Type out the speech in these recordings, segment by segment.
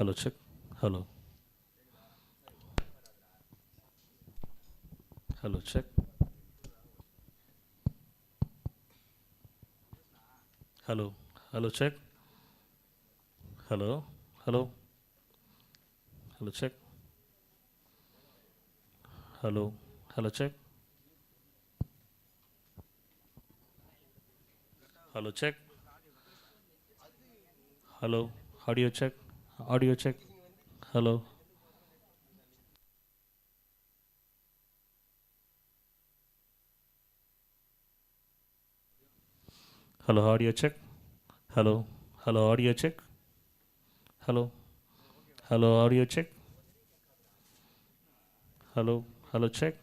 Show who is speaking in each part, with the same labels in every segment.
Speaker 1: Hello, check. Hello. Hello, check. Hello. Hello, check. Hello. Hello. Hello, check. Hello. Hello, check. Hello, check. Hello. Audio check. Audio check. Hello. Hello, audio check. Hello. Hello, audio check. Hello. Hello, audio check. Hello. Hello, check.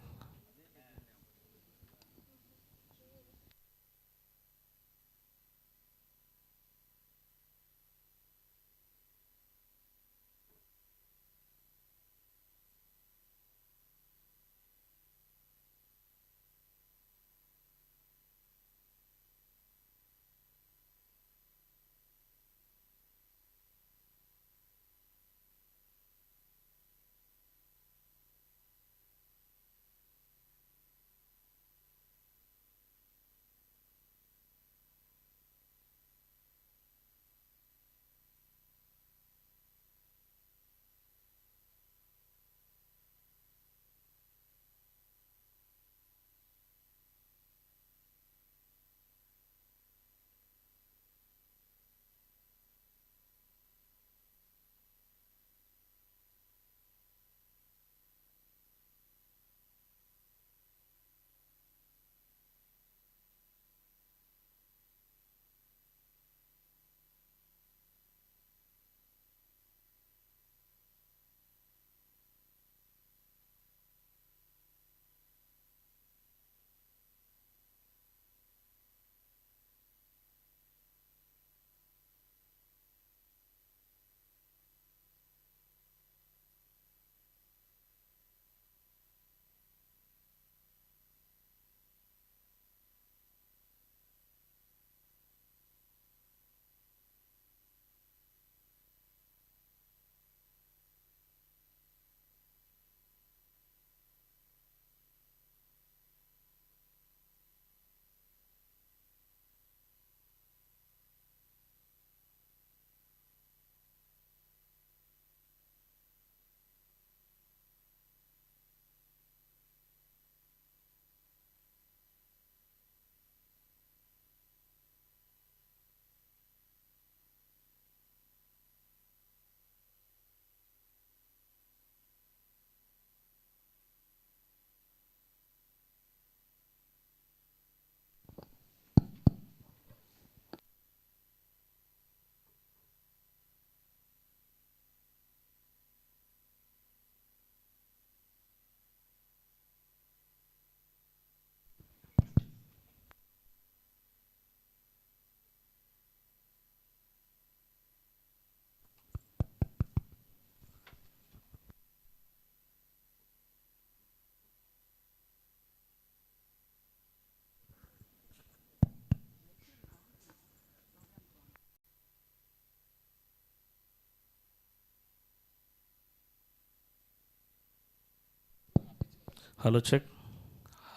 Speaker 1: Hello, check.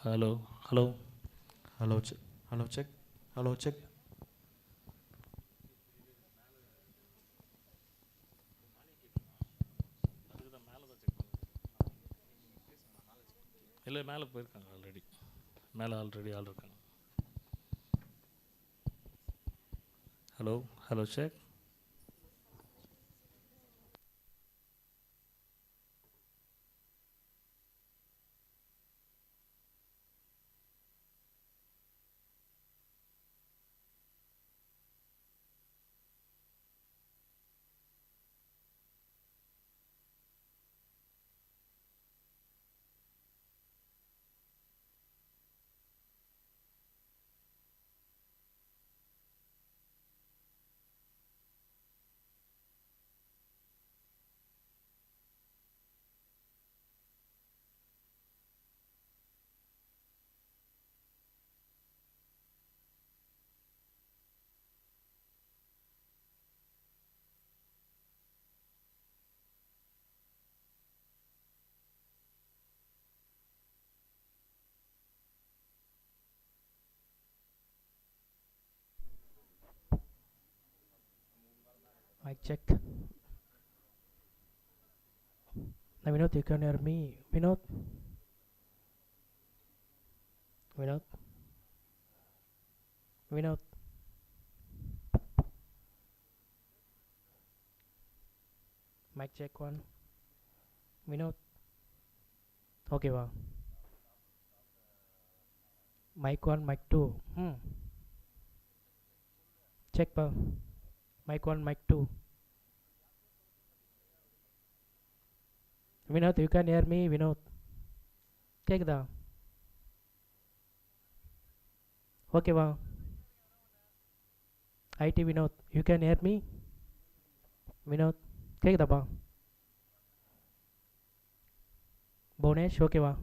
Speaker 1: Hello. Hello. Hello, check. Hello, check. Hello, check. இல்லை மேலே போயிருக்காங்க already. மேலே already ஆள் இருக்காங்க. Hello. Hello, check.
Speaker 2: Mic check. Now Vinod, you can hear me. Vinod, Vinod, Vinod. Mic check one. Vinod. Okay, wow. Mic one, mic two. Check pa. Mic one, mic two. Vinod, you can hear me. Vinod. கேக்குதா? Okay, wow. IT Vinod, you can hear me. Vinod, கேக்குதாப்பா? Bonesh, okay வா?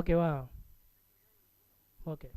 Speaker 2: Okay வா? Okay.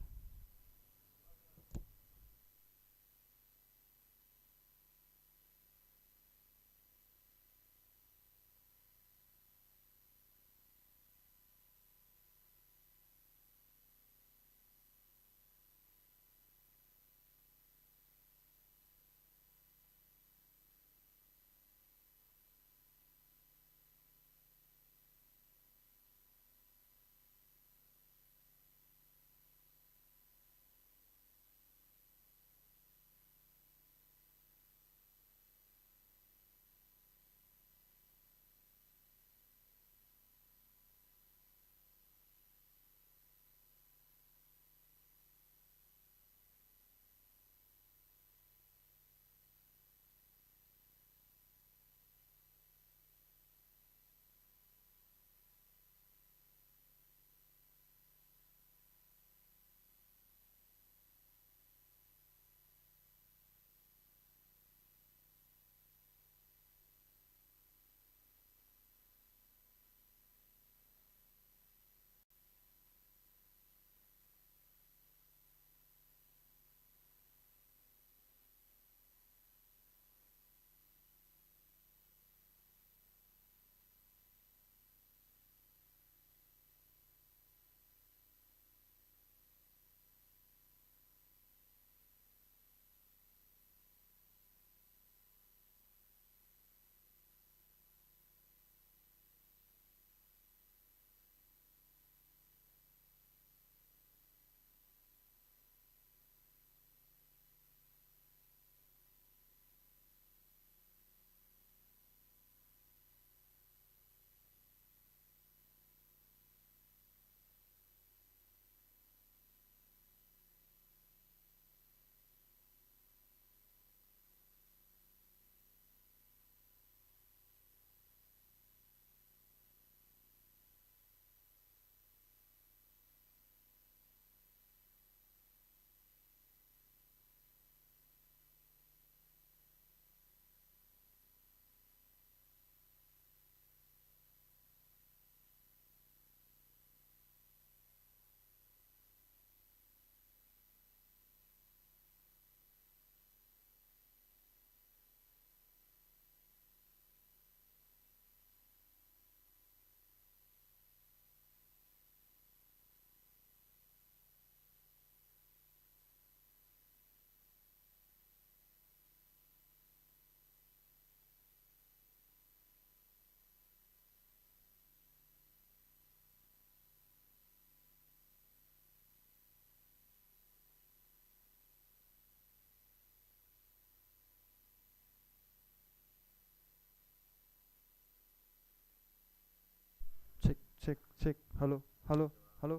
Speaker 3: Check, check, check. Hello, hello, hello.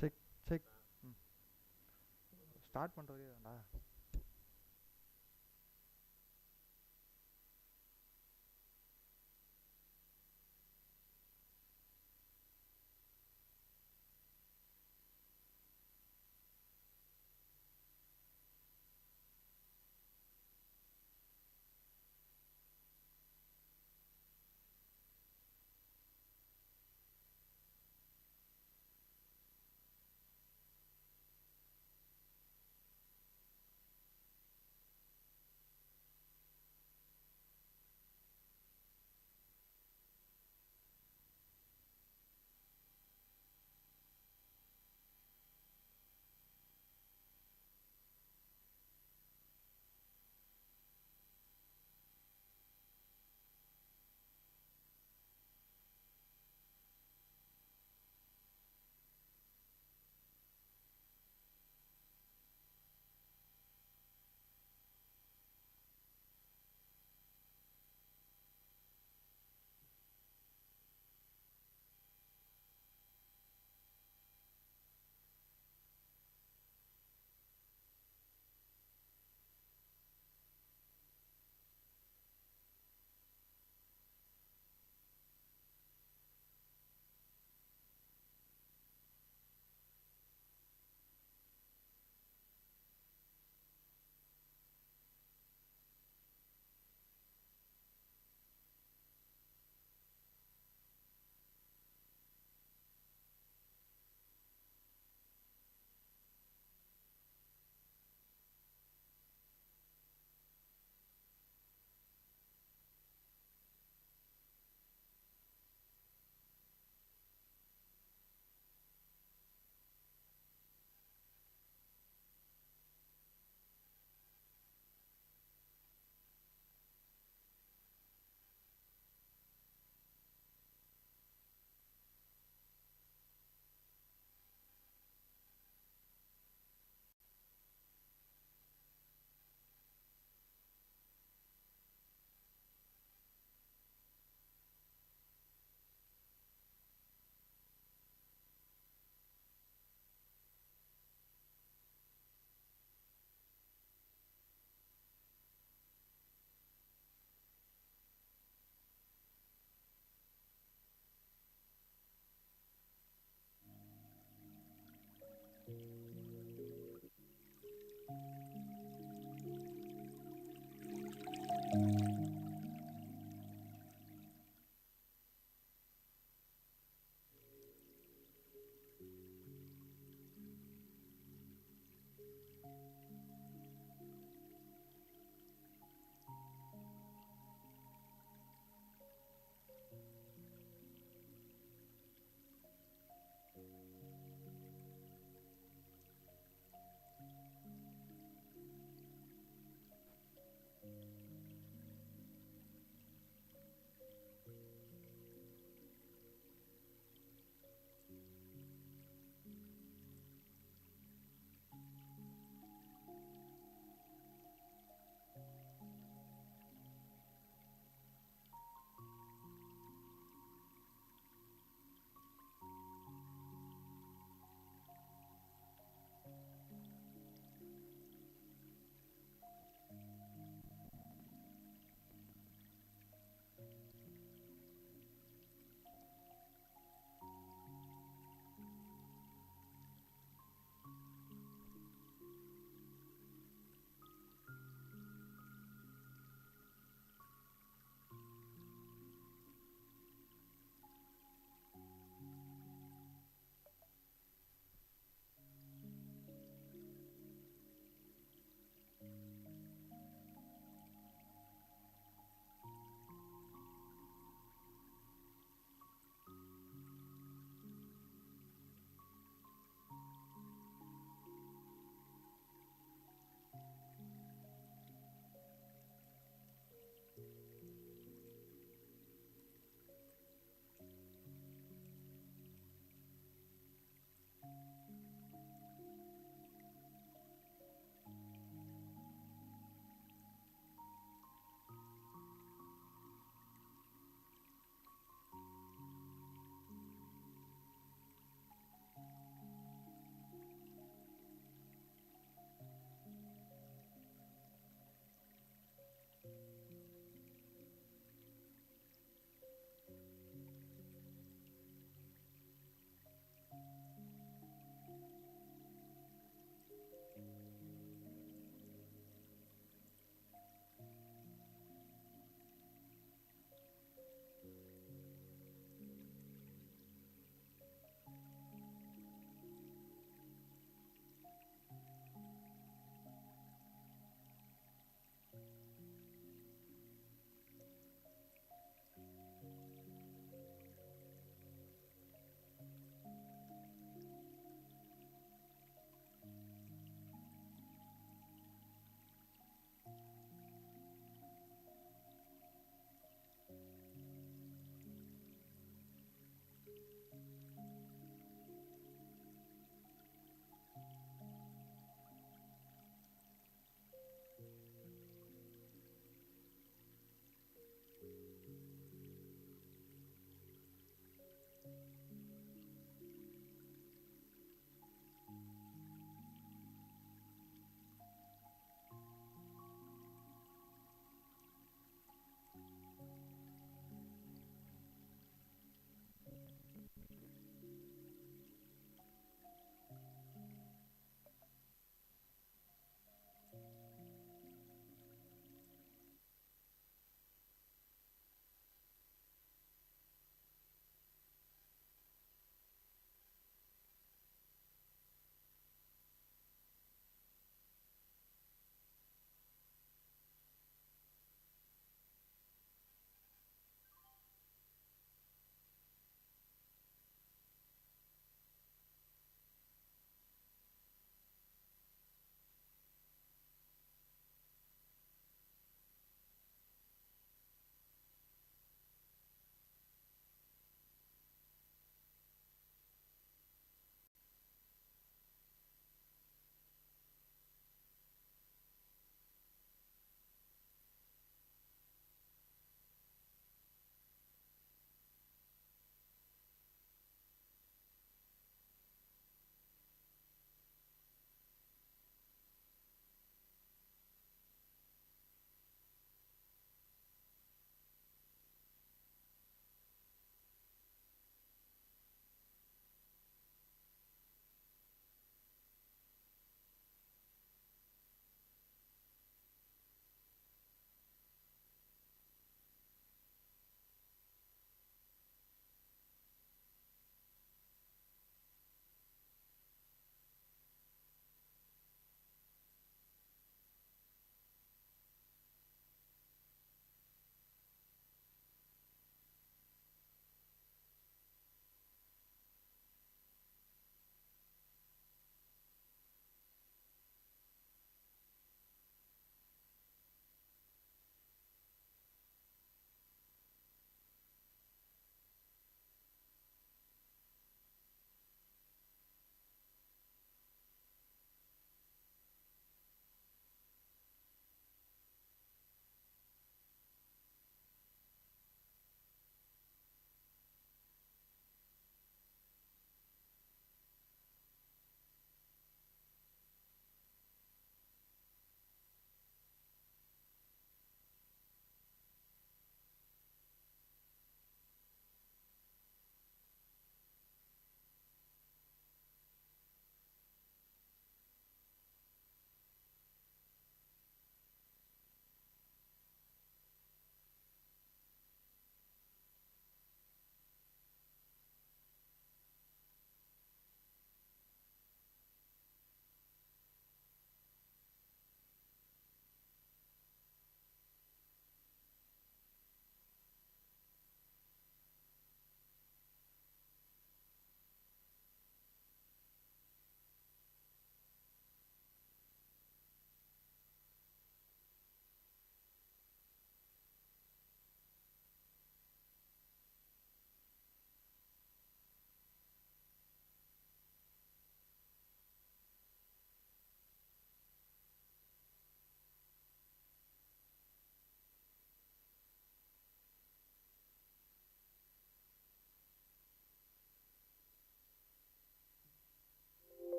Speaker 3: Check, check. Start பண்ணுறதே தான்டா.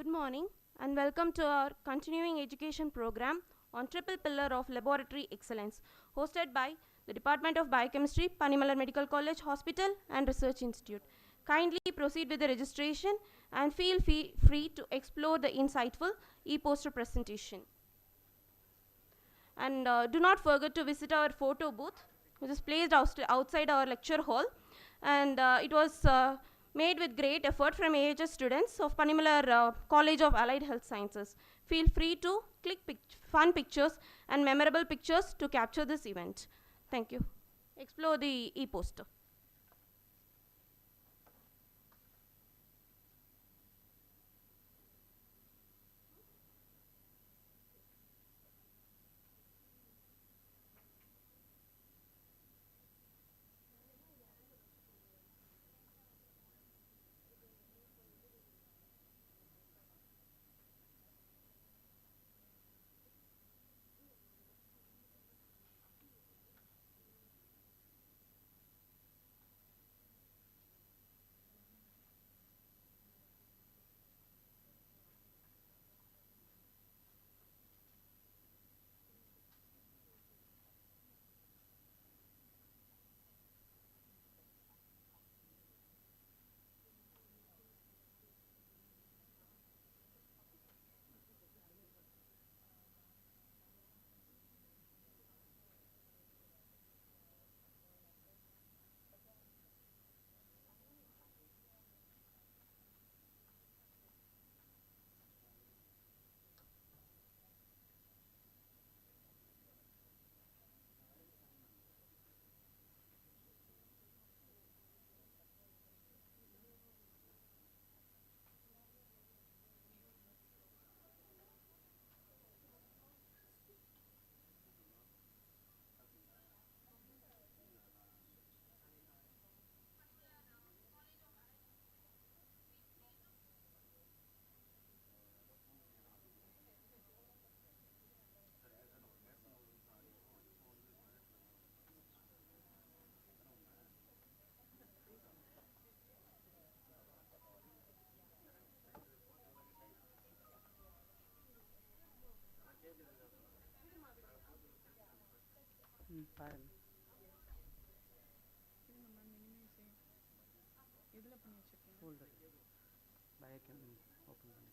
Speaker 4: Good morning and welcome to our continuing education program on triple pillar of laboratory excellence, hosted by the Department of Biochemistry, Panimalar Medical College Hospital and Research Institute. Kindly proceed with the registration and feel free to explore the insightful e-poster presentation. And do not forget to visit our photo booth, which is placed outside our lecture hall, and it was made with great effort from AHS students of Panimalar College of Allied Health Sciences. Feel free to click fun pictures and memorable pictures to capture this event. Thank you. Explore the e-poster.
Speaker 5: பாருங்க folder biochem open பண்ணி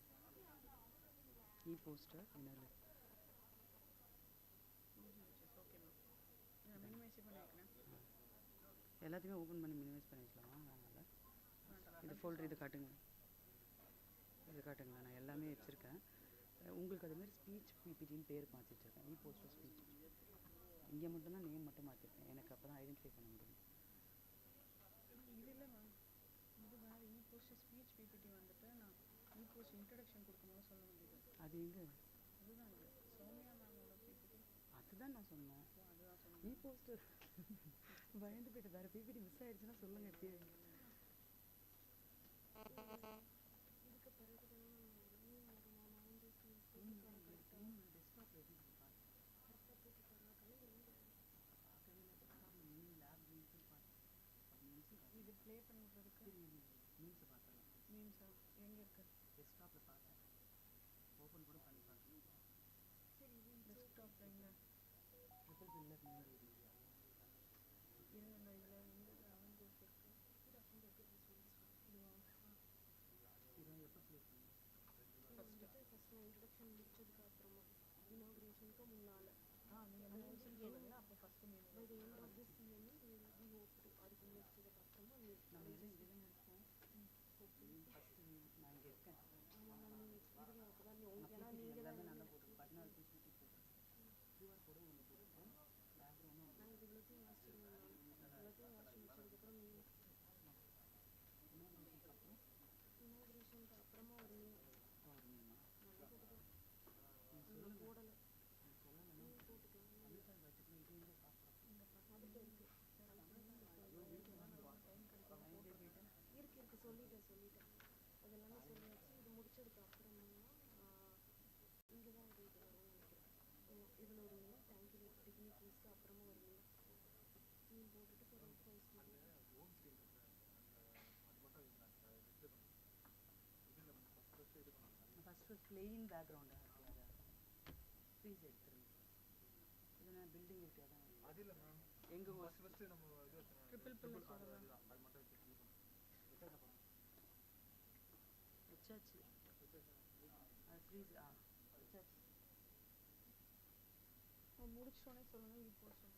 Speaker 5: e-poster என்னது எல்லாத்தையுமே open பண்ணி minimise பண்ணி வச்சுக்கலாமா? அதனால் இது folder இது காட்டுங்க, இது காட்டுங்களா? நான் எல்லாமே வச்சுருக்கேன். உங்களுக்கு அதுமாதிரி ஸ்பீச் பிபிடின்னு பேர் மாற்றி வச்சுருக்கேன். e-poster ஸ்பீச் இங்கே மட்டும்தான் நேம் மட்டும் மாற்றிருக்கேன். எனக்கு அப்போ தான் ஐடென்டிஃபை பண்ண முடியும்.
Speaker 6: இது இல்லை மேம், இது வேறு e-poster ஸ்பீச் பிபிடி வந்துட்டு நான் e-poster இன்ட்ரடக்ஷன் கொடுக்கும்போது சொல்ல வேண்டியது.
Speaker 5: அது எங்கே?
Speaker 6: அதுதான் இது சௌமியா மேமோட பிபிடி.
Speaker 5: அதுதான் நான் சொன்னேன்.
Speaker 6: அதுதான் சொன்னேன்.
Speaker 5: e-poster பயந்து போய்ட்டு வேறு பிபிடி மிஸ் ஆகிடுச்சுன்னா சொல்லுங்கள். எப்படி
Speaker 4: இதுக்கு பிறகு
Speaker 6: இது ப்ளே பண்ணி விட்றதுக்கு
Speaker 5: மீன்ஸை பார்த்தேன்.
Speaker 6: மீன்ஸா எங்கே இருக்கு?
Speaker 5: டெஸ்க்டாப்பில் பார்த்தேன். ஓப்பன் கூட பண்ணி பார்த்தேன்.
Speaker 4: சரி
Speaker 6: டெஸ்க்டாப்பில் எங்கே?
Speaker 5: ட்ரிபிள் பில்லர் நேம்
Speaker 6: இருங்க, இதில் எங்கே அவெஞ்சர்ஸ் இருக்குது?
Speaker 4: இதுவா
Speaker 5: இதை எப்போ ப்ளே பண்ணி
Speaker 4: ஃபஸ்ட்டு நான் இன்ட்ரடக்ஷன் முடிச்சதுக்கு அப்புறமா இனாக்ரேஷனுக்கு முன்னால்
Speaker 6: நீங்கள் மீன்ஸ்னு சொல்லுங்கள். அப்போ first mean
Speaker 4: by the end of this year we hope to அதுக்கு முடிச்சதுக்கு அப்புறமா
Speaker 5: நம்ம எதுவும் இங்கே தானே இருக்கோம். ஃபஸ்ட்டு நான் இங்கே இருக்கேன்.
Speaker 4: இதுங்க அப்போ தான் ஏன்னா நீங்கள் தான்
Speaker 5: எல்லாமே நல்லா போட்டுருக்கேன். 14 பிபிடி போட்டிருக்கேன். கியூஆர் கோடு ஒன்று போட்டிருக்கேன். பேக்ரவுண்டும் ஒன்று
Speaker 4: நான் இது எல்லாத்தையும் வாசிச்சிருவேன். எல்லாத்தையும் வாசிச்சு முடிச்சதுக்கப்புறம் இனாக்ரேஷனுக்கு அப்புறமா ஒரு
Speaker 5: ஒரு நேமா
Speaker 4: நல்ல போட்டுக்கலாம்.
Speaker 5: சொல்லுங்கள்.
Speaker 4: போடலை
Speaker 5: சொல்லலைன்னா
Speaker 4: போட்டுக்கலாம்.
Speaker 5: அமிர்தம் வச்சுக்கணும். இது எங்கே சாப்பிட்றோம்?
Speaker 4: அதுக்கு இருக்கு இருக்கு சொல்லிட்டேன் அதெல்லாமே சொல்லியாச்சு. இது முடிச்சதுக்கு அப்புறமா இங்கே தான் இது வரும்னு நினைக்கிறேன். இதில் ஒரு மீன் தேங்க்யூ டிக்னிட்டிஸ்க்கு அப்புறமா ஒரு மீன் போட்டுட்டு ஃபார் ஃபர்ஸ்ட்
Speaker 5: பிளெயின் பேக்ரவுண்டாக இருக்குல்ல அதை ப்ளீஸ் எடுத்துருங்க. இதுனா பில்டிங் இருக்கு அதான்
Speaker 3: அது இல்லை மேம்,
Speaker 5: எங்கள்
Speaker 3: ஃபஸ்ட்டு நம்ம இது
Speaker 6: ட்ரிபிள் பில்லர் சொல்லலாம்.
Speaker 3: அது மட்டும்
Speaker 5: வச்சாச்சு. அது ஃப்ரீஸ் வச்சாச்சு.
Speaker 6: முடிச்சோடனே சொல்லுங்கள் இ போஸ்ட்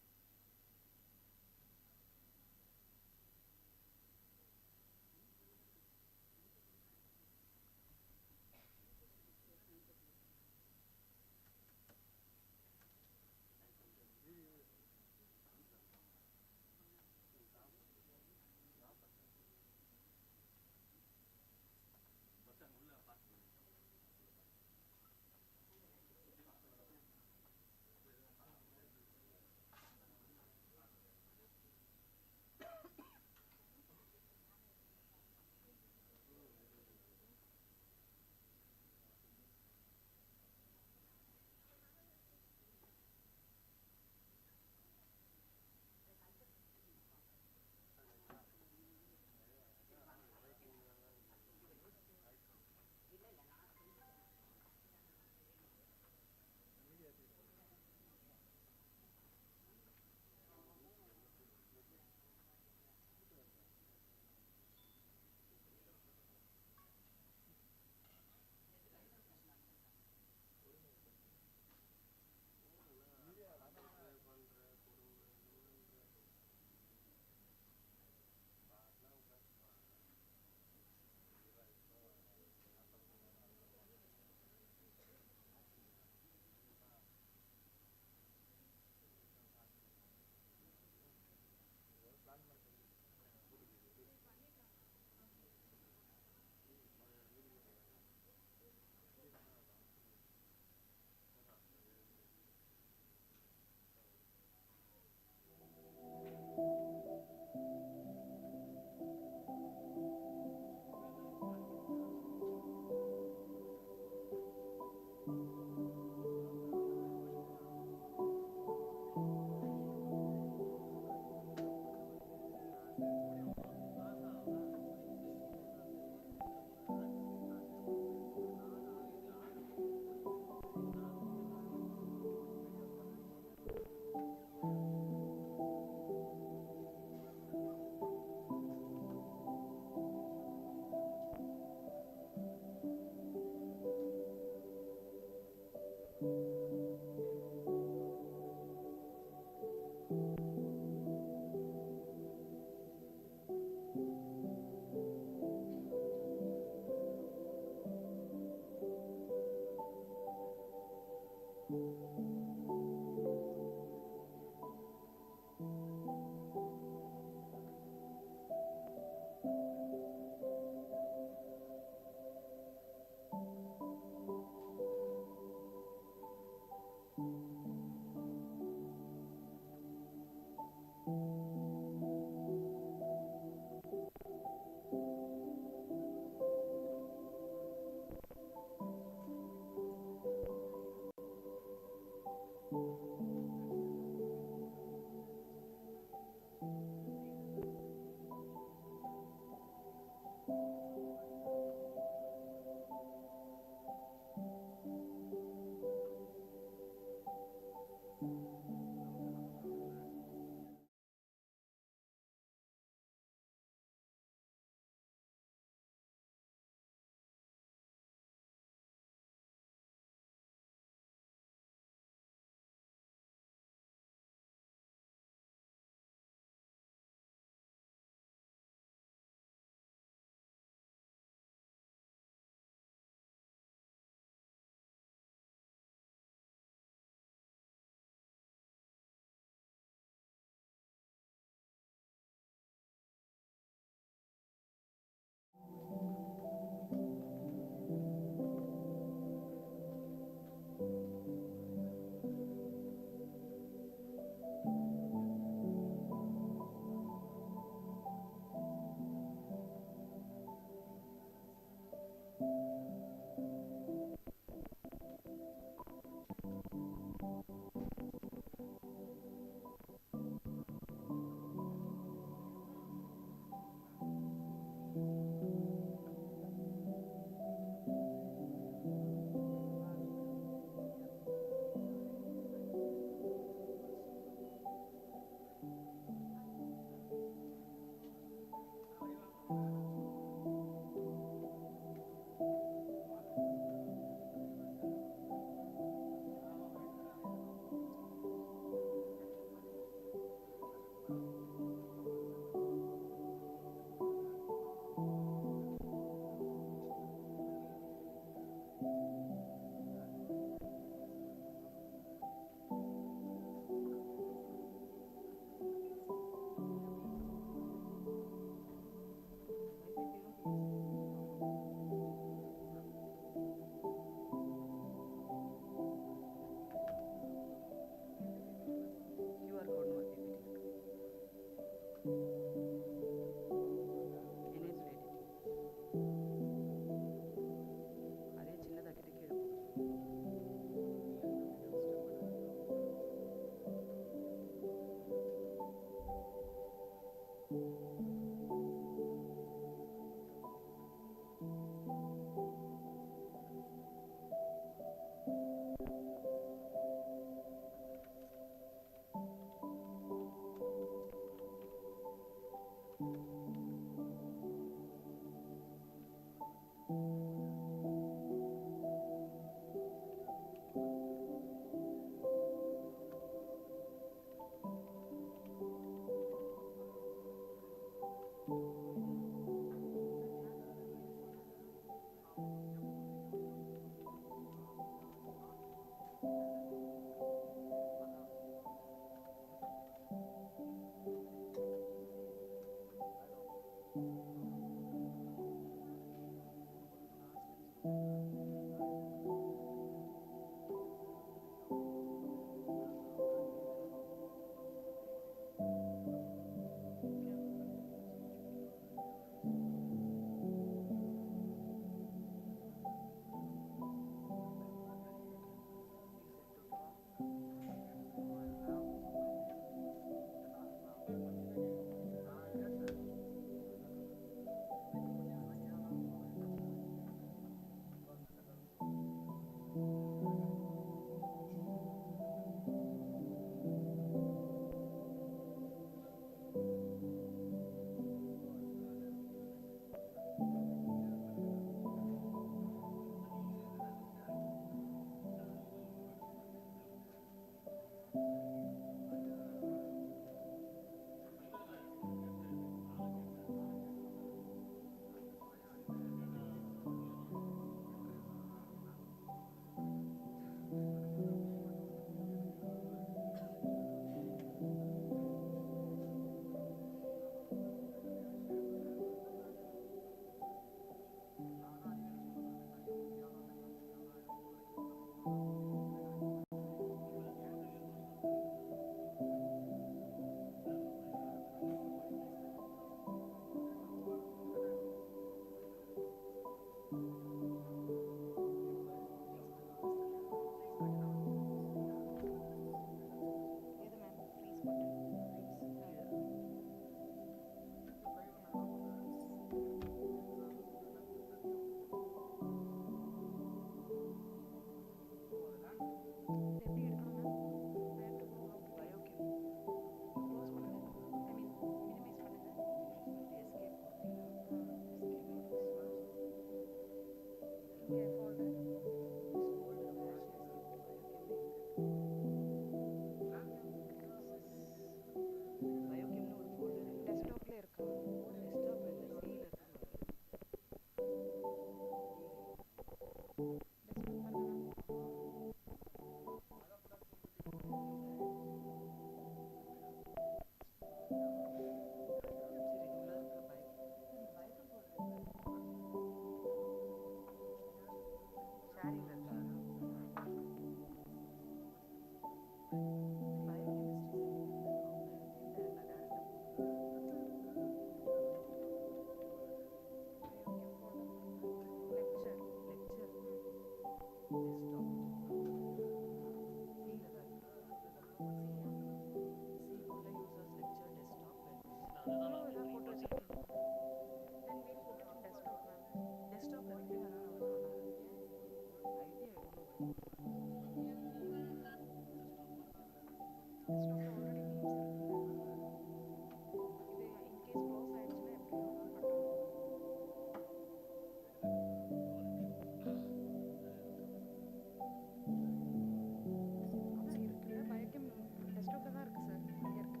Speaker 6: Desktop தான் இருக்கு சார், இங்க இருக்கு.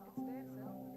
Speaker 6: It's there, sir.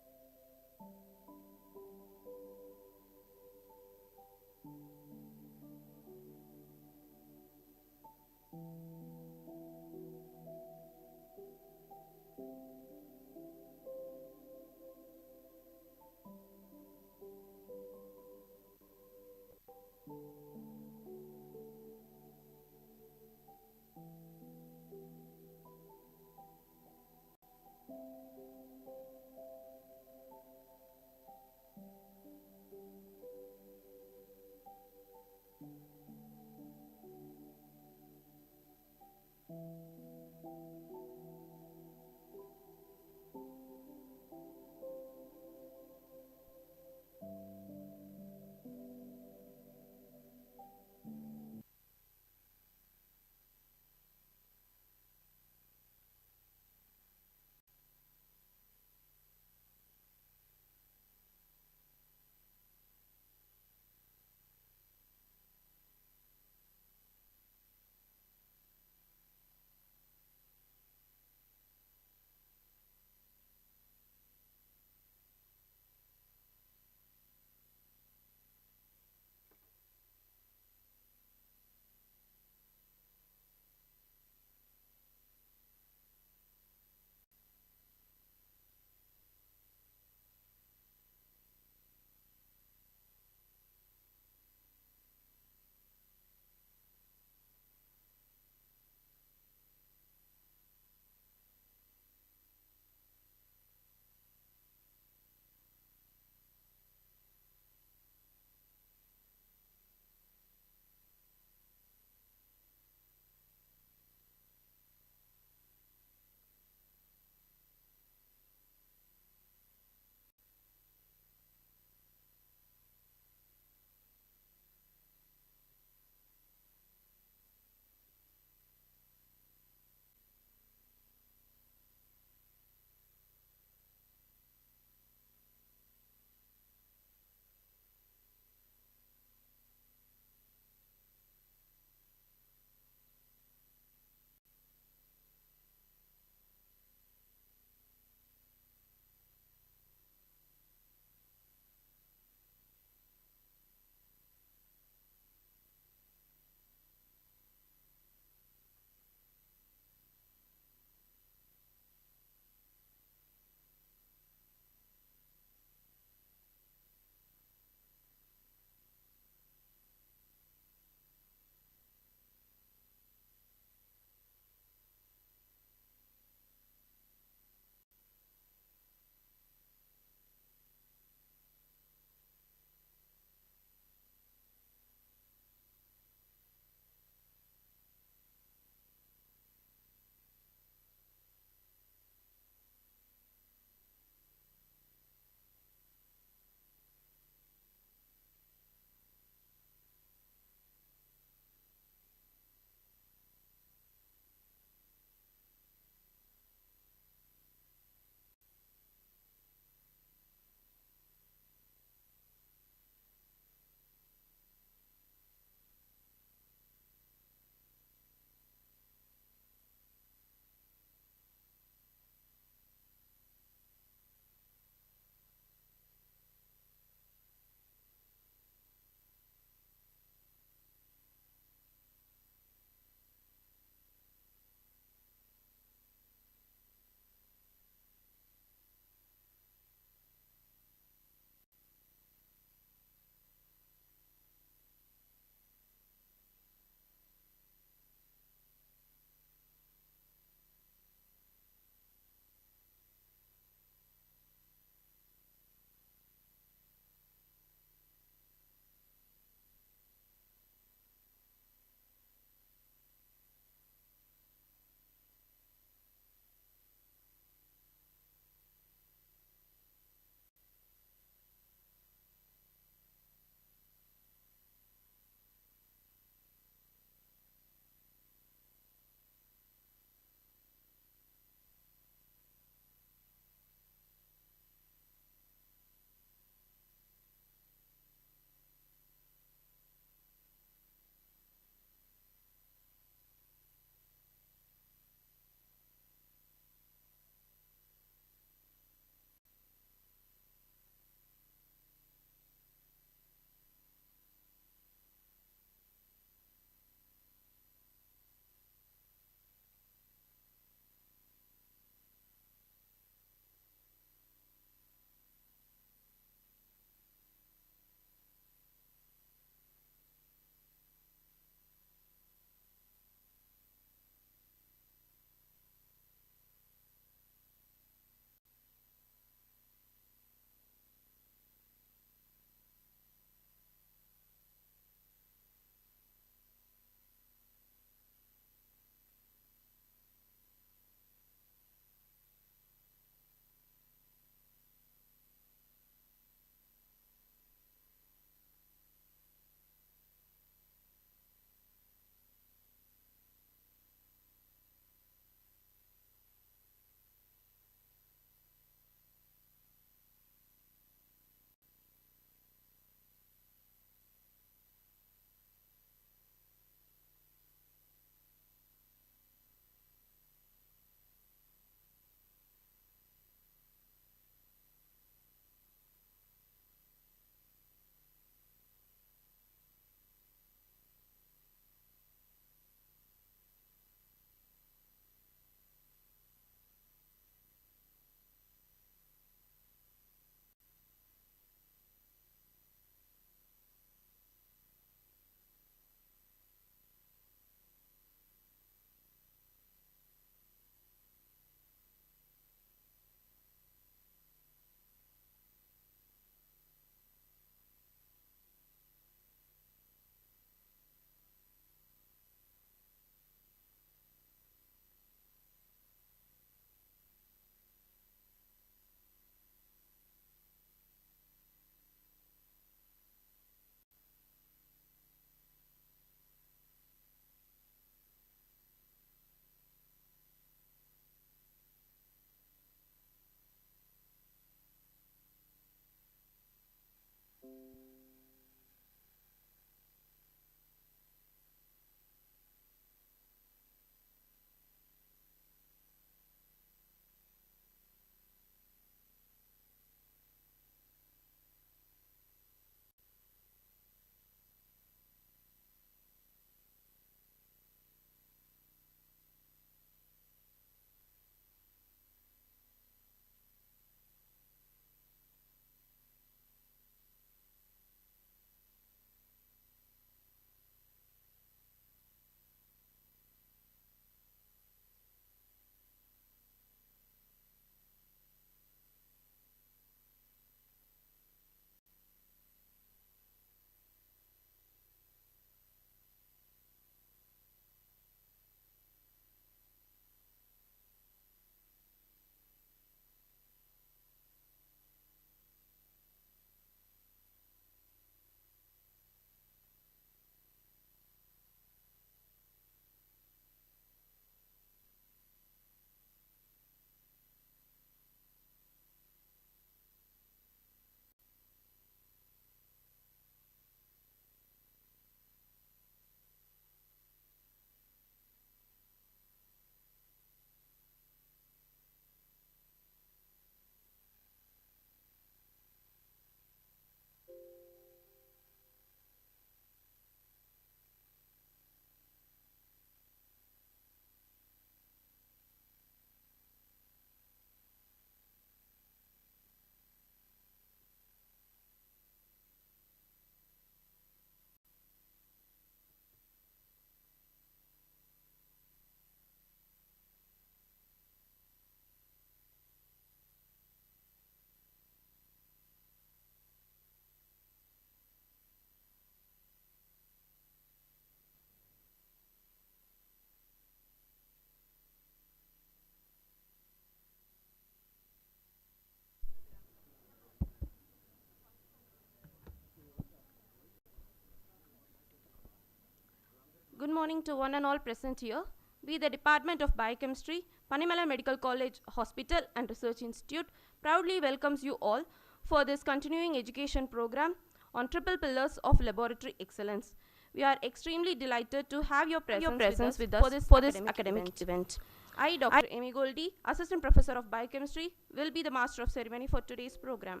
Speaker 4: Good morning to one and all present here. We, the Department of Biochemistry, Panimala Medical College Hospital and Research Institute, proudly welcomes you all for this continuing education program on triple pillars of laboratory excellence. We are extremely delighted to have your presence with us for this academic event. I, Dr. Amy Goldie, Assistant Professor of Biochemistry, will be the Master of Ceremony for today's program.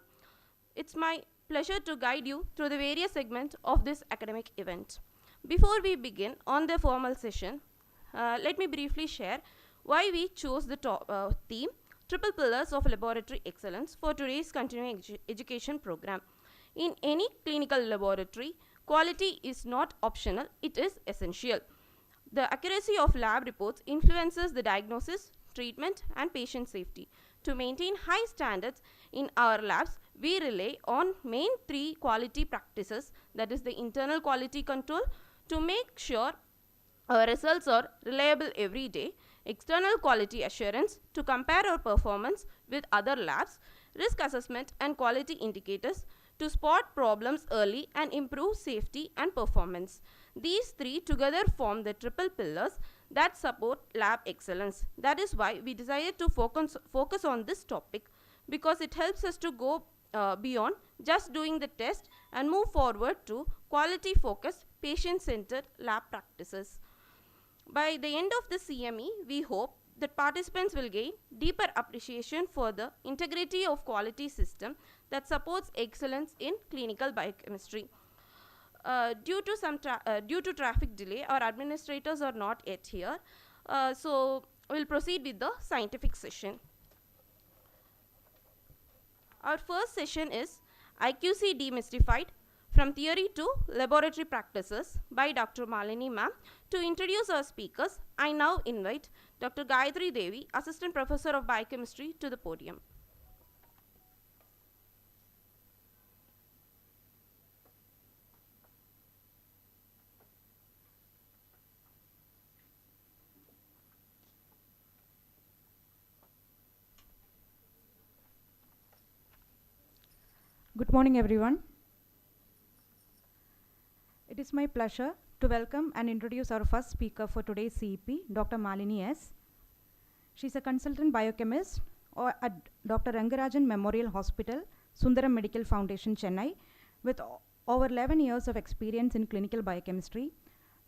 Speaker 4: It's my pleasure to guide you through the various segments of this academic event. Before we begin on the formal session, let me briefly share why we chose the theme Triple Pillars of Laboratory Excellence for today's continuing education program. In any clinical laboratory, quality is not optional, it is essential. The accuracy of lab reports influences the diagnosis, treatment, and patient safety. To maintain high standards in our labs, we rely on main three quality practices, that is the internal quality control, to make sure our results are reliable every day, external quality assurance to compare our performance with other labs, risk assessment and quality indicators to spot problems early and improve safety and performance. These three together form the triple pillars that support lab excellence. That is why we decided to focus on this topic, because it helps us to go beyond just doing the test and move forward to quality focused, patient centered lab practices. By the end of the CME, we hope that participants will gain deeper appreciation for the integrity of quality system that supports excellence in clinical biochemistry. Due to traffic delay, our administrators are not yet here, so we'll proceed with the scientific session. Our first session is IQC Demystified, from Theory to Laboratory Practices by Dr. Malini ma'am. To introduce our speakers, I now invite Dr. Gayatri Devi, Assistant Professor of Biochemistry, to the podium.
Speaker 7: Good morning, everyone. It is my pleasure to welcome and introduce our first speaker for today's CEP, Dr. Malini S. She's a consultant biochemist at Dr. Rangarajan Memorial Hospital, Sundaram Medical Foundation, Chennai, with over 11 years of experience in clinical biochemistry.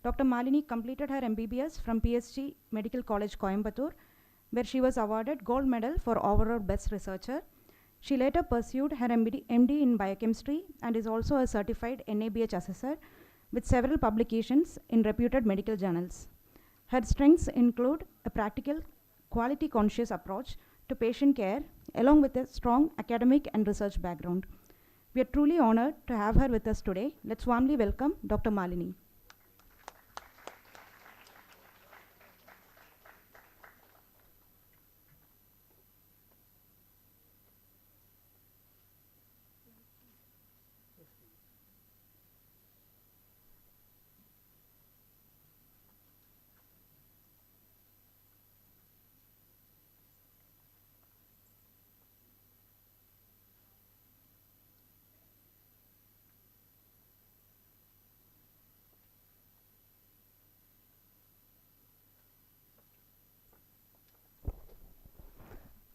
Speaker 7: Dr. Malini completed her MBBS from PMCHRI Medical College, Coimbatore, where she was awarded Gold Medal for overall Best Researcher. She later pursued her MD in biochemistry and is also a certified NABH assessor with several publications in reputed medical journals. Her strengths include a practical, quality-conscious approach to patient care, along with a strong academic and research background. We are truly honored to have her with us today. Let's warmly welcome Dr. Malini.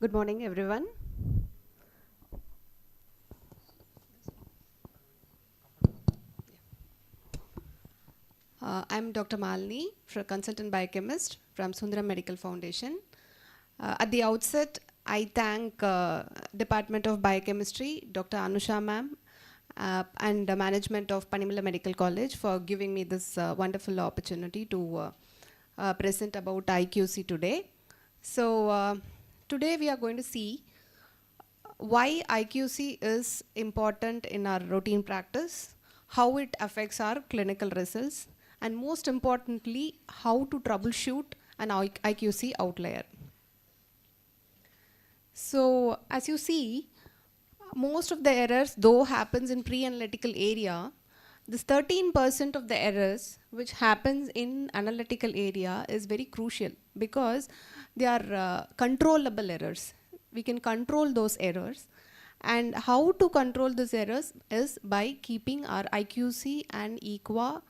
Speaker 8: Good morning, everyone. I'm Dr. Malini, consultant biochemist from Sundaram Medical Foundation. At the outset, I thank Department of Biochemistry, Dr. Anusha ma'am, and the management of Panimala Medical College for giving me this wonderful opportunity to present about IQC today. So, today we are going to see why IQC is important in our routine practice, how it affects our clinical results, and most importantly, how to troubleshoot an IQC outlier. So, as you see, most of the errors, though happens in pre-analytical area, this 13% of the errors which happens in analytical area is very crucial because they are controllable errors. We can control those errors, and how to control those errors is by keeping our IQC and EQA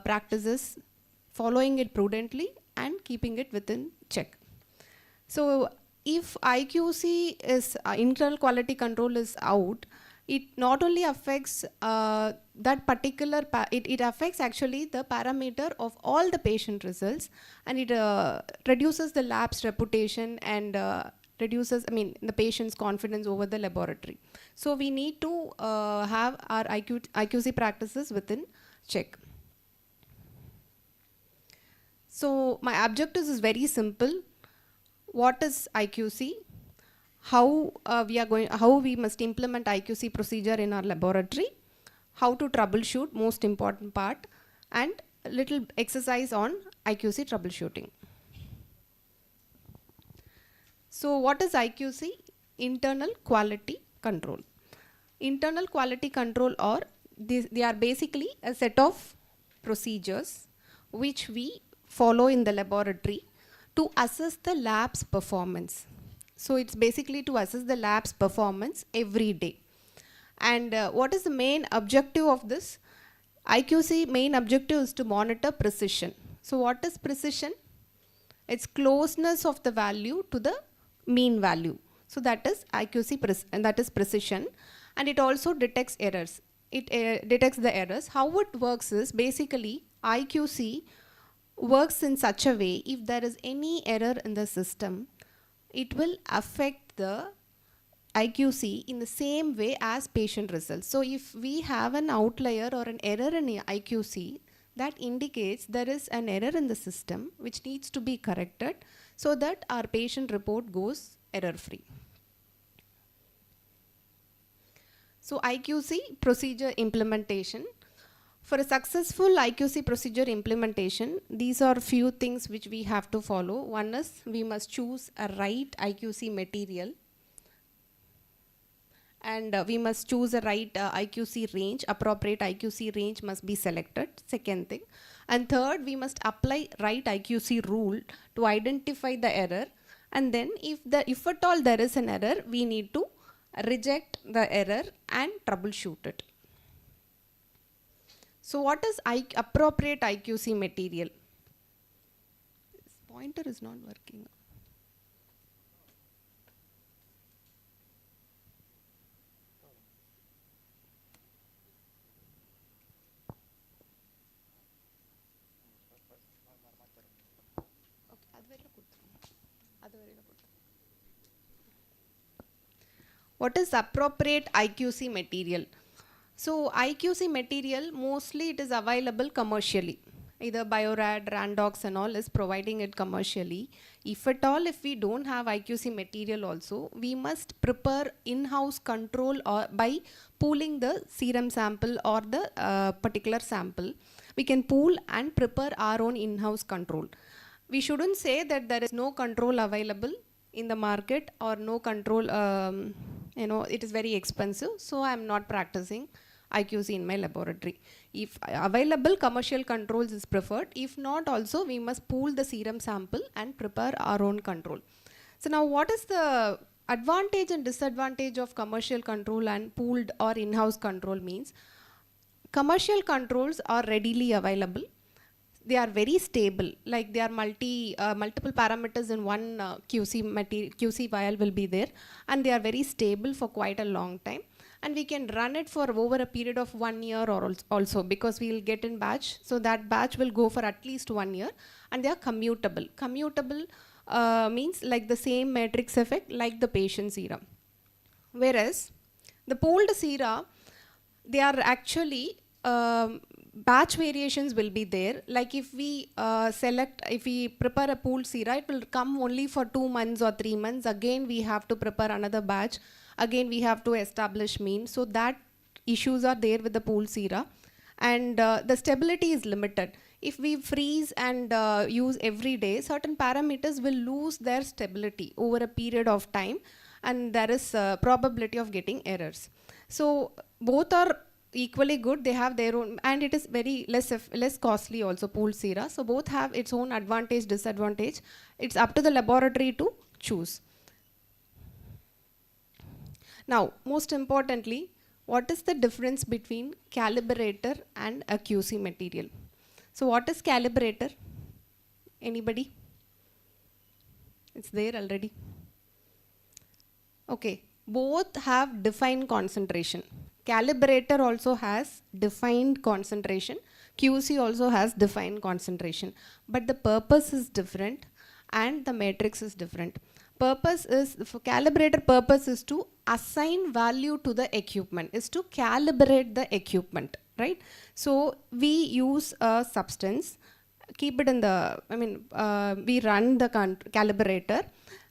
Speaker 8: practices following it prudently and keeping it within check. So if IQC is internal quality control is out, it not only affects that particular, it affects actually the parameter of all the patient results, and it reduces the lab's reputation and reduces, the patient's confidence over the laboratory. So we need to have our IQC practices within check. So my objectives is very simple. What is IQC? How we must implement IQC procedure in our laboratory, how to troubleshoot, most important part, and a little exercise on IQC troubleshooting. So what is IQC? Internal quality control. Internal quality control, or they are basically a set of procedures which we follow in the laboratory to assess the lab's performance. So it's basically to assess the lab's performance every day. And what is the main objective of this? IQC main objective is to monitor precision. So what is precision? It's closeness of the value to the mean value. So that is IQC, and that is precision. And it also detects errors. It detects the errors. How it works is basically IQC works in such a way, if there is any error in the system, it will affect the IQC in the same way as patient results. So if we have an outlier or an error in IQC, that indicates there is an error in the system which needs to be corrected so that our patient report goes error-free. So IQC procedure implementation. For a successful IQC procedure implementation, these are few things which we have to follow. One is we must choose a right IQC material, and we must choose a right IQC range. Appropriate IQC range must be selected, second thing. And third, we must apply right IQC rule to identify the error. And then if at all there is an error, we need to reject the error and troubleshoot it. So what is appropriate IQC material? This pointer is not working. What is appropriate IQC material? So IQC material, mostly it is available commercially. Either Biorad, Randox and all is providing it commercially. If at all, if we don't have IQC material also, we must prepare in-house control or by pooling the serum sample or the particular sample. We can pool and prepare our own in-house control. We shouldn't say that there is no control available in the market or no control, it is very expensive, so I am not practicing IQC in my laboratory. If available, commercial controls is preferred. If not, also we must pool the serum sample and prepare our own control. So now what is the advantage and disadvantage of commercial control and pooled or in-house control means? Commercial controls are readily available. They are very stable, like they are multiple parameters in one QC vial will be there, and they are very stable for quite a long time. And we can run it for over a period of 1 year or also, because we will get in batch. So that batch will go for at least 1 year, and they are commutable. Commutable means like the same matrix effect like the patient serum. Whereas the pooled sera, they are actually batch variations will be there. Like if we if we prepare a pooled sera, it will come only for 2 months or 3 months. Again, we have to prepare another batch. Again, we have to establish mean. So that issues are there with the pooled sera. And the stability is limited. If we freeze and use every day, certain parameters will lose their stability over a period of time, and there is a probability of getting errors. So both are equally good. They have their own, and it is very less costly also, pooled sera. So both have its own advantage, disadvantage. It's up to the laboratory to choose. Now, most importantly, what is the difference between calibrator and a QC material? So what is calibrator? Anybody? It's there already. Okay, both have defined concentration. Calibrator also has defined concentration. QC also has defined concentration. But the purpose is different and the matrix is different. Purpose is, for calibrator purpose is to assign value to the equipment, is to calibrate the equipment, right? So we use a substance, keep it in the, we run the calibrator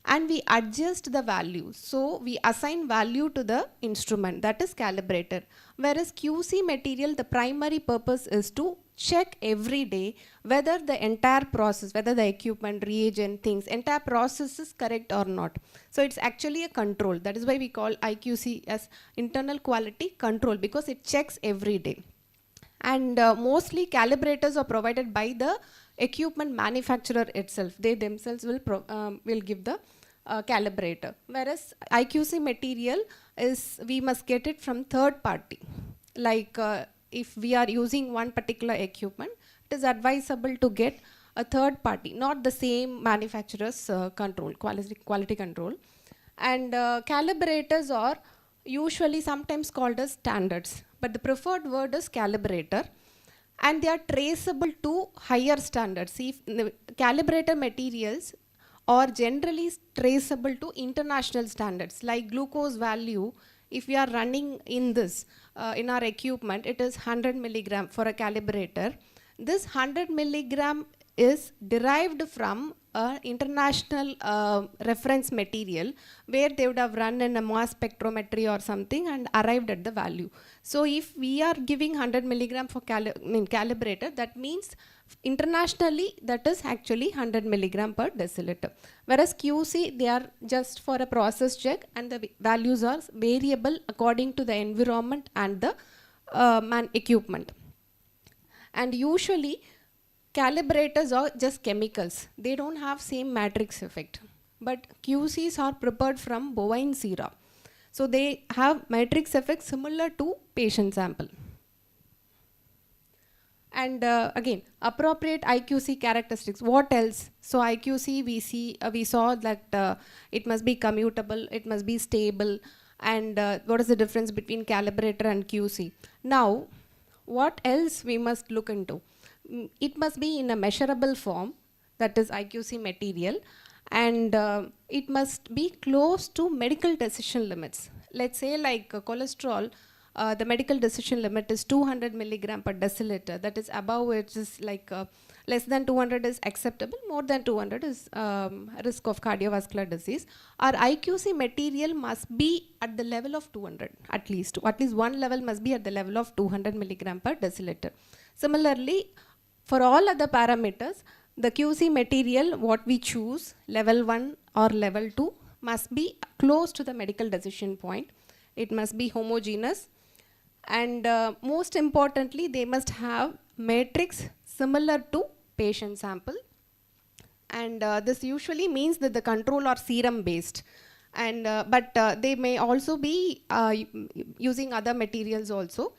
Speaker 8: and we adjust the value. So we assign value to the instrument, that is calibrator. Whereas QC material, the primary purpose is to check every day whether the entire process, whether the equipment, reagent, things, entire process is correct or not. So it's actually a control. That is why we call IQC as internal quality control, because it checks every day. And mostly calibrators are provided by the equipment manufacturer itself. They themselves will give the calibrator. Whereas IQC material is, we must get it from third party. Like if we are using one particular equipment, it is advisable to get a third party, not the same manufacturer's control, quality control. And calibrators are usually sometimes called as standards, but the preferred word is calibrator, and they are traceable to higher standards. See, if the calibrator materials are generally traceable to international standards, like glucose value. If we are running in this, in our equipment, it is 100 milligram for a calibrator. This 100 milligram is derived from an international reference material where they would have run in a mass spectrometry or something and arrived at the value. So if we are giving 100 milligram for calibrator, that means internationally that is actually 100 milligram per deciliter. Whereas QC, they are just for a process check and the values are variable according to the environment and the equipment. And usually calibrators are just chemicals. They don't have same matrix effect. But QCs are prepared from bovine sera. So they have matrix effect similar to patient sample. And again, appropriate IQC characteristics. What else? So IQC, we saw that it must be commutable, it must be stable, and what is the difference between calibrator and QC? Now, what else we must look into? It must be in a measurable form, that is IQC material, and it must be close to medical decision limits. Let's say like cholesterol, the medical decision limit is 200 milligram per deciliter. That is above, which is like less than 200 is acceptable, more than 200 is risk of cardiovascular disease. Our IQC material must be at the level of 200, at least one level must be at the level of 200 milligram per deciliter. Similarly, for all other parameters, the QC material, what we choose, level 1 or level 2, must be close to the medical decision point. It must be homogeneous. And most importantly, they must have matrix similar to patient sample. And this usually means that the control are serum based. And but they may also be using other materials also.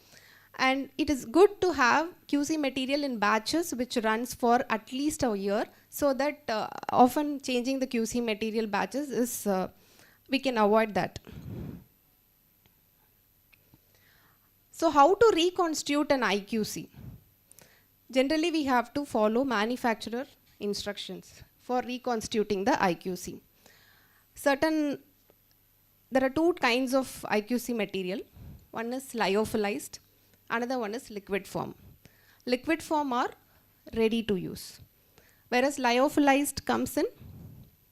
Speaker 8: And it is good to have QC material in batches which runs for at least a year, so that often changing the QC material batches is, we can avoid that. So how to reconstitute an IQC? Generally, we have to follow manufacturer instructions for reconstituting the IQC. There are two kinds of IQC material. One is lyophilized, another one is liquid form. Liquid form are ready to use, whereas lyophilized comes in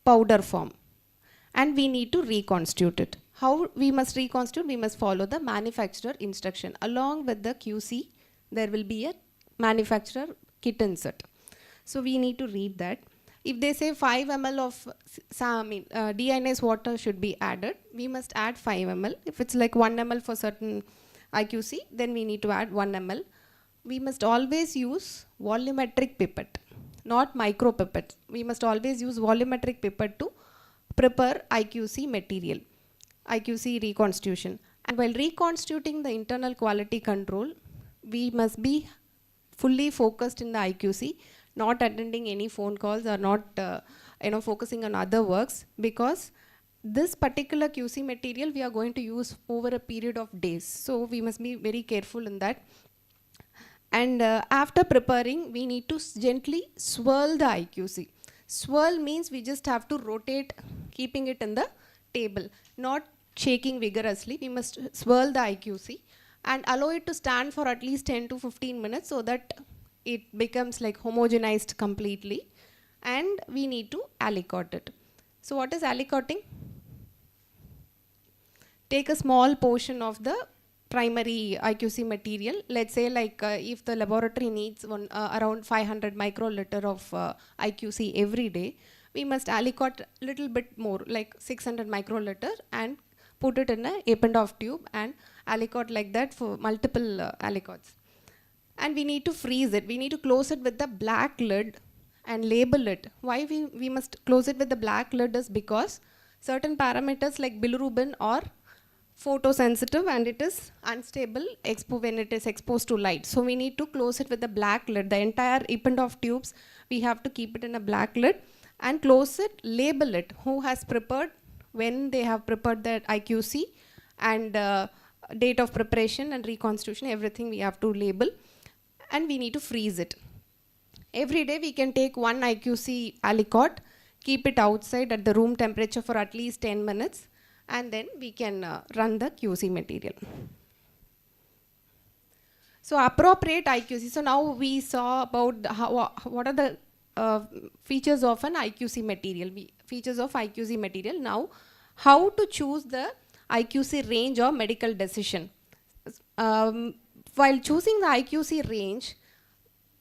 Speaker 8: powder form, and we need to reconstitute it. How we must reconstitute? We must follow the manufacturer instruction. Along with the QC, there will be a manufacturer kit insert. So we need to read that. If they say 5 ml of deionized water should be added, we must add 5 ml. If it's like 1 ml for certain IQC, then we need to add 1 ml. We must always use volumetric pipette, not micro pipette. We must always use volumetric pipette to prepare IQC material, IQC reconstitution. And while reconstituting the internal quality control, we must be fully focused in the IQC, not attending any phone calls or not focusing on other works, because this particular QC material we are going to use over a period of days. So we must be very careful in that. And after preparing, we need to gently swirl the IQC. Swirl means we just have to rotate, keeping it in the table, not shaking vigorously. We must swirl the IQC and allow it to stand for at least 10 to 15 minutes so that it becomes like homogenized completely. And we need to alicot it. So what is alicoting? Take a small portion of the primary IQC material. Let's say like if the laboratory needs around 500 microliter of IQC every day, we must alicot a little bit more, like 600 microliter, and put it in a Eppendorf tube and alicot like that for multiple alicots. And we need to freeze it. We need to close it with the black lid and label it. Why we must close it with the black lid is because certain parameters like bilirubin are photosensitive and it is unstable when it is exposed to light. So we need to close it with the black lid. The entire Eppendorf tubes, we have to keep it in a black lid and close it, label it, who has prepared, when they have prepared that IQC, and date of preparation and reconstitution, everything we have to label, and we need to freeze it. Every day we can take one IQC alicot, keep it outside at the room temperature for at least 10 minutes, and then we can run the QC material. So appropriate IQC. So now we saw about what are the features of an IQC material. Features of IQC material. Now, how to choose the IQC range or medical decision. While choosing the IQC range,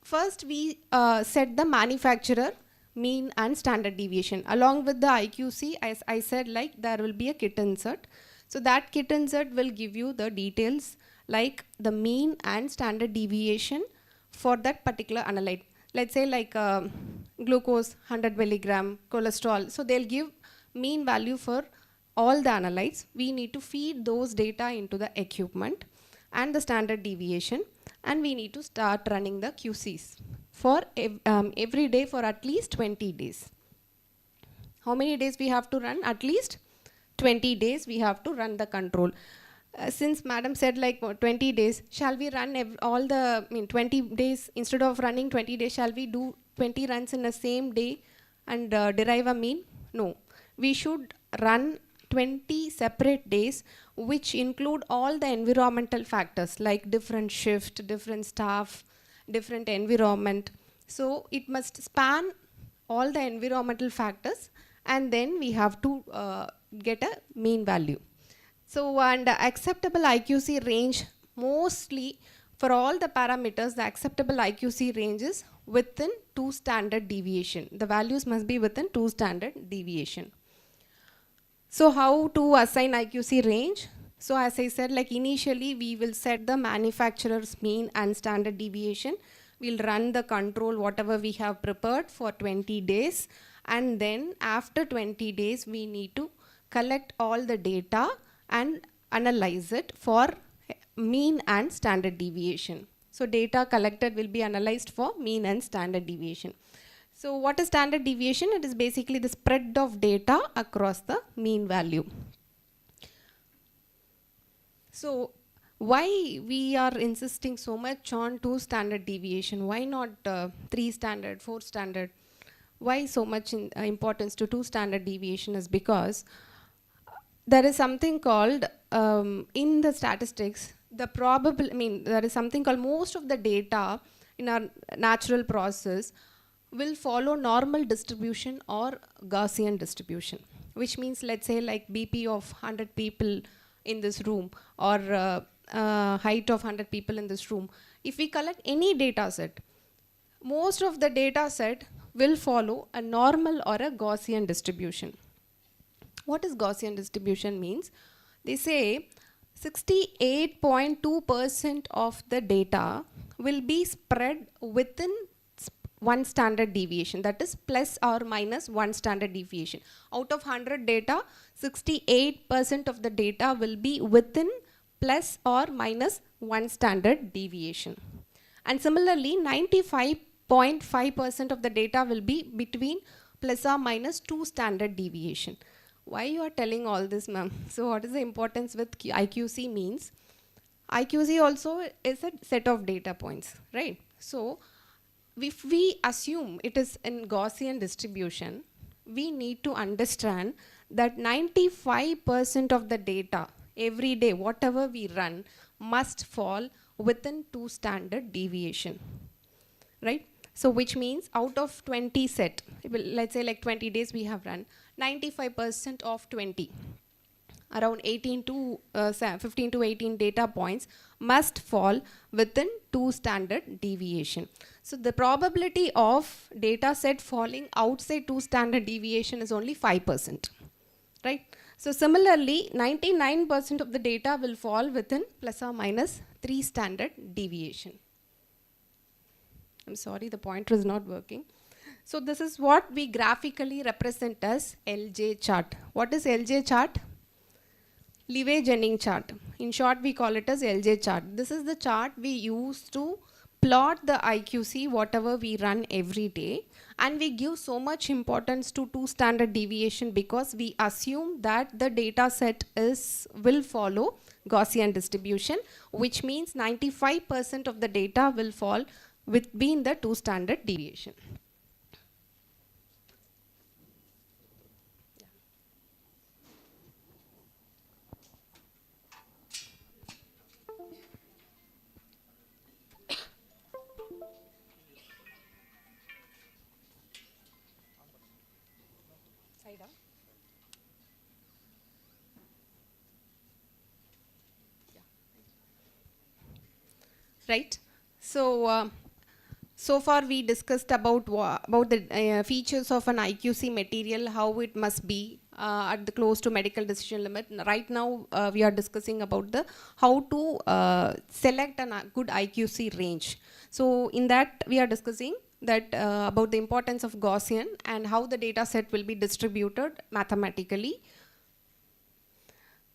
Speaker 8: first we set the manufacturer mean and standard deviation. Along with the IQC, as I said, like there will be a kit insert. So that kit insert will give you the details like the mean and standard deviation for that particular analyte. Let's say like glucose 100 milligram, cholesterol. So they'll give mean value for all the analytes. We need to feed those data into the equipment and the standard deviation, and we need to start running the QCs for every day for at least 20 days. How many days we have to run? At least 20 days we have to run the control. Since madam said like 20 days, shall we run 20 days, instead of running 20 days, shall we do 20 runs in the same day and derive a mean? No. We should run 20 separate days which include all the environmental factors like different shift, different staff, different environment. So it must span all the environmental factors, and then we have to get a mean value. So and acceptable IQC range, mostly for all the parameters, the acceptable IQC range is within 2 standard deviation. The values must be within 2 standard deviation. So how to assign IQC range? So as I said, like initially we will set the manufacturer's mean and standard deviation. We'll run the control whatever we have prepared for 20 days, and then after 20 days we need to collect all the data and analyze it for mean and standard deviation. So data collected will be analyzed for mean and standard deviation. So what is standard deviation? It is basically the spread of data across the mean value. So why we are insisting so much on 2 standard deviation? Why not 3 standard, 4 standard? Why so much importance to 2 standard deviation is because there is something called in the statistics, there is something called most of the data in our natural process will follow normal distribution or Gaussian distribution, which means let's say like BP of 100 people in this room or height of 100 people in this room. If we collect any data set, most of the data set will follow a normal or a Gaussian distribution. What is Gaussian distribution means? They say 68.2% of the data will be spread within 1 standard deviation, that is plus or minus 1 standard deviation. Out of 100 data, 68% of the data will be within plus or minus 1 standard deviation. And similarly, 95.5% of the data will be between plus or minus 2 standard deviation. Why you are telling all this, ma'am? So what is the importance with IQC means? IQC also is a set of data points, right? So if we assume it is in Gaussian distribution, we need to understand that 95% of the data every day, whatever we run, must fall within 2 standard deviation, right? So which means out of 20 set, let's say like 20 days we have run, 95% of 20, around 15 to 18 data points must fall within 2 standard deviation. So the probability of data set falling outside 2 standard deviation is only 5%, right? So similarly, 99% of the data will fall within plus or minus 3 standard deviation. I'm sorry, the pointer is not working. So this is what we graphically represent as LJ chart. What is LJ chart? Lever-Jennings chart. In short, we call it as LJ chart. This is the chart we use to plot the IQC, whatever we run every day. And we give so much importance to 2 standard deviation because we assume that the data set will follow Gaussian distribution, which means 95% of the data will fall within the 2 standard deviation. Right? So, so far we discussed about the features of an IQC material, how it must be at the close to medical decision limit. Right now we are discussing about the how to select a good IQC range. So in that we are discussing that about the importance of Gaussian and how the data set will be distributed mathematically.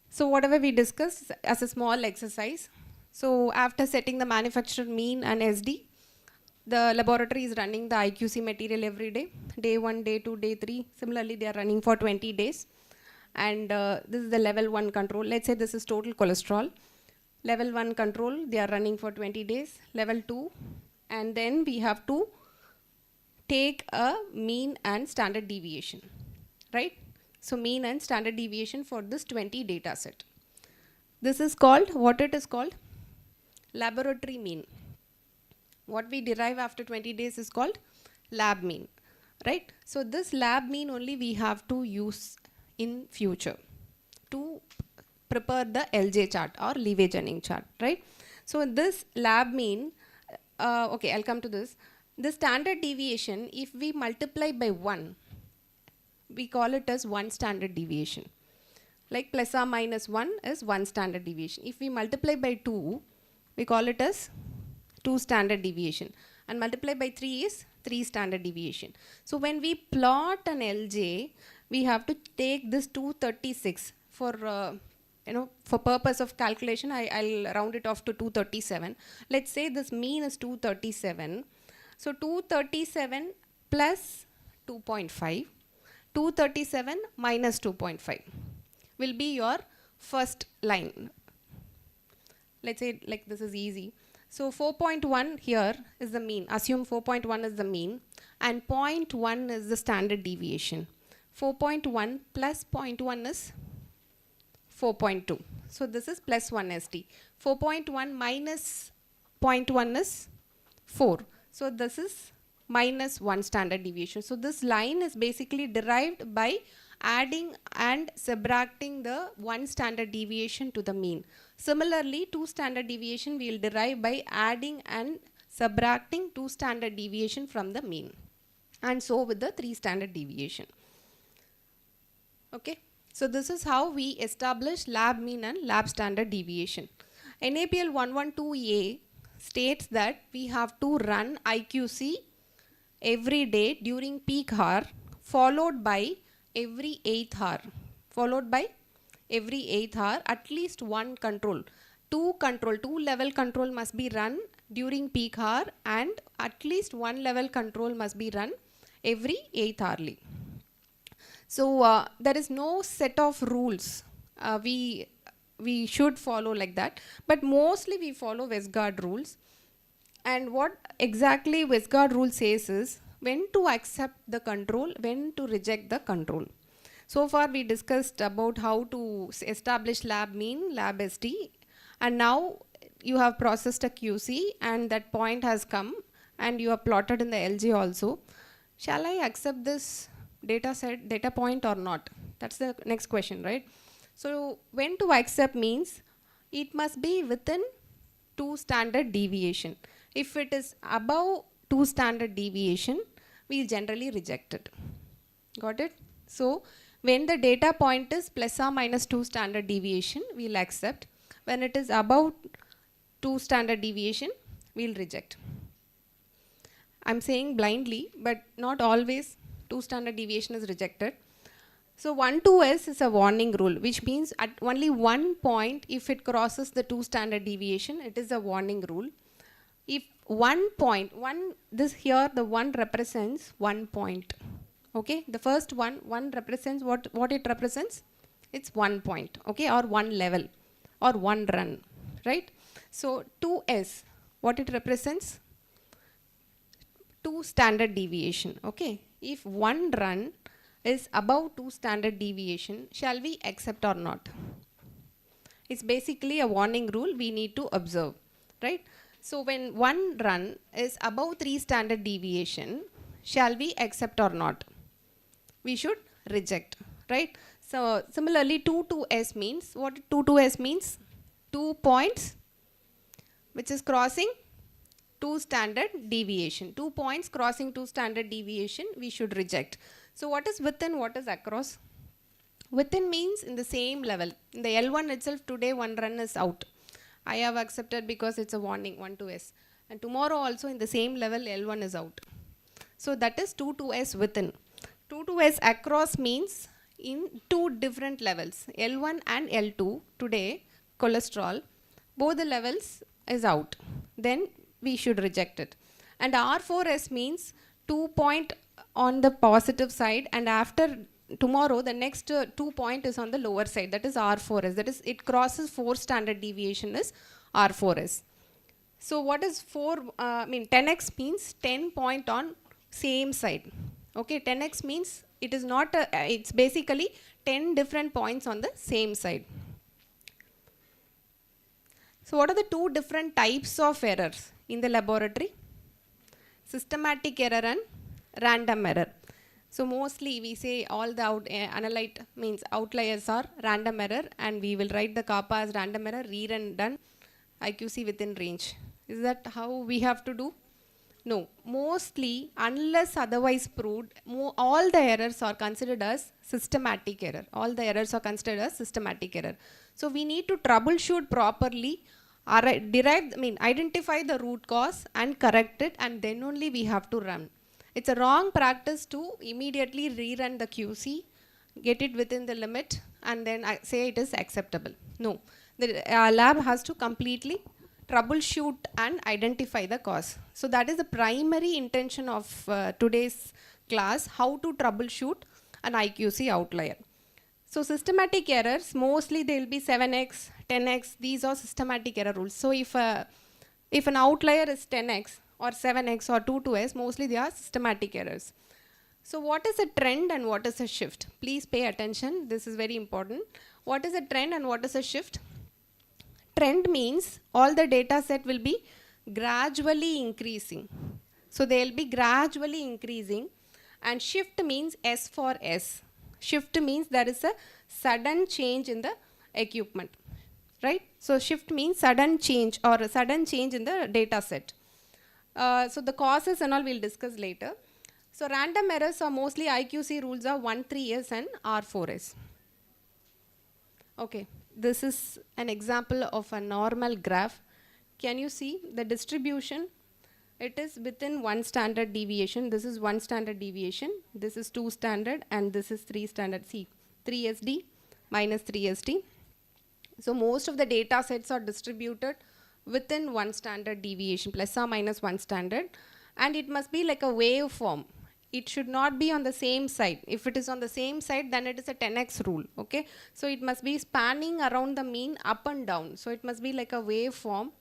Speaker 8: So whatever we discussed as a small exercise. So after setting the manufacturer mean and SD, the laboratory is running the IQC material every day. Day 1, day 2, day 3. Similarly, they are running for 20 days. And this is the level 1 control. Let's say this is total cholesterol. Level 1 control, they are running for 20 days. Level 2. And then we have to take a mean and standard deviation, right? So mean and standard deviation for this 20 data set. This is called, what it is called? Laboratory mean. What we derive after 20 days is called lab mean, right? So this lab mean only we have to use in future to prepare the LJ chart or Lever-Jennings chart, right? So this lab mean, okay, I'll come to this. The standard deviation, if we multiply by 1, we call it as 1 standard deviation. Like plus or minus 1 is 1 standard deviation. If we multiply by 2, we call it as 2 standard deviation. And multiply by 3 is 3 standard deviation. So when we plot an LJ, we have to take this 236 for, for purpose of calculation, I'll round it off to 237. Let's say this mean is 237. So 237 plus 2.5, 237 minus 2.5 will be your first line. Let's say like this is easy. So 4.1 here is the mean. Assume 4.1 is the mean and 0.1 is the standard deviation. 4.1 plus 0.1 is 4.2. So this is plus 1 SD. 4.1 minus 0.1 is 4. So this is minus 1 standard deviation. So this line is basically derived by adding and subtracting the 1 standard deviation to the mean. Similarly, 2 standard deviation we will derive by adding and subtracting 2 standard deviation from the mean. And so with the 3 standard deviation. Okay. So this is how we establish lab mean and lab standard deviation. NAPL 112A states that we have to run IQC every day during peak hour, followed by every 8th hour, at least one control. Two level control must be run during peak hour, and at least one level control must be run every 8th hourly. So there is no set of rules we should follow like that, but mostly we follow Westgard rules. And what exactly Westgard rule says is when to accept the control, when to reject the control. So far we discussed about how to establish lab mean, lab ST, and now you have processed a QC and that point has come and you have plotted in the LG also. Shall I accept this data point or not? That's the next question, right? So when to accept means it must be within 2 standard deviation. If it is above 2 standard deviation, we generally reject it. Got it? So when the data point is plus or minus 2 standard deviation, we'll accept. When it is above 2 standard deviation, we'll reject. I'm saying blindly, but not always 2 standard deviation is rejected. So 1 to S is a warning rule, which means at only one point, if it crosses the 2 standard deviation, it is a warning rule. If one point, this here, the 1 represents 1 point. Okay, the first one represents what it represents? It's 1 point, okay, or 1 level, or 1 run, right? So 2S, what it represents? 2 standard deviation, okay. If 1 run is above 2 standard deviation, shall we accept or not? It's basically a warning rule we need to observe, right? So when 1 run is above 3 standard deviation, shall we accept or not? We should reject, right? So similarly 2 to S means, what 2 to S means? 2 points which is crossing 2 standard deviation. 2 points crossing 2 standard deviation, we should reject. So what is within, what is across? Within means in the same level. In the L1 itself, today 1 run is out. I have accepted because it's a warning, 1 to S. And tomorrow also in the same level, L1 is out. So that is 2 to S within. 2 to S across means in 2 different levels. L1 and L2, today, cholesterol, both the levels is out. Then we should reject it. And R4S means 2 point on the positive side, and after tomorrow the next 2 point is on the lower side, that is R4S, that is it crosses 4 standard deviation is R4S. So what is 10x means 10 point on same side, okay. 10x means it is not it's basically 10 different points on the same side. So what are the 2 different types of errors in the laboratory? Systematic error and random error. So mostly we say all the analyte means outliers are random error, and we will write the kappa as random error, rerun done, IQC within range. Is that how we have to do? No. Mostly, unless otherwise proved, all the errors are considered as systematic error. All the errors are considered as systematic error. So we need to troubleshoot properly, identify the root cause and correct it, and then only we have to run. It's a wrong practice to immediately rerun the QC, get it within the limit, and then say it is acceptable. No, the lab has to completely troubleshoot and identify the cause. So that is the primary intention of today's class, how to troubleshoot an IQC outlier. So systematic errors, mostly they will be 7x, 10x, these are systematic error rules. So if an outlier is 10x, or 7x or 2 to S, mostly they are systematic errors. So what is a trend and what is a shift? Please pay attention, this is very important. What is a trend and what is a shift? Trend means all the data set will be gradually increasing. So they will be gradually increasing, and shift means S for S. Shift means there is a sudden change in the equipment, right? So shift means sudden change or a sudden change in the data set. So the causes and all we'll discuss later. So random errors are mostly IQC rules are 1, 3S and R4S. Okay, this is an example of a normal graph. Can you see the distribution? It is within 1 standard deviation. This is 1 standard deviation. This is 2 standard and this is 3 standard. See, 3SD minus 3SD. So most of the data sets are distributed within 1 standard deviation, plus or minus 1 standard, and it must be like a waveform. It should not be on the same side. If it is on the same side, then it is a 10x rule, okay? So it must be spanning around the mean up and down. So it must be like a waveform.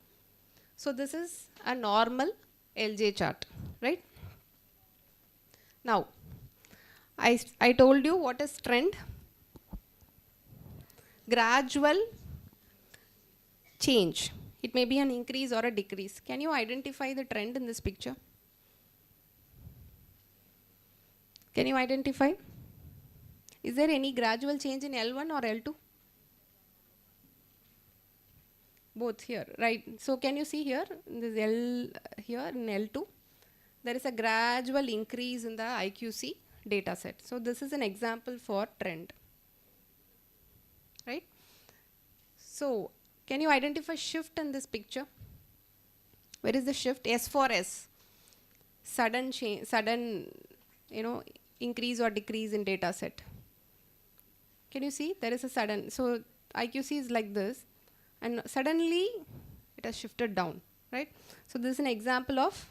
Speaker 8: So this is a normal LJ chart, right? Now, I told you what is trend. Gradual change. It may be an increase or a decrease. Can you identify the trend in this picture? Can you identify? Is there any gradual change in L1 or L2? Both here, right? So can you see here, this L here in L2, there is a gradual increase in the IQC data set. So this is an example for trend, right? So can you identify shift in this picture? Where is the shift? S for S. Sudden change, sudden, increase or decrease in data set. Can you see? There is a sudden. So IQC is like this, and suddenly it has shifted down, right? So this is an example of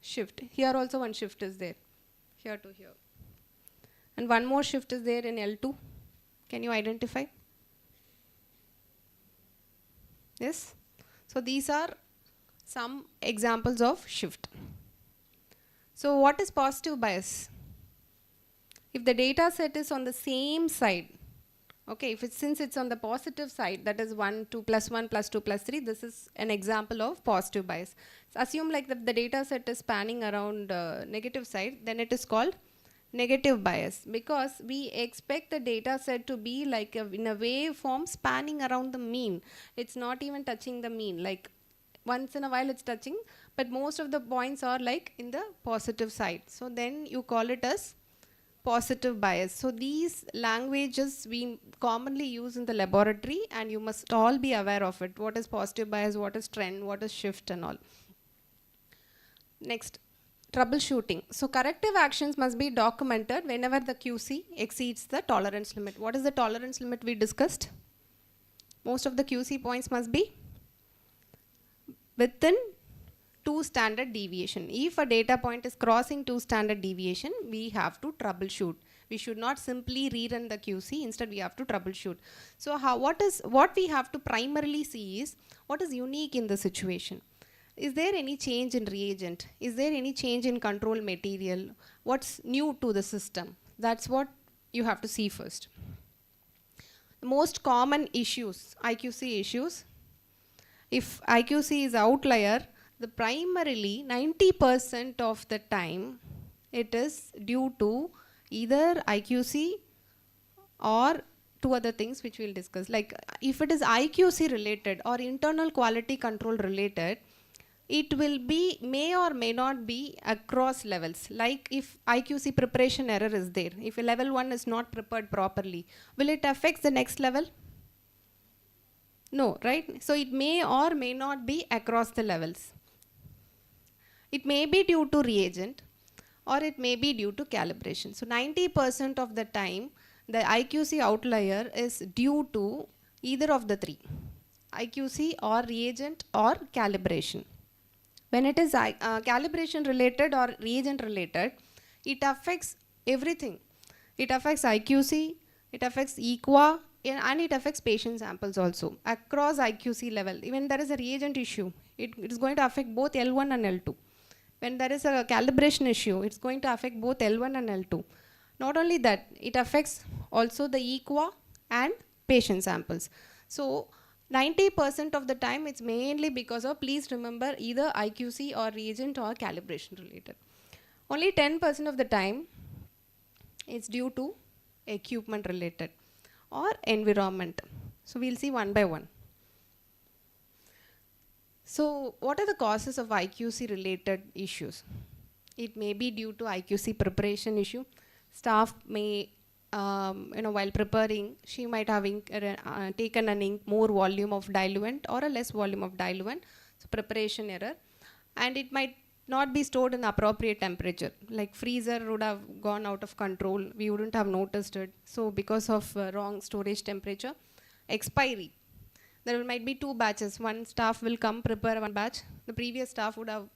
Speaker 8: shift. Here also one shift is there, here to here. And one more shift is there in L2. Can you identify? Yes? So these are some examples of shift. So what is positive bias? If the data set is on the same side, okay, since it's on the positive side, that is 1, 2, plus 1, plus 2, plus 3, this is an example of positive bias. So assume like the data set is spanning around negative side, then it is called negative bias, because we expect the data set to be like in a waveform spanning around the mean. It's not even touching the mean, like once in a while it's touching, but most of the points are like in the positive side. So then you call it as positive bias. So these languages we commonly use in the laboratory, and you must all be aware of it. What is positive bias, what is trend, what is shift and all. Next, troubleshooting. So corrective actions must be documented whenever the QC exceeds the tolerance limit. What is the tolerance limit we discussed? Most of the QC points must be within 2 standard deviation. If a data point is crossing 2 standard deviation, we have to troubleshoot. We should not simply rerun the QC, instead we have to troubleshoot. So what we have to primarily see is what is unique in the situation. Is there any change in reagent? Is there any change in control material? What's new to the system? That's what you have to see first. The most common issues, IQC issues. If IQC is outlier, the primarily 90% of the time it is due to either IQC or 2 other things which we'll discuss. Like if it is IQC related or internal quality control related, it will be, may or may not be across levels. Like if IQC preparation error is there, if a level 1 is not prepared properly, will it affect the next level? No, right? So it may or may not be across the levels. It may be due to reagent or it may be due to calibration. So 90% of the time, the IQC outlier is due to either of the 3, IQC or reagent or calibration. When it is calibration related or reagent related, it affects everything. It affects IQC, it affects EQA, and it affects patient samples also across IQC level. Even there is a reagent issue, it is going to affect both L1 and L2. When there is a calibration issue, it's going to affect both L1 and L2. Not only that, it affects also the EQA and patient samples. So 90% of the time it's mainly because of, please remember, either IQC or reagent or calibration related. Only 10% of the time it's due to equipment related or environment. So we'll see one by one. So what are the causes of IQC related issues? It may be due to IQC preparation issue. Staff may, while preparing, she might have taken more volume of diluent or a less volume of diluent, so preparation error. And it might not be stored in appropriate temperature. Like freezer would have gone out of control, we wouldn't have noticed it. So because of wrong storage temperature. Expiry. there might be 2 batches. One staff will come prepare one batch. The previous staff would have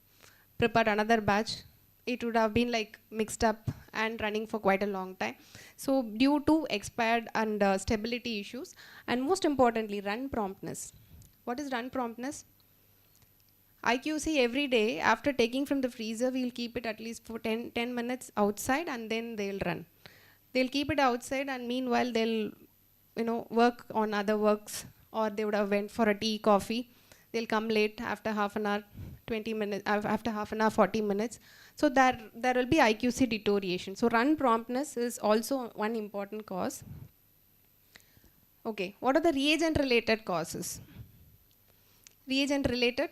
Speaker 8: prepared another batch. It would have been like mixed up and running for quite a long time. So due to expired and stability issues, and most importantly, run promptness. What is run promptness? IQC every day, after taking from the freezer, we'll keep it at least for 10 minutes outside and then they'll run. They'll keep it outside and meanwhile they'll work on other works, or they would have went for a tea, coffee. They'll come late after half an hour, 20 minutes, after half an hour, 40 minutes. So there will be IQC deterioration. So run promptness is also one important cause. Okay, what are the reagent related causes? Reagent related?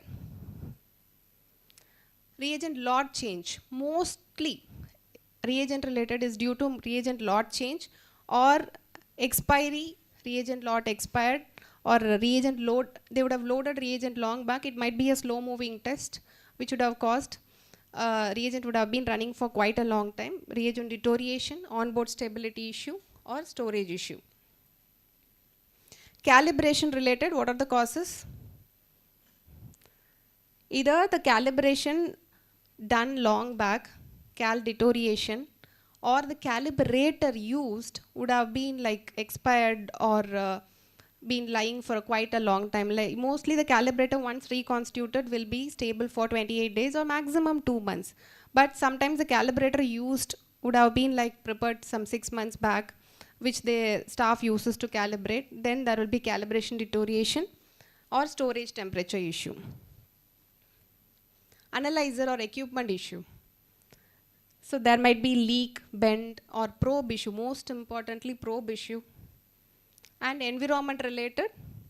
Speaker 8: Reagent lot change. Mostly reagent related is due to reagent lot change or expiry, reagent lot expired, or reagent load. They would have loaded reagent long back. It might be a slow moving test which would have caused reagent would have been running for quite a long time. Reagent deterioration, onboard stability issue, or storage issue. Calibration related, what are the causes? Either the calibration done long back, cal deterioration, or the calibrator used would have been like expired or been lying for quite a long time. Like mostly the calibrator once reconstituted will be stable for 28 days or maximum 2 months. But sometimes the calibrator used would have been like prepared some 6 months back, which the staff uses to calibrate. Then there will be calibration deterioration or storage temperature issue. Analyzer or equipment issue. So there might be leak, bend, or probe issue. Most importantly, probe issue. And environment related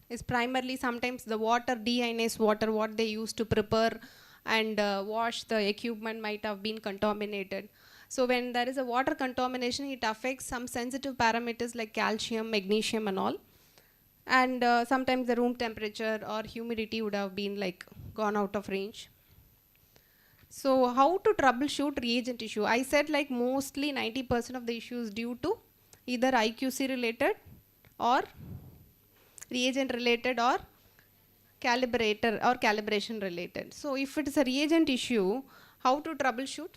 Speaker 8: is primarily sometimes the water, deionized water, what they use to prepare and wash the equipment might have been contaminated. So when there is a water contamination, it affects some sensitive parameters like calcium, magnesium and all. And sometimes the room temperature or humidity would have been like gone out of range. So how to troubleshoot reagent issue? I said like mostly 90% of the issues due to either IQC related or reagent related or calibrator or calibration related. So if it is a reagent issue, how to troubleshoot?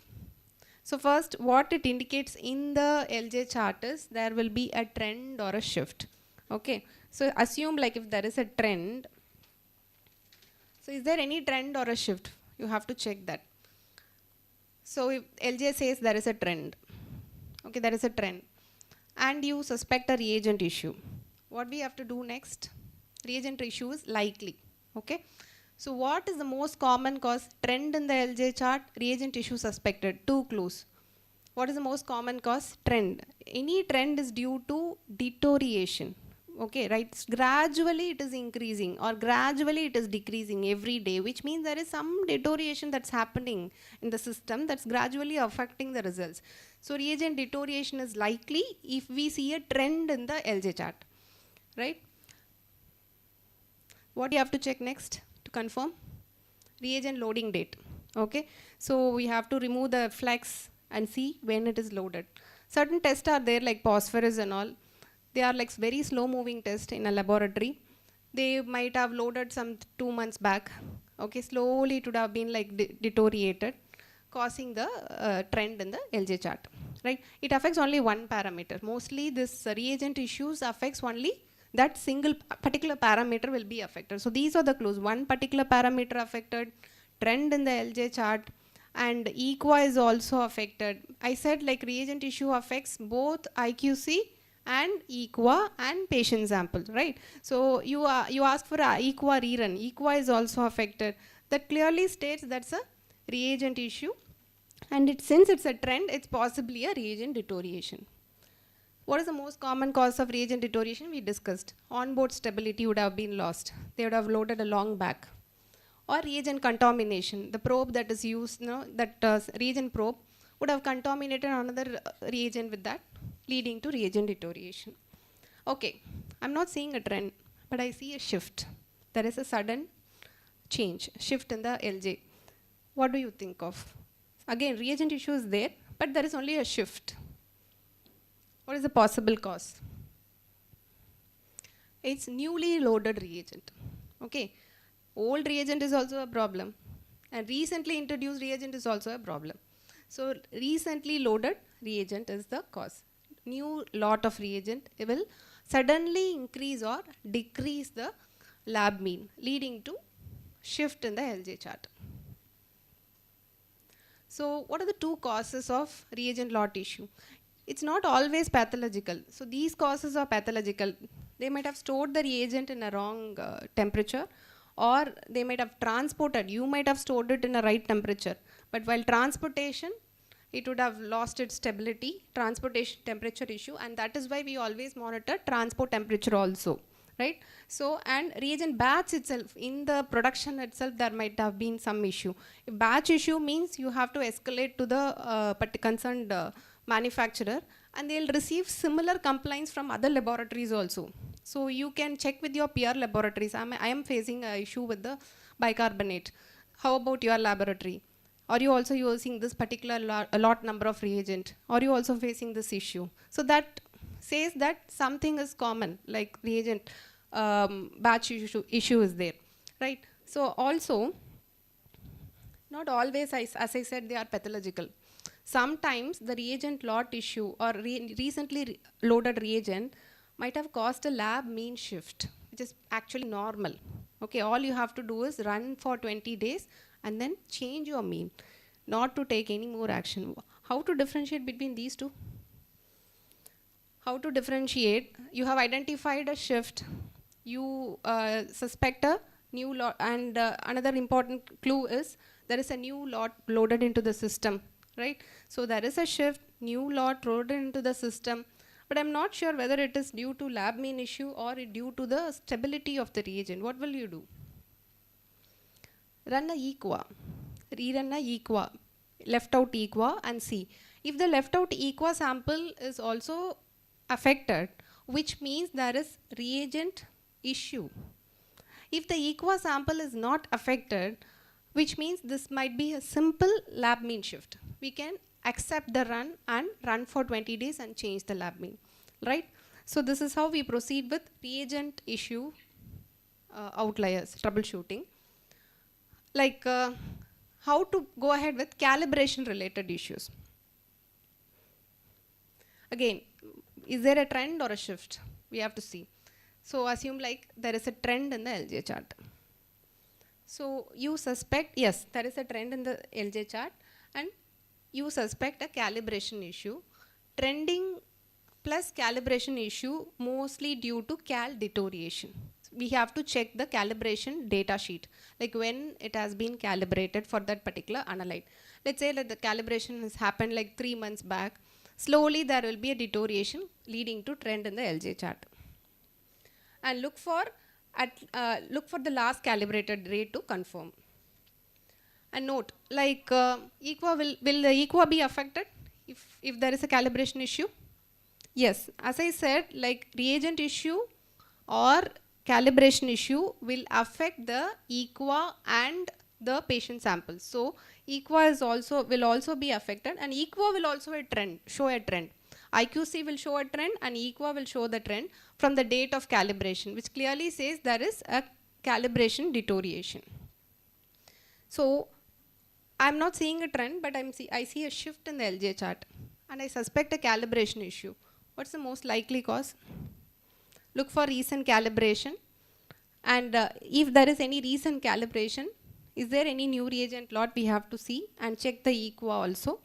Speaker 8: So first, what it indicates in the LJ chart is there will be a trend or a shift. Okay, so assume like if there is a trend, so is there any trend or a shift? You have to check that. So if LJ says there is a trend, okay, there is a trend, and you suspect a reagent issue, what we have to do next? Reagent issue is likely, okay. So what is the most common cause? Trend in the LJ chart, reagent issue suspected, 2 clues. What is the most common cause? Trend. Any trend is due to deterioration, okay, right? Gradually it is increasing or gradually it is decreasing every day, which means there is some deterioration that's happening in the system that's gradually affecting the results. So reagent deterioration is likely if we see a trend in the LJ chart, right? What do you have to check next to confirm? Reagent loading date, okay? So we have to remove the flex and see when it is loaded. Certain tests are there like phosphorus and all. They are like very slow moving tests in a laboratory. They might have loaded some 2 months back. Okay, slowly it would have been like deteriorated, causing the trend in the LJ chart, right? It affects only one parameter. Mostly this reagent issues affects only that single particular parameter will be affected. So these are the clues. One particular parameter affected, trend in the LJ chart, and EQA is also affected. I said like reagent issue affects both IQC and EQA and patient samples, right? So you ask for a EQA rerun. EQA is also affected. That clearly states that's a reagent issue, and since it's a trend, it's possibly a reagent deterioration. What is the most common cause of reagent deterioration? We discussed. Onboard stability would have been lost. They would have loaded a long back. Or reagent contamination. The probe that is used, reagent probe would have contaminated another reagent with that, leading to reagent deterioration. Okay, I'm not seeing a trend, but I see a shift. There is a sudden change, shift in the LJ. What do you think of? Again, reagent issue is there, but there is only a shift. What is the possible cause? It's newly loaded reagent. Okay, old reagent is also a problem, and recently introduced reagent is also a problem. So recently loaded reagent is the cause. New lot of reagent will suddenly increase or decrease the lab mean, leading to shift in the LJ chart. So what are the two causes of reagent lot issue? It's not always pathological. So these causes are pathological. They might have stored the reagent in a wrong temperature, or they might have transported. You might have stored it in a right temperature, but while transportation, it would have lost its stability, transportation temperature issue, and that is why we always monitor transport temperature also, right? So, and reagent batch itself, in the production itself, there might have been some issue. If batch issue means you have to escalate to the concerned manufacturer, and they'll receive similar complaints from other laboratories also. So you can check with your peer laboratories. I am facing an issue with the bicarbonate. How about your laboratory? Are you also using this particular lot number of reagent? Are you also facing this issue? So that says that something is common, like reagent batch issue is there, right? So also, not always, as I said, they are pathological. Sometimes the reagent lot issue or recently loaded reagent might have caused a lab mean shift, which is actually normal. Okay, all you have to do is run for 20 days and then change your mean, not to take any more action. How to differentiate between these two? How to differentiate? You have identified a shift. You suspect a new lot, and another important clue is there is a new lot loaded into the system, right? So there is a shift, new lot loaded into the system, but I'm not sure whether it is due to lab mean issue or due to the stability of the reagent. What will you do? Run a equa, rerun a equa, left out equa and see. If the left out equa sample is also affected, which means there is reagent issue. If the equa sample is not affected, which means this might be a simple lab mean shift. We can accept the run and run for 20 days and change the lab mean, right? So this is how we proceed with reagent issue outliers, troubleshooting. Like how to go ahead with calibration related issues. Again, is there a trend or a shift? We have to see. So assume like there is a trend in the LJ chart. So you suspect, yes, there is a trend in the LJ chart, and you suspect a calibration issue. Trending plus calibration issue mostly due to cal deterioration. We have to check the calibration data sheet, like when it has been calibrated for that particular analyte. Let's say that the calibration has happened like 3 months back. Slowly there will be a deterioration leading to trend in the LJ chart. And look for the last calibrated rate to confirm. And note, like equa will the equa be affected if there is a calibration issue? Yes, as I said, like reagent issue or calibration issue will affect the equa and the patient samples. So equa will also be affected, and equa will also show a trend. IQC will show a trend and equa will show the trend from the date of calibration, which clearly says there is a calibration deterioration. So I'm not seeing a trend, but I see a shift in the LJ chart, and I suspect a calibration issue. What's the most likely cause? Look for recent calibration, and if there is any recent calibration, is there any new reagent lot we have to see, and check the equa also.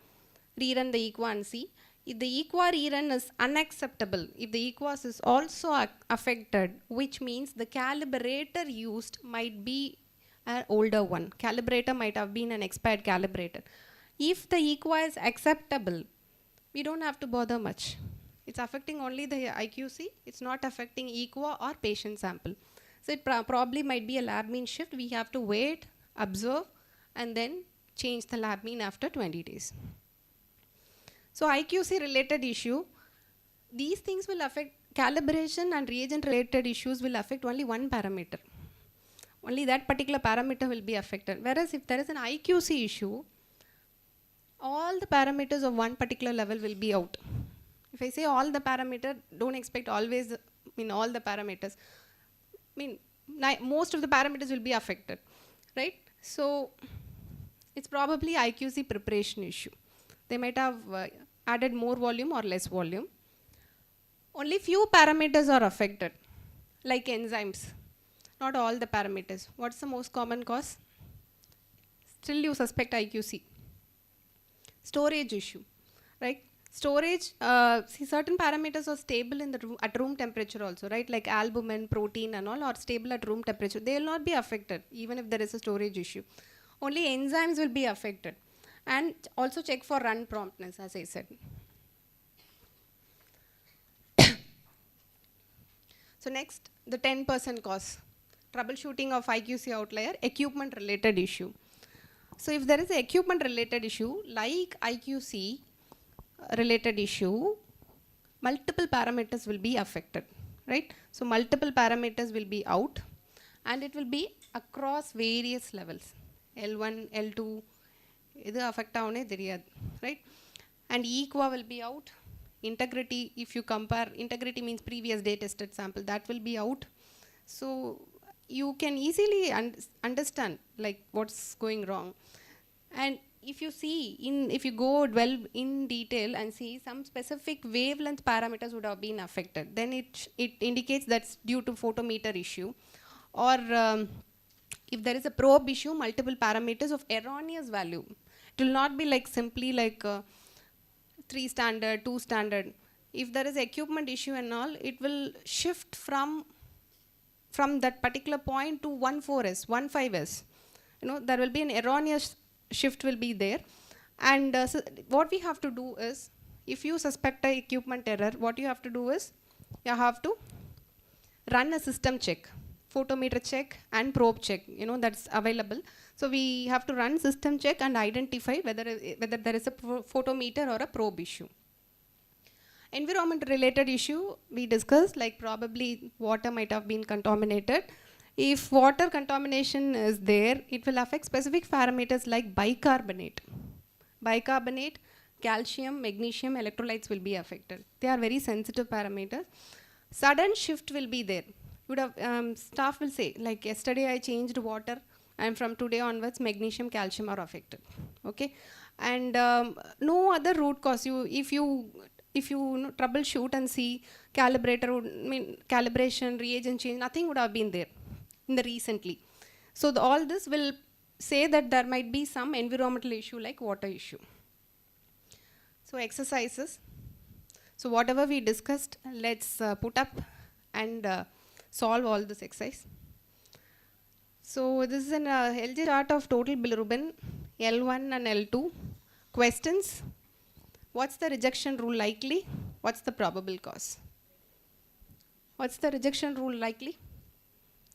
Speaker 8: Rerun the equa and see. If the equa rerun is unacceptable, if the equas is also affected, which means the calibrator used might be an older one. Calibrator might have been an expired calibrator. If the equa is acceptable, we don't have to bother much. It's affecting only the IQC. It's not affecting equa or patient sample. So it probably might be a lab mean shift. We have to wait, observe, and then change the lab mean after 20 days. So IQC related issue, these things will affect calibration, and reagent related issues will affect only one parameter. Only that particular parameter will be affected. Whereas if there is an IQC issue, all the parameters of one particular level will be out. If I say all the parameter, don't expect always all the parameters. most of the parameters will be affected, right? So it's probably IQC preparation issue. They might have added more volume or less volume. Only few parameters are affected, like enzymes. Not all the parameters. What's the most common cause? Still you suspect IQC. Storage issue, right? Storage, see certain parameters are stable in the room, at room temperature also, right? Like albumin, protein and all are stable at room temperature. They will not be affected even if there is a storage issue. Only enzymes will be affected. And also check for run promptness, as I said. So next, the 10% cause. Troubleshooting of IQC outlier, equipment related issue. So if there is an equipment related issue, like IQC related issue, multiple parameters will be affected, right? So multiple parameters will be out and it will be across various levels. L1, L2, இது affect ஆகுனே தெரியாது, right? And equa will be out. Integrity, if you compare, integrity means previous day tested sample, that will be out. So you can easily understand like what's going wrong. And if you see, if you go dwell in detail and see some specific wavelength parameters would have been affected, then it indicates that's due to photometer issue. Or if there is a probe issue, multiple parameters of erroneous value. It will not be like simply like 3 standard, 2 standard. If there is equipment issue and all, it will shift from that particular point to 1.4s, 1.5s. You know, there will be an erroneous shift will be there. And so what we have to do is, if you suspect a equipment error, what you have to do is, you have to run a system check, photometer check and probe check, you know, that's available. So we have to run system check and identify whether there is a photometer or a probe issue. Environment related issue we discussed, like probably water might have been contaminated. If water contamination is there, it will affect specific parameters like bicarbonate. Bicarbonate, calcium, magnesium, electrolytes will be affected. They are very sensitive parameters. Sudden shift will be there. You would have, staff will say, like yesterday I changed water and from today onwards magnesium, calcium are affected. Okay, and no other root cause. If you troubleshoot and see calibrator, calibration, reagent change, nothing would have been there in the recently. So all this will say that there might be some environmental issue like water issue. So exercises. So whatever we discussed, let's put up and solve all this exercise. So this is an LJ chart of total bilirubin, L1 and L2. Questions. What's the rejection rule likely? What's the probable cause? What's the rejection rule likely?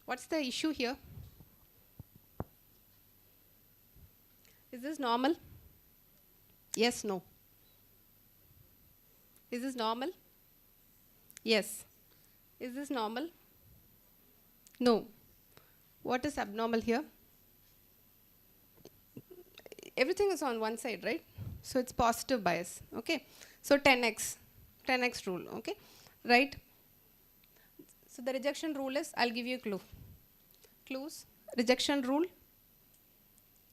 Speaker 8: What's the issue here? Is this normal? Yes, no. Is this normal? Yes. Is this normal? No. What is abnormal here? Everything is on one side, right? So it's positive bias, okay? So 10x rule, okay? Right? So the rejection rule is, I'll give you a clue. Clues, rejection rule,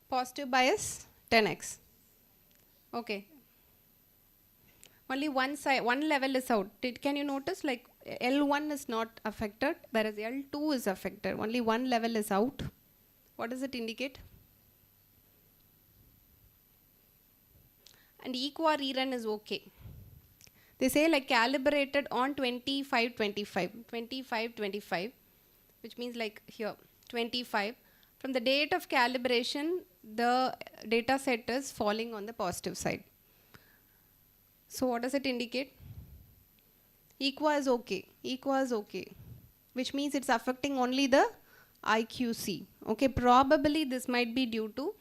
Speaker 8: positive bias, 10x. Okay. Only one side, one level is out. Can you notice like L1 is not affected, whereas L2 is affected. Only one level is out. What does it indicate? And equa rerun is okay. They say like calibrated on 25, which means like here, 25. From the date of calibration, the data set is falling on the positive side. So what does it indicate? Equa is okay. Equa is okay, which means it's affecting only the IQC. Okay, probably this might be due to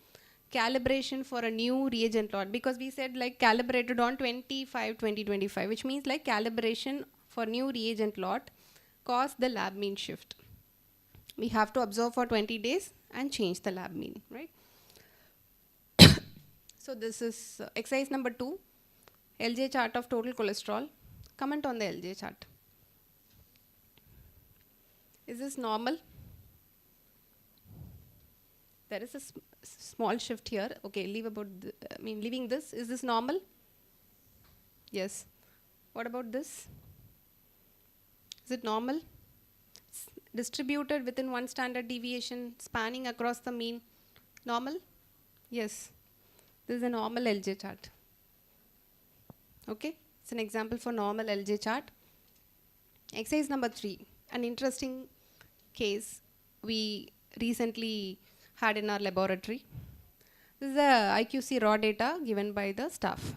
Speaker 8: calibration for a new reagent lot, because we said like calibrated on 25, which means like calibration for new reagent lot caused the lab mean shift. We have to observe for 20 days and change the lab mean, right? So this is exercise number 2, LJ chart of total cholesterol. Comment on the LJ chart. Is this normal? there is a small shift here. Okay, leave about, leaving this. Is this normal? Yes. What about this? Is it normal? Distributed within one standard deviation, spanning across the mean. Normal? Yes. This is a normal LJ chart. Okay, it's an example for normal LJ chart. Exercise number 3, an interesting case we recently had in our laboratory. This is the IQC raw data given by the staff.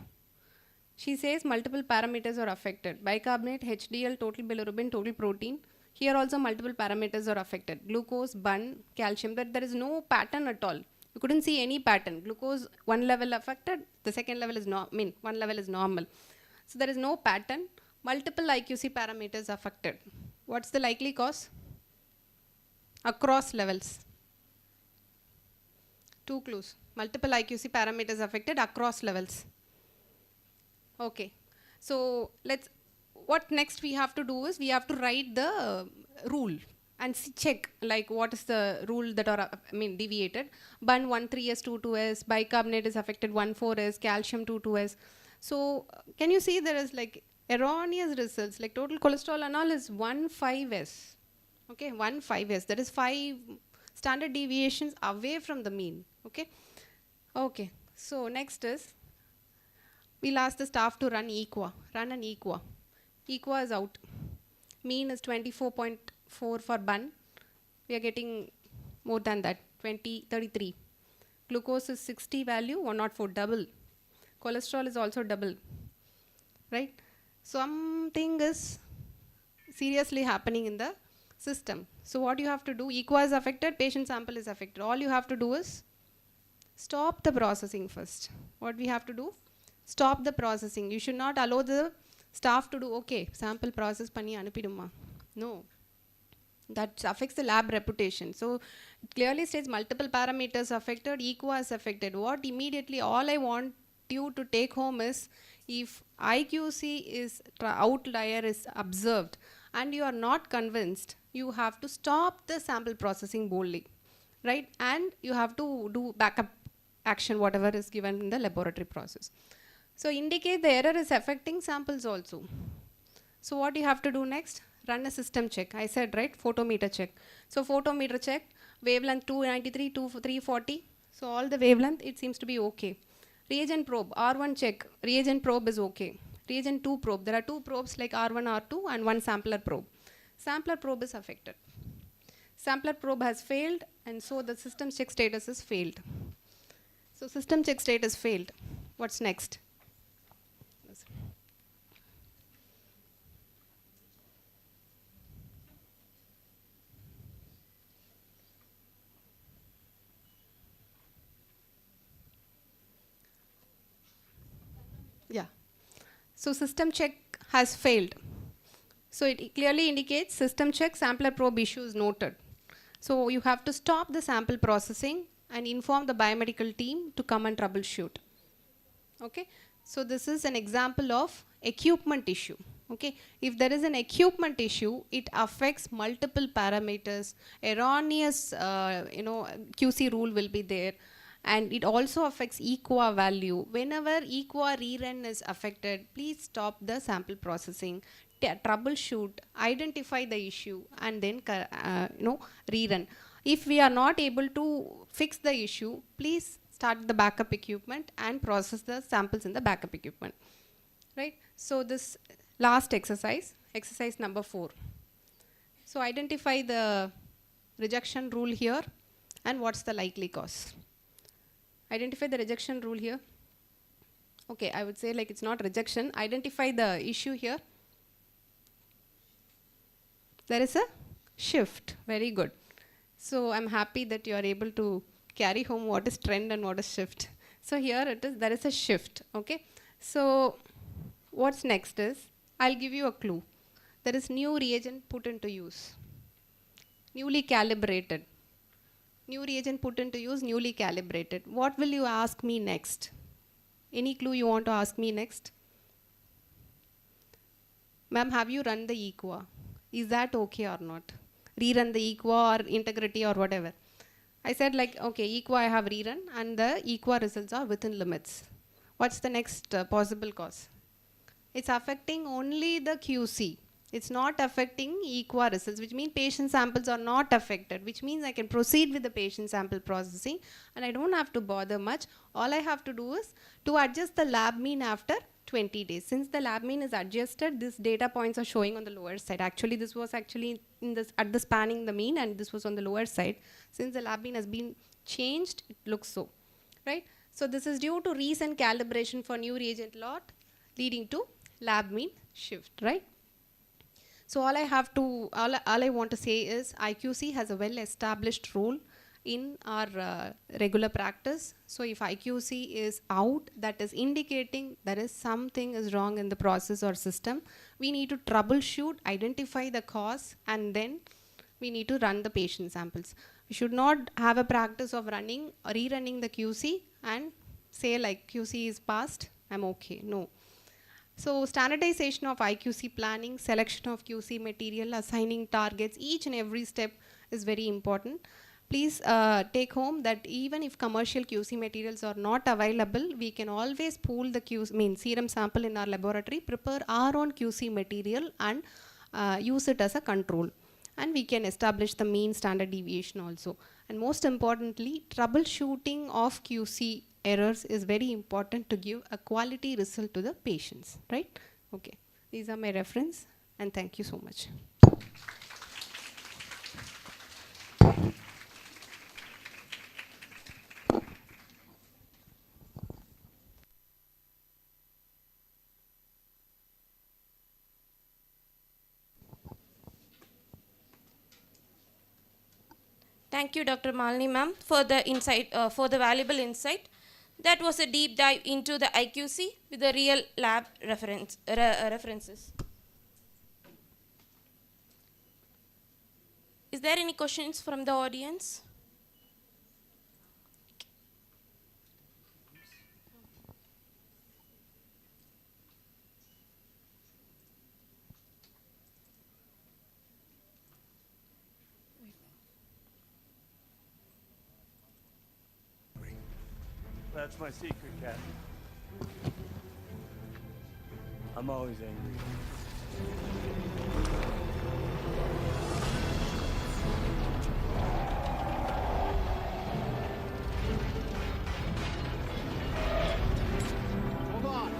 Speaker 8: She says multiple parameters are affected. Bicarbonate, HDL, total bilirubin, total protein. Here also multiple parameters are affected. Glucose, bun, calcium, but there is no pattern at all. You couldn't see any pattern. Glucose, one level affected, the second level is one level is normal. So there is no pattern. Multiple IQC parameters affected. What's the likely cause? Across levels. 2 clues. Multiple IQC parameters affected across levels. Okay. So what next we have to do is we have to write the rule and check like what is the rule that are deviated. Bun 1,3S, 2,2S, bicarbonate is affected 1,4S, calcium 2,2S. So can you see there is like erroneous results, like total cholesterol and all is 1,5S. Okay, 1,5S. That is 5 standard deviations away from the mean. Okay. Okay. So next is we'll ask the staff to run equa. Run an equa. Equa is out. Mean is 24.4 for bun. We are getting more than that, 33. Glucose is 60 value, 104, double. Cholesterol is also double, right? Something is seriously happening in the system. So what you have to do, equa is affected, patient sample is affected. All you have to do is stop the processing first. What we have to do? Stop the processing. You should not allow the staff to do, okay, sample process panni anupidumma. No. That affects the lab reputation. So it clearly states multiple parameters affected, equa is affected. What immediately, all I want you to take home is, if IQC is outlier is observed and you are not convinced, you have to stop the sample processing boldly, right? And you have to do backup action, whatever is given in the laboratory process. So indicate the error is affecting samples also. So what you have to do next? Run a system check. I said, right, photometer check. So photometer check, wavelength 293 to 340. So all the wavelength, it seems to be okay. Reagent probe, R1 check, reagent probe is okay. Reagent 2 probe, there are 2 probes like R1, R2 and 1 sampler probe. Sampler probe is affected. Sampler probe has failed, and so the system check status is failed. So system check status failed. What's next? Yeah. So system check has failed. So it clearly indicates system check, sampler probe issue is noted. So you have to stop the sample processing and inform the biomedical team to come and troubleshoot. Okay. So this is an example of equipment issue. Okay. If there is an equipment issue, it affects multiple parameters. Erroneous, QC rule will be there. And it also affects equa value. Whenever equa rerun is affected, please stop the sample processing, troubleshoot, identify the issue, and then rerun. If we are not able to fix the issue, please start the backup equipment and process the samples in the backup equipment. Right? So this last exercise number 4. So identify the rejection rule here and what's the likely cause. Identify the rejection rule here. Okay, I would say like it's not rejection. Identify the issue here. There is a shift. Very good. So I'm happy that you are able to carry home what is trend and what is shift. So here it is, there is a shift. Okay. So what's next is, I'll give you a clue. There is new reagent put into use. Newly calibrated. New reagent put into use, newly calibrated. What will you ask me next? Any clue you want to ask me next? Ma'am, have you run the equa? Is that okay or not? Rerun the equa or integrity or whatever. I said like, okay, equa I have rerun and the equa results are within limits. What's the next possible cause? It's affecting only the QC. It's not affecting equa results, which means patient samples are not affected, which means I can proceed with the patient sample processing and I don't have to bother much. All I have to do is to adjust the lab mean after 20 days. Since the lab mean is adjusted, these data points are showing on the lower side. Actually, this was actually in this at the spanning the mean, and this was on the lower side. Since the lab mean has been changed, it looks so, right? So this is due to recent calibration for new reagent lot, leading to lab mean shift, right? So all I want to say is IQC has a well-established role in our regular practice. So if IQC is out, that is indicating there is something is wrong in the process or system. We need to troubleshoot, identify the cause, and then we need to run the patient samples. We should not have a practice of running or rerunning the QC and say like QC is passed, I'm okay. No. So standardization of IQC planning, selection of QC material, assigning targets, each and every step is very important. Please take home that even if commercial QC materials are not available, we can always pool the serum sample in our laboratory, prepare our own QC material and use it as a control. And we can establish the mean standard deviation also. And most importantly, troubleshooting of QC errors is very important to give a quality result to the patients, right? Okay, these are my reference and thank you so much.
Speaker 4: Thank you, Dr. Malini ma'am, for the insight, for the valuable insight. That was a deep dive into the IQC with the real lab references. Is there any questions from the audience?
Speaker 1: That's my secret, cat. I'm always angry.
Speaker 3: Hold on.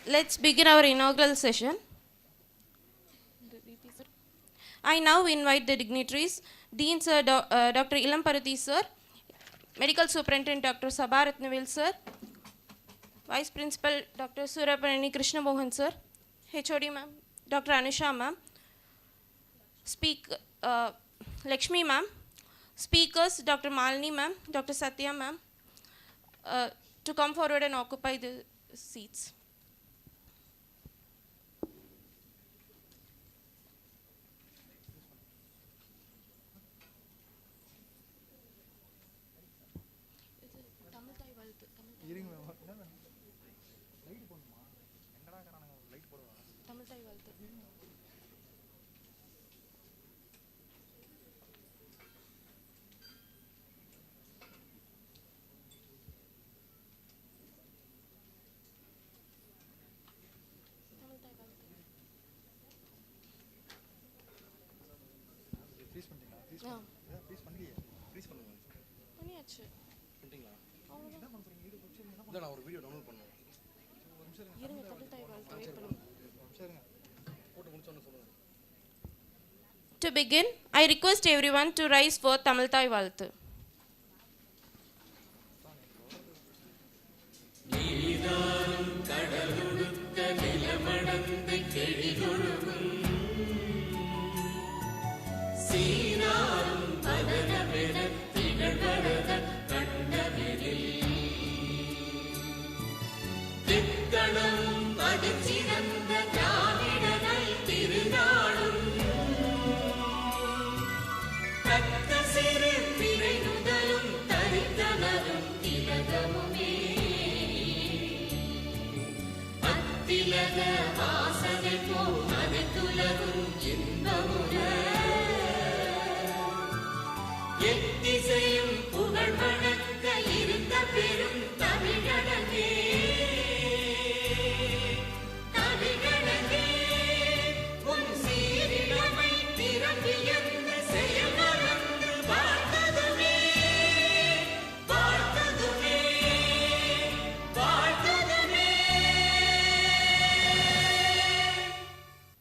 Speaker 4: Let's begin our inaugural session. I now invite the dignitaries, Dean Sir Dr. Ilamparuthi Sir, Medical Superintendent Dr. Sabha Ratnavil Sir, Vice Principal Dr. Surapanani Krishna Mohan Sir, HOD Ma'am, Dr. Anusha Ma'am, Lakshmi Ma'am, speakers Dr. Malini Ma'am, Dr. Satya Ma'am, to come forward and occupy the seats.
Speaker 3: இருங்க என்ன light போடணுமா எங்கடா கரானுங்க light போடுவா
Speaker 4: தமிழ் தாய் வாழ்த்து.
Speaker 3: Please பண்ணிட்டீங்களா please பண்ணலையே please பண்ணுங்க
Speaker 4: பண்ணியாச்சு.
Speaker 3: பண்ணிட்டீங்களா என்ன பண்ணுறீங்க வீடியோ பிடிச்சி இல்லை நான் ஒரு வீடியோ டவுன்லோட் பண்ணேன் ஒரு நிமிஷம்
Speaker 4: இருங்க, தமிழ் தாய் வாழ்த்து வெயிட் பண்ணுங்க.
Speaker 3: ஒரு நிமிஷம் இருங்க போட்டு முடிச்சோன்னு சொல்லுங்கள்.
Speaker 4: To begin, I request everyone to rise for Tamil Thai Valthu.
Speaker 9: சீராரும் பதன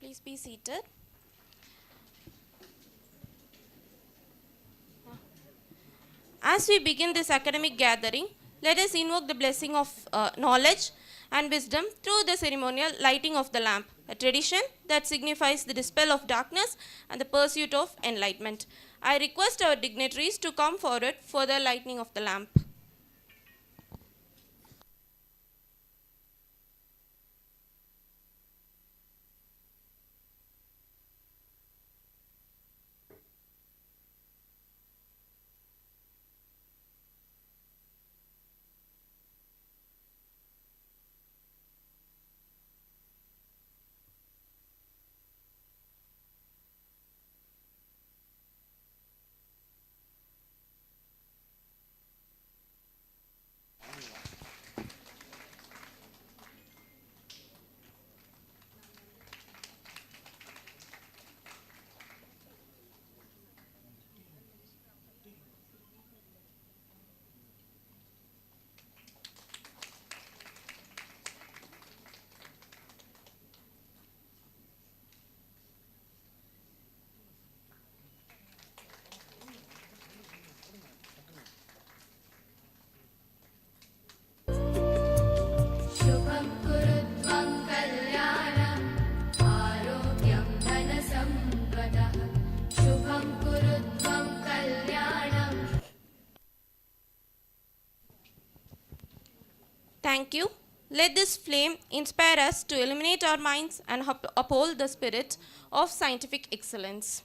Speaker 4: Please be seated. As we begin this academic gathering, let us invoke the blessing of knowledge and wisdom through the ceremonial lighting of the lamp, a tradition that signifies the dispel of darkness and the pursuit of enlightenment. I request our dignitaries to come forward for the lighting of the lamp. Thank you. Let this flame inspire us to illuminate our minds and uphold the spirit of scientific excellence.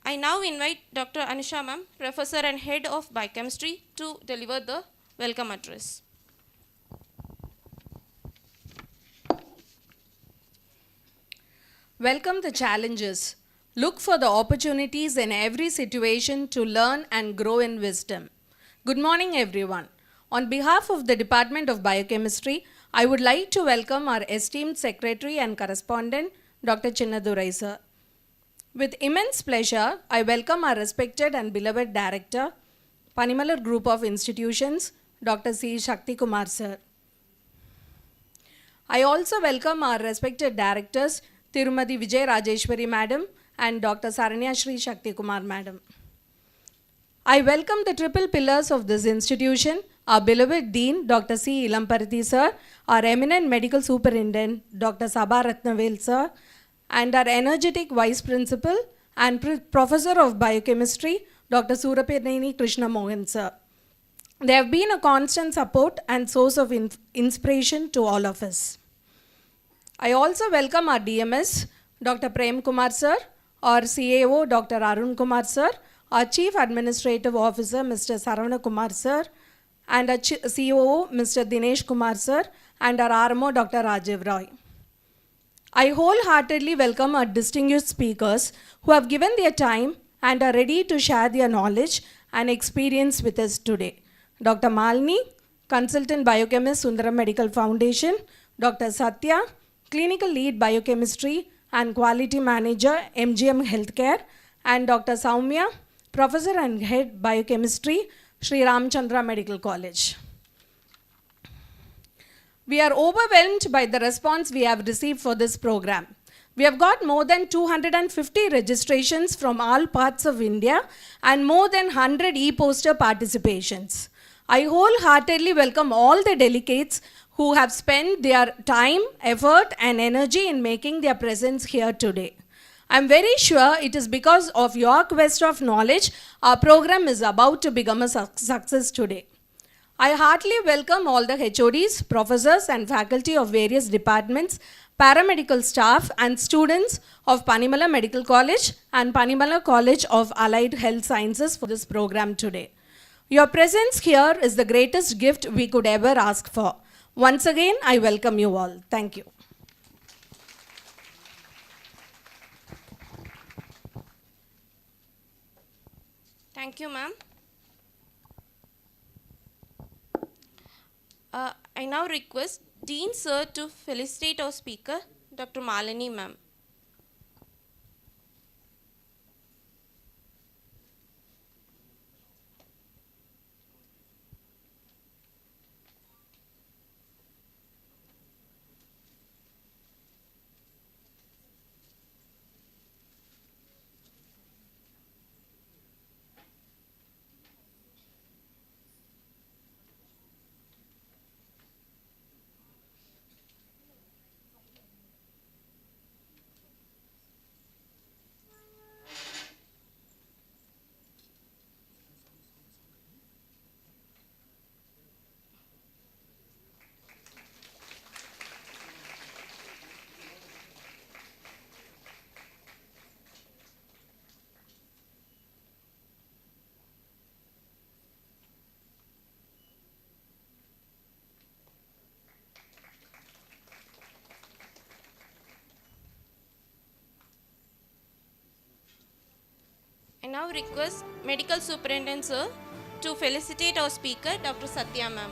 Speaker 4: I now invite Dr. Anusha Ma'am, Professor and Head of Biochemistry, to deliver the welcome address.
Speaker 9: Welcome the challenges. Look for the opportunities in every situation to learn and grow in wisdom. Good morning, everyone. On behalf of the Department of Biochemistry, I would like to welcome our esteemed Secretary and Correspondent, Dr. Chinnadurai sir. With immense pleasure, I welcome our respected and beloved Director, Panimalar Group of Institutions, Dr. C. Shakti Kumar sir. I also welcome our respected Directors, Tirumadi Vijay Rajeshwari Madam and Dr. Saranya Shri Shakti Kumar Madam. I welcome the triple pillars of this institution, our beloved Dean, Dr. C. Ilamparathi sir, our eminent Medical Superintendent, Dr. Sabha Ratnavel sir, and our energetic Vice Principal and Professor of Biochemistry, Dr. Suraperneni Krishna Mohan sir. They have been a constant support and source of inspiration to all of us. I also welcome our DMS, Dr. Prem Kumar sir, our CAO, Dr. Arun Kumar sir, our Chief Administrative Officer, Mr. Saravana Kumar sir, and our COO, Mr. Dinesh Kumar sir, and our RMO, Dr. Rajiv Roy. I wholeheartedly welcome our distinguished speakers who have given their time and are ready to share their knowledge and experience with us today. Dr. Malini, Consultant Biochemist, Sundaram Medical Foundation, Dr. Satya, Clinical Lead Biochemistry and Quality Manager, MGM Healthcare, and Dr. Saumya, Professor and Head Biochemistry, Sri Ramchandra Medical College. We are overwhelmed by the response we have received for this program. We have got more than 250 registrations from all parts of India and more than 100 e-poster participations. I wholeheartedly welcome all the delegates who have spent their time, effort, and energy in making their presence here today. I'm very sure it is because of your quest of knowledge our program is about to become a success today. I heartily welcome all the HODs, professors, and faculty of various departments, paramedical staff, and students of Panimala Medical College and Panimala College of Allied Health Sciences for this program today. Your presence here is the greatest gift we could ever ask for. Once again, I welcome you all. Thank you.
Speaker 4: Thank you, ma'am. I now request Dean Sir to felicitate our speaker, Dr. Malini ma'am. I now request Medical Superintendent Sir to felicitate our speaker, Dr. Satya ma'am.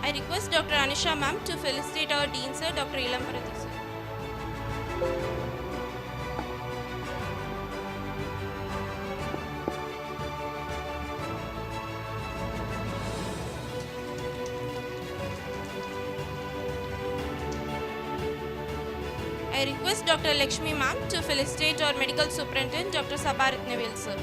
Speaker 4: I request Dr. Anisha ma'am to felicitate our Dean Sir, Dr. Ilam Parathi sir. I request Dr. Lakshmi ma'am to felicitate our Medical Superintendent, Dr. Sabarit Neville sir.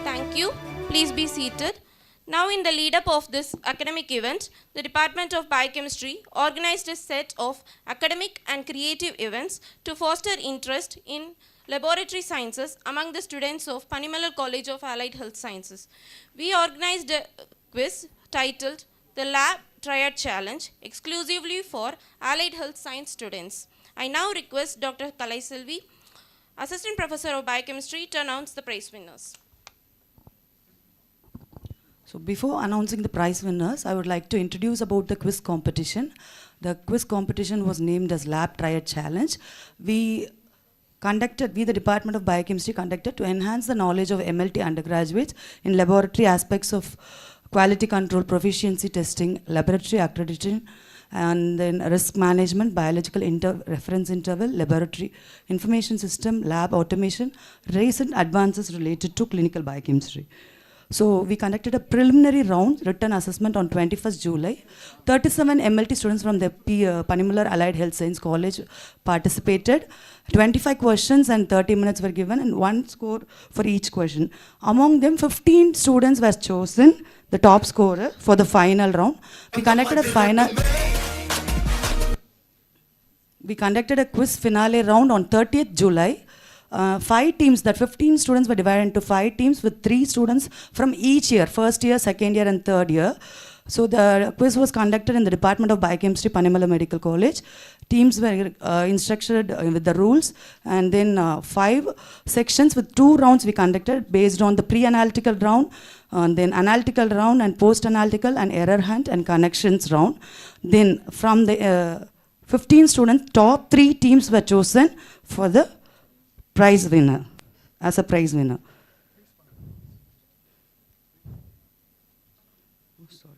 Speaker 4: Thank you. Please be seated. Now, in the lead up of this academic event, the Department of Biochemistry organized a set of academic and creative events to foster interest in laboratory sciences among the students of Panimalal College of Allied Health Sciences. We organized a quiz titled the Lab Triad Challenge exclusively for Allied Health Science students. I now request Dr. Kalai Selvi, Assistant Professor of Biochemistry, to announce the prize winners.
Speaker 5: So before announcing the prize winners, I would like to introduce about the quiz competition. The quiz competition was named as Lab Triad Challenge. We, the Department of Biochemistry, conducted to enhance the knowledge of MLT undergraduates in laboratory aspects of quality control, proficiency testing, laboratory accreditation, and then risk management, biological reference interval, laboratory information system, lab automation, recent advances related to clinical biochemistry. So we conducted a preliminary round written assessment on 21st July. 37 MLT students from the Panimalal Allied Health Science College participated. 25 questions and 30 minutes were given and 1 score for each question. Among them, 15 students were chosen, the top scorer, for the final round. We conducted a quiz finale round on 30th July. 5 teams, that 15 students were divided into 5 teams with 3 students from each year, first year, second year and third year. So the quiz was conducted in the Department of Biochemistry, Panimalal Medical College. Teams were instructed with the rules, and then 5 sections with 2 rounds we conducted based on the pre-analytical round, and then analytical round and post-analytical and error hunt and connections round. Then from the 15 students, top 3 teams were chosen for the prize winner, as a prize winner. Oh, sorry.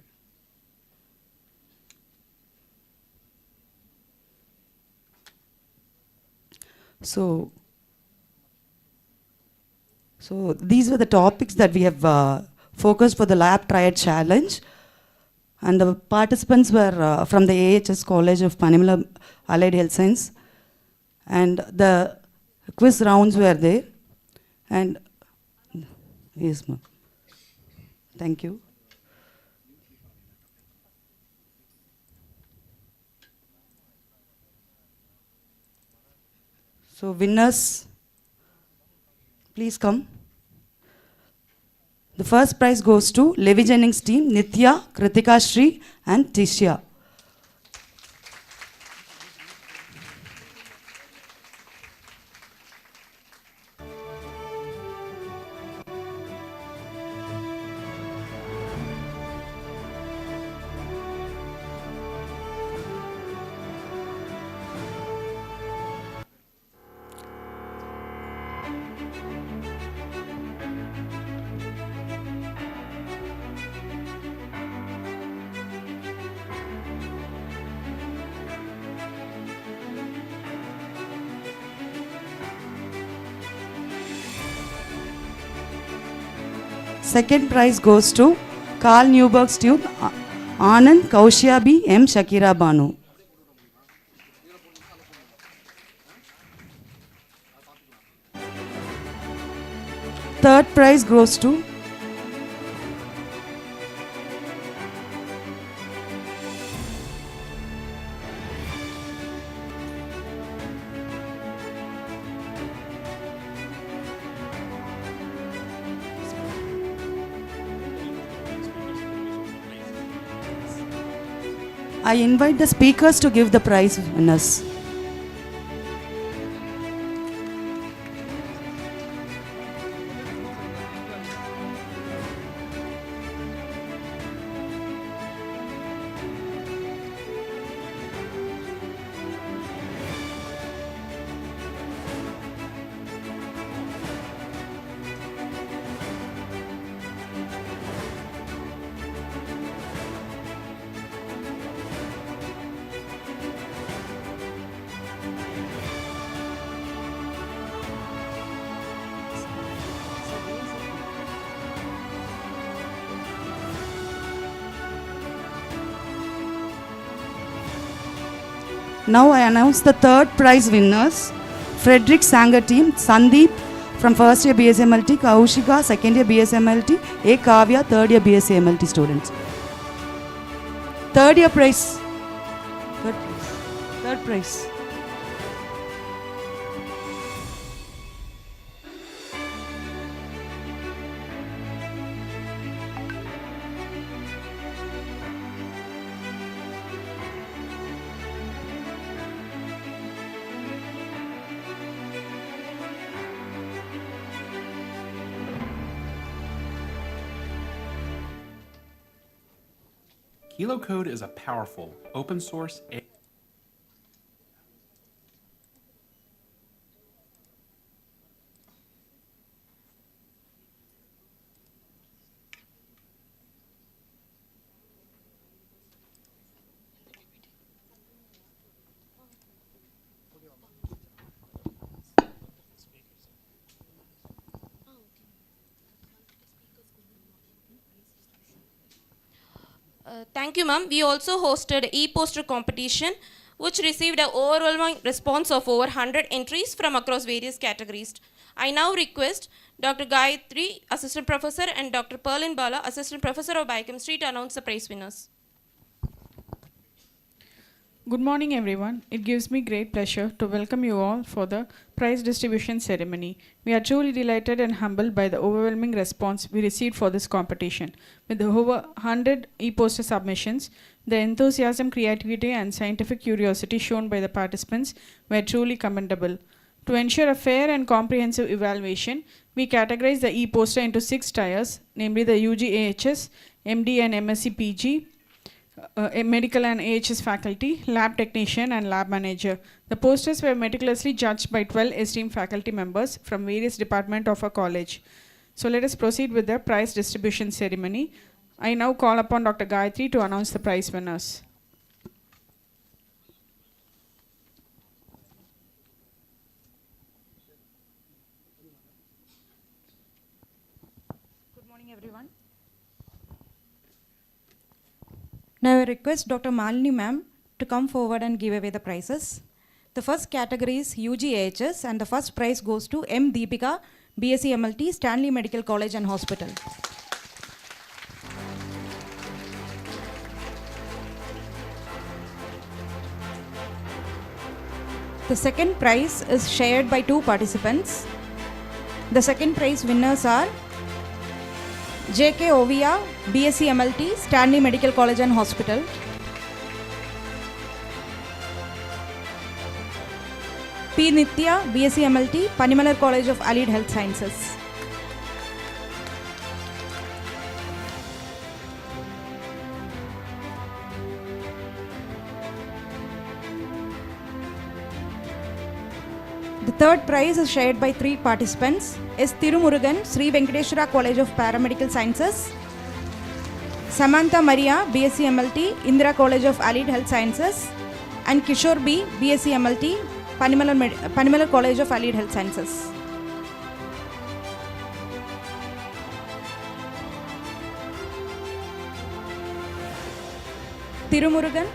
Speaker 5: So these were the topics that we have focused for the lab triad challenge. And the participants were from the AHS College of Panimala Allied Health Science. And the quiz rounds were there. And yes, ma'am. Thank you. So winners, please come. The first prize goes to Levi Jennings team, Nitya, Kritika Shri and Tisha. Second prize goes to Carl Newberg's tube, Anand Kaushabi M. Shakira Banu. Third prize goes to I invite the speakers to give the prize winners. Now I announce the third prize winners. Frederick Sanger team, Sandeep from first year BSMLT, Kaushika second year BSMLT, A. Kavya third year BSMLT students. Third year prize. Third prize.
Speaker 10: Kilo Code is a powerful, open source
Speaker 4: Thank you, ma'am. We also hosted e-poster competition, which received an overwhelming response of over 100 entries from across various categories. I now request Dr. Gayatri, Assistant Professor, and Dr. Perlin Bala, Assistant Professor of Biochemistry, to announce the prize winners.
Speaker 6: Good morning, everyone. It gives me great pleasure to welcome you all for the prize distribution ceremony. We are truly delighted and humbled by the overwhelming response we received for this competition. With over 100 e-poster submissions, the enthusiasm, creativity, and scientific curiosity shown by the participants were truly commendable. To ensure a fair and comprehensive evaluation, we categorized the e-poster into 6 tiers, namely the UG AHS, MD and MSc PG, medical and AHS faculty, lab technician and lab manager. The posters were meticulously judged by 12 esteemed faculty members from various departments of our college. So let us proceed with the prize distribution ceremony. I now call upon Dr. Gayatri to announce the prize winners.
Speaker 7: morning, everyone. Now I request Dr. Malini ma'am to come forward and give away the prizes. The first category is UGAHS and the first prize goes to M. Deepika, BSc MLT, Stanley Medical College and Hospital. The second prize is shared by 2 participants. The second prize winners are J.K. Ovia, BSc MLT, Stanley Medical College and Hospital. P. Nitya, BSc MLT, Panimalar College of Allied Health Sciences. The third prize is shared by 3 participants. S. Tirumurugan, Sri Venkateshwara College of Paramedical Sciences. Samantha Maria, BSc MLT, Indira College of Allied Health Sciences. And Kishore B, BSc MLT, Panimalar College of Allied Health Sciences. Tirumurugan.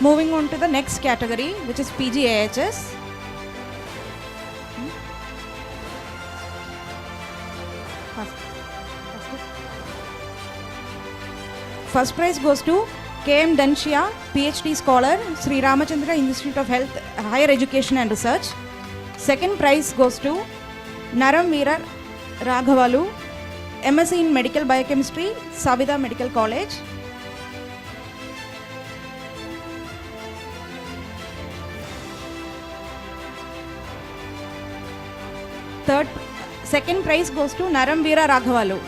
Speaker 7: Moving on to the next category, which is PGAHS. First prize goes to K.M. Danshia, PhD scholar, Sri Ramachandra Institute of Health, Higher Education and Research. Second prize goes to Naram Veera Raghavalu, MSc in Medical Biochemistry, Savitha Medical College. Second prize goes to Naram Veera Raghavalu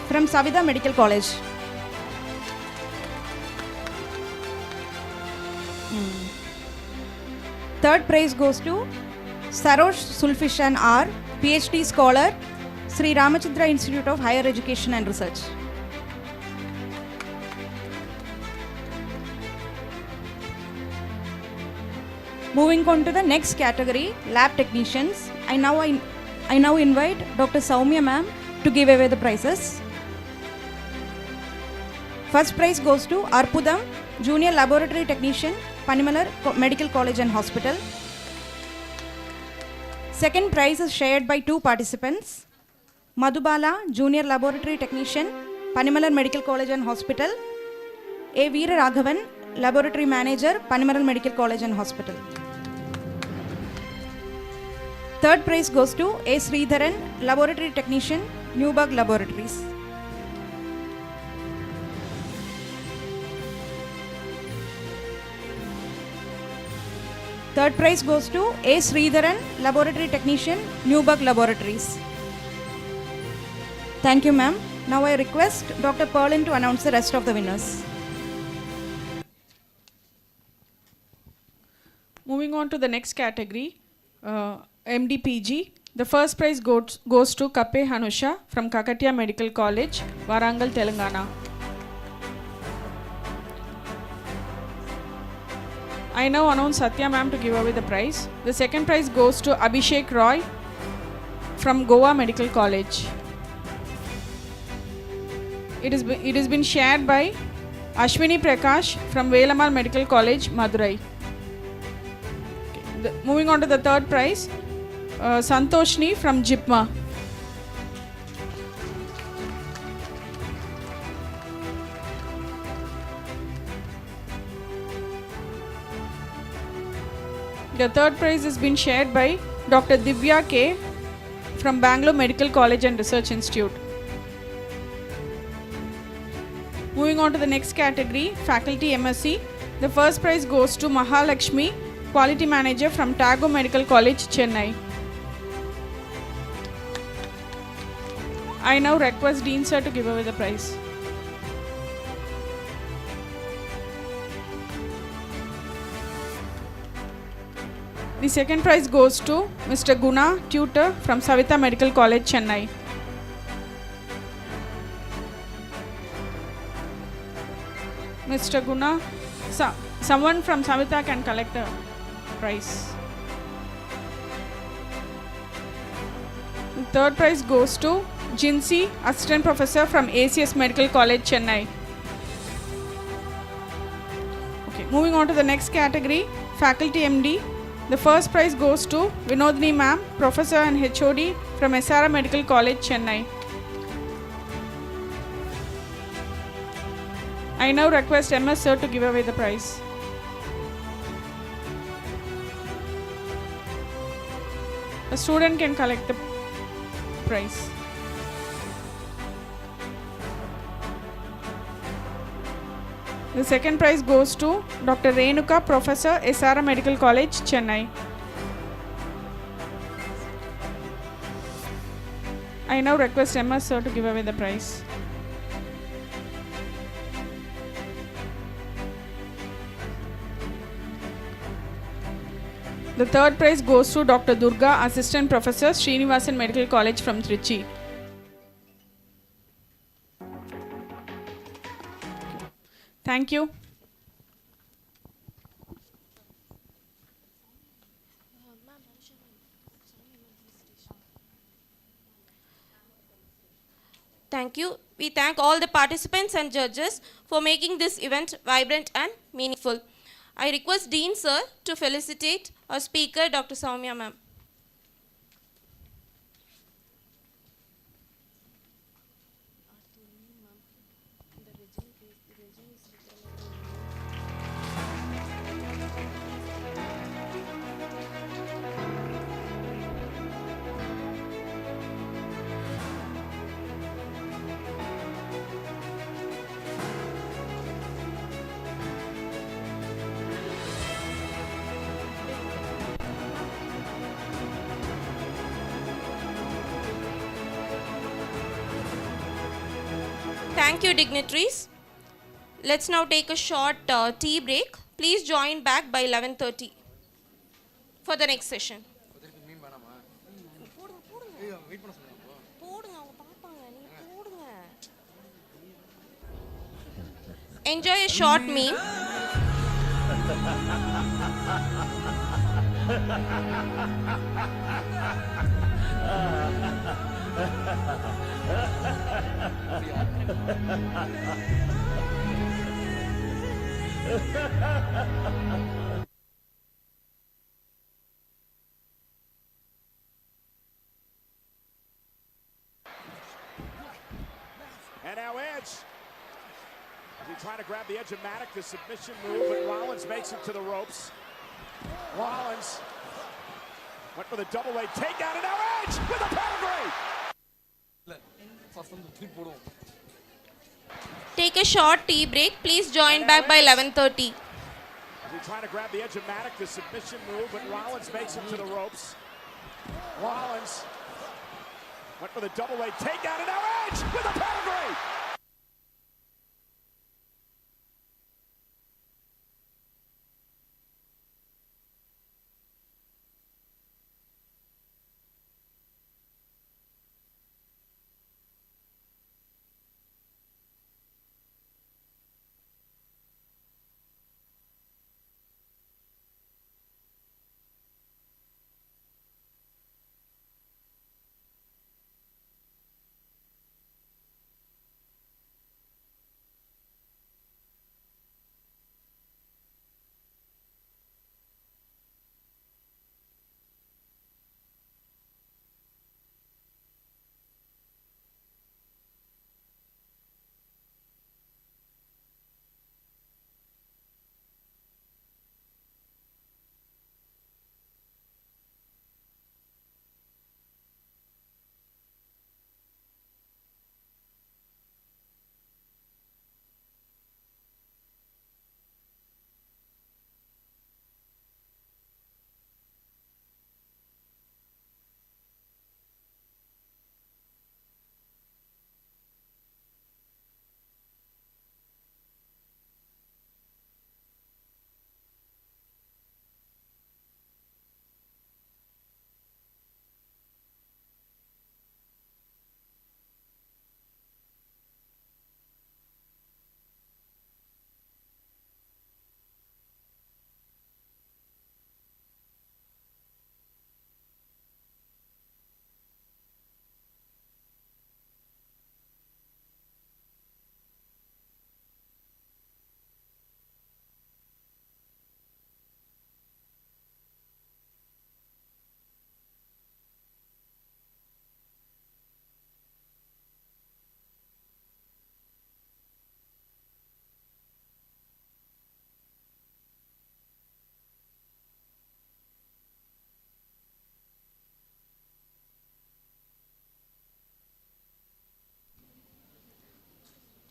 Speaker 7: from Savitha Medical College. Third prize goes to Sarosh Sulfishan R, PhD scholar, Sri Ramachandra Institute of Higher Education and Research. Moving on to the next category, lab technicians. I now invite Dr. Soumya ma'am to give away the prizes. First prize goes to Arpudam, Junior Laboratory Technician, Panimalar Medical College and Hospital. Second prize is shared by 2 participants. Madhubala, Junior Laboratory Technician, Panimalar Medical College and Hospital. A. Veera Raghavan, Laboratory Manager, Panimalar Medical College and Hospital. Third prize goes to A. Sridharan, Laboratory Technician, Newburgh Laboratories. Third prize goes to A. Sridharan, Laboratory Technician, Newburgh Laboratories. Thank you, ma'am. Now I request Dr. Perlin to announce the rest of the winners.
Speaker 6: Moving on to the next category, MDPG. The first prize goes to Kappe Hanusha from Kakatiya Medical College, Warangal, Telangana. I now announce Satya ma'am to give away the prize. The second prize goes to Abhishek Roy from Goa Medical College. It has been shared by Ashwini Prakash from Velamal Medical College, Madurai. Moving on to the third prize, Santoshni from JIPMA. The third prize has been shared by Dr. Divya K from Bangalore Medical College and Research Institute. Moving on to the next category, Faculty MSc. The first prize goes to Mahalakshmi, Quality Manager from Tagore Medical College, Chennai. I now request Dean Sir to give away the prize. The second prize goes to Mr. Guna, tutor from Savitha Medical College, Chennai. Mr. Guna. Someone from Savita can collect the prize. The third prize goes to Jinsi, Assistant Professor from ACS Medical College, Chennai. Okay, moving on to the next category, Faculty MD. The first prize goes to Vinodini Ma'am, Professor and HOD from SRM Medical College, Chennai. I now request MS Sir to give away the prize. A student can collect the prize. The second prize goes to Dr. Renuka, Professor, SRM Medical College, Chennai. I now request MS Sir to give away the prize. The third prize goes to Dr. Durga, Assistant Professor, Srinivasan Medical College from Trichy. Thank you.
Speaker 4: Thank you. We thank all the participants and judges for making this event vibrant and meaningful. I request Dean Sir to felicitate our speaker, Dr. Soumya Ma'am. Thank you, dignitaries. Let's now take a short tea break. Please join back by 11:30 for the next session. Enjoy a short meal.
Speaker 11: And now Edge. Is he trying to grab the edge of Maddock, the submission move, but Rollins makes it to the ropes. Rollins went for the double leg takedown, and now Edge with a pedigree.
Speaker 4: Take a short tea break. Please join back by 11:30.
Speaker 11: Is he trying to grab the edge of Maddock, the submission move, but Rollins makes it to the ropes. Rollins went for the double leg takedown, and now Edge with a pedigree.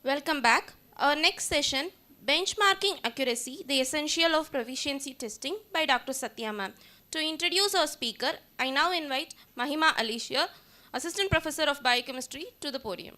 Speaker 4: Welcome back. Our next session, Benchmarking Accuracy, the Essential of Proficiency Testing by Dr. Satya ma'am. To introduce our speaker, I now invite Mahima Alicia, Assistant Professor of Biochemistry, to the podium.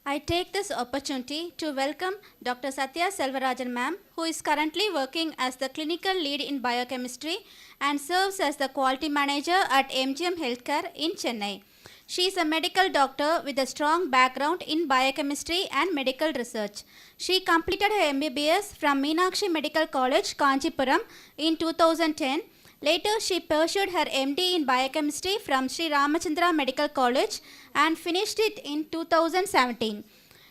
Speaker 12: I take this opportunity to welcome Dr. Satya Selvarajan ma'am, who is currently working as the clinical lead in biochemistry and serves as the quality manager at MGM Healthcare in Chennai. She is a medical doctor with a strong background in biochemistry and medical research. She completed her MBBS from Meenakshi Medical College, Kanchipuram in 2010. Later, she pursued her MD in biochemistry from Sri Ramachandra Medical College and finished it in 2017.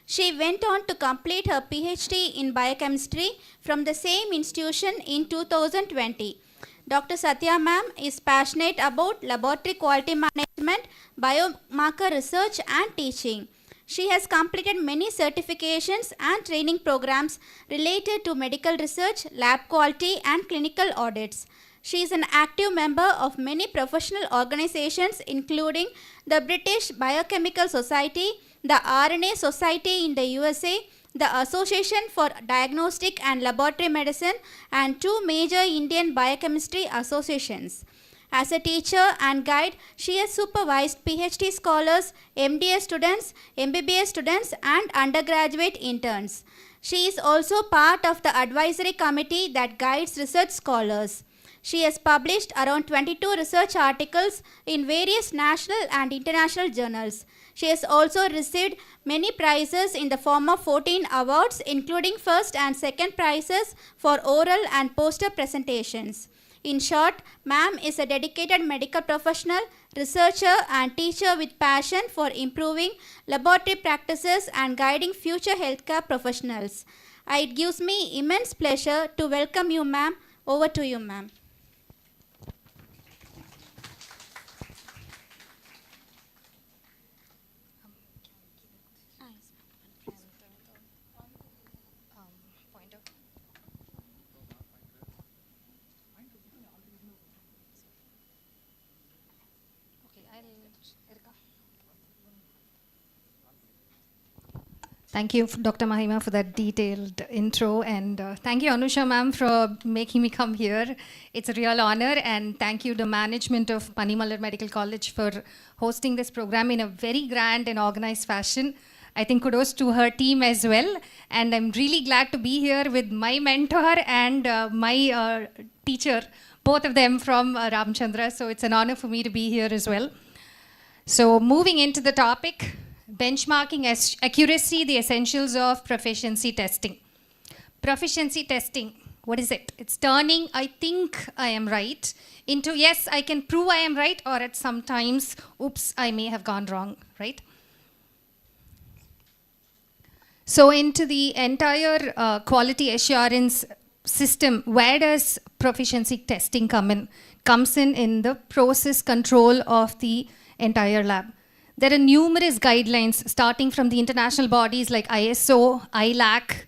Speaker 12: She went on to complete her PhD in biochemistry from the same institution in 2020. Dr. Satya ma'am is passionate about laboratory quality management, biomarker research and teaching. She has completed many certifications and training programs related to medical research, lab quality and clinical audits. She is an active member of many professional organizations including the British Biochemical Society, the RNA Society in the USA, the Association for Diagnostic and Laboratory Medicine, and 2 major Indian biochemistry associations. As a teacher and guide, she has supervised PhD scholars, MDS students, MBBS students, and undergraduate interns. She is also part of the advisory committee that guides research scholars. She has published around 22 research articles in various national and international journals. She has also received many prizes in the form of 14 awards, including first and second prizes for oral and poster presentations. In short, ma'am is a dedicated medical professional, researcher and teacher with passion for improving laboratory practices and guiding future healthcare professionals. It gives me immense pleasure to welcome you, ma'am. Over to you, ma'am.
Speaker 13: Thank you, Dr. Mahima, for that detailed intro. And thank you, Anusha ma'am, for making me come here. It's a real honor. And thank you, the management of Panimallar Medical College, for hosting this program in a very grand and organized fashion. I think kudos to her team as well. And I'm really glad to be here with my mentor and my teacher, both of them from Ramchandra. So it's an honor for me to be here as well. So moving into the topic, benchmarking accuracy, the essentials of proficiency testing. Proficiency testing, what is it? It's turning, I think I am right, into yes, I can prove I am right, or at sometimes, oops, I may have gone wrong, right? So into the entire quality assurance system, where does proficiency testing come in? Comes in the process control of the entire lab. There are numerous guidelines starting from the international bodies like ISO, ILAC,